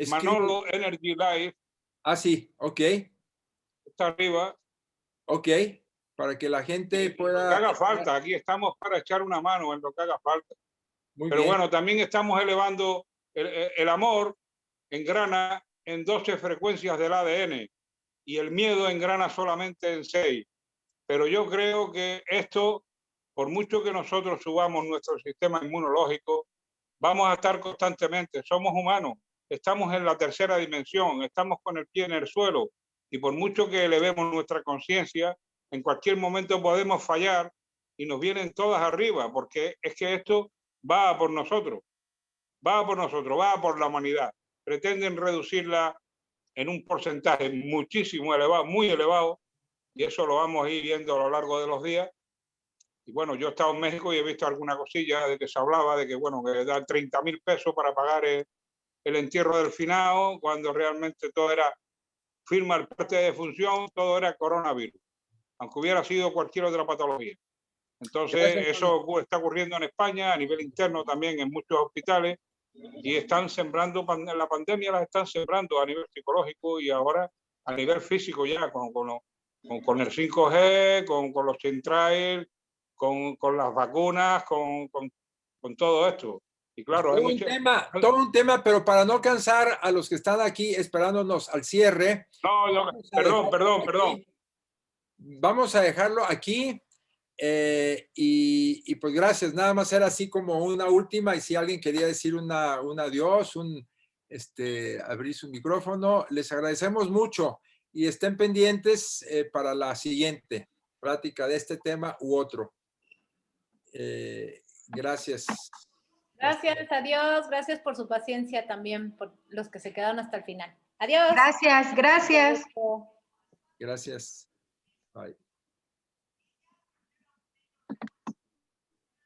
Manolo Energy Life Ah, sí, ok, está arriba. ok, para que la gente Lo que pueda... haga falta, aquí estamos para echar una mano en lo que haga falta. Muy Pero bien. bueno, también estamos elevando el amor, engrana en 12 frecuencias del ADN y el miedo engrana solamente en 6. Pero yo creo que esto, por mucho que nosotros subamos nuestro sistema inmunológico, vamos a estar constantemente, somos humanos, estamos en la tercera dimensión, estamos con el pie en el suelo, y por mucho que elevemos nuestra conciencia, en cualquier momento podemos fallar y nos vienen todas arriba, porque es que esto va a por nosotros, va a por nosotros, va a por la humanidad. Pretenden reducirla en un porcentaje muchísimo elevado, muy elevado, y eso lo vamos a ir viendo a lo largo de los días. Y bueno, yo he estado en México y he visto alguna cosilla de que se hablaba de que, bueno, que dan 30.000 pesos para pagar el entierro del finado, cuando realmente todo era firma el parte de defunción, todo era coronavirus, aunque hubiera sido cualquier otra patología. Entonces, Gracias, eso está ocurriendo en España, a nivel interno también en muchos hospitales, y están sembrando, la pandemia las están sembrando a nivel psicológico y ahora a nivel físico ya, con el 5G, con los chemtrails, con las vacunas, con todo esto. Y claro, hay mucho... todo un tema, pero para no cansar a los que están aquí esperándonos al cierre. No, perdón. Vamos a dejarlo aquí. Y pues gracias, nada más era así como una última, y si alguien quería decir un adiós, abrir su micrófono, les agradecemos mucho y estén pendientes para la siguiente plática de este tema u otro. Gracias. Gracias, adiós, gracias por su paciencia también, por los que se quedaron hasta el final. Adiós. Gracias, gracias. Gracias. Bye.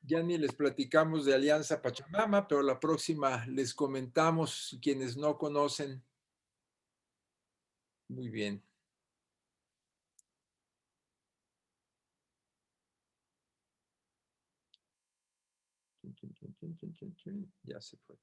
Ya ni les platicamos de Alianza Pachamama, pero la próxima les comentamos quienes no conocen. Muy bien. Ya se fue.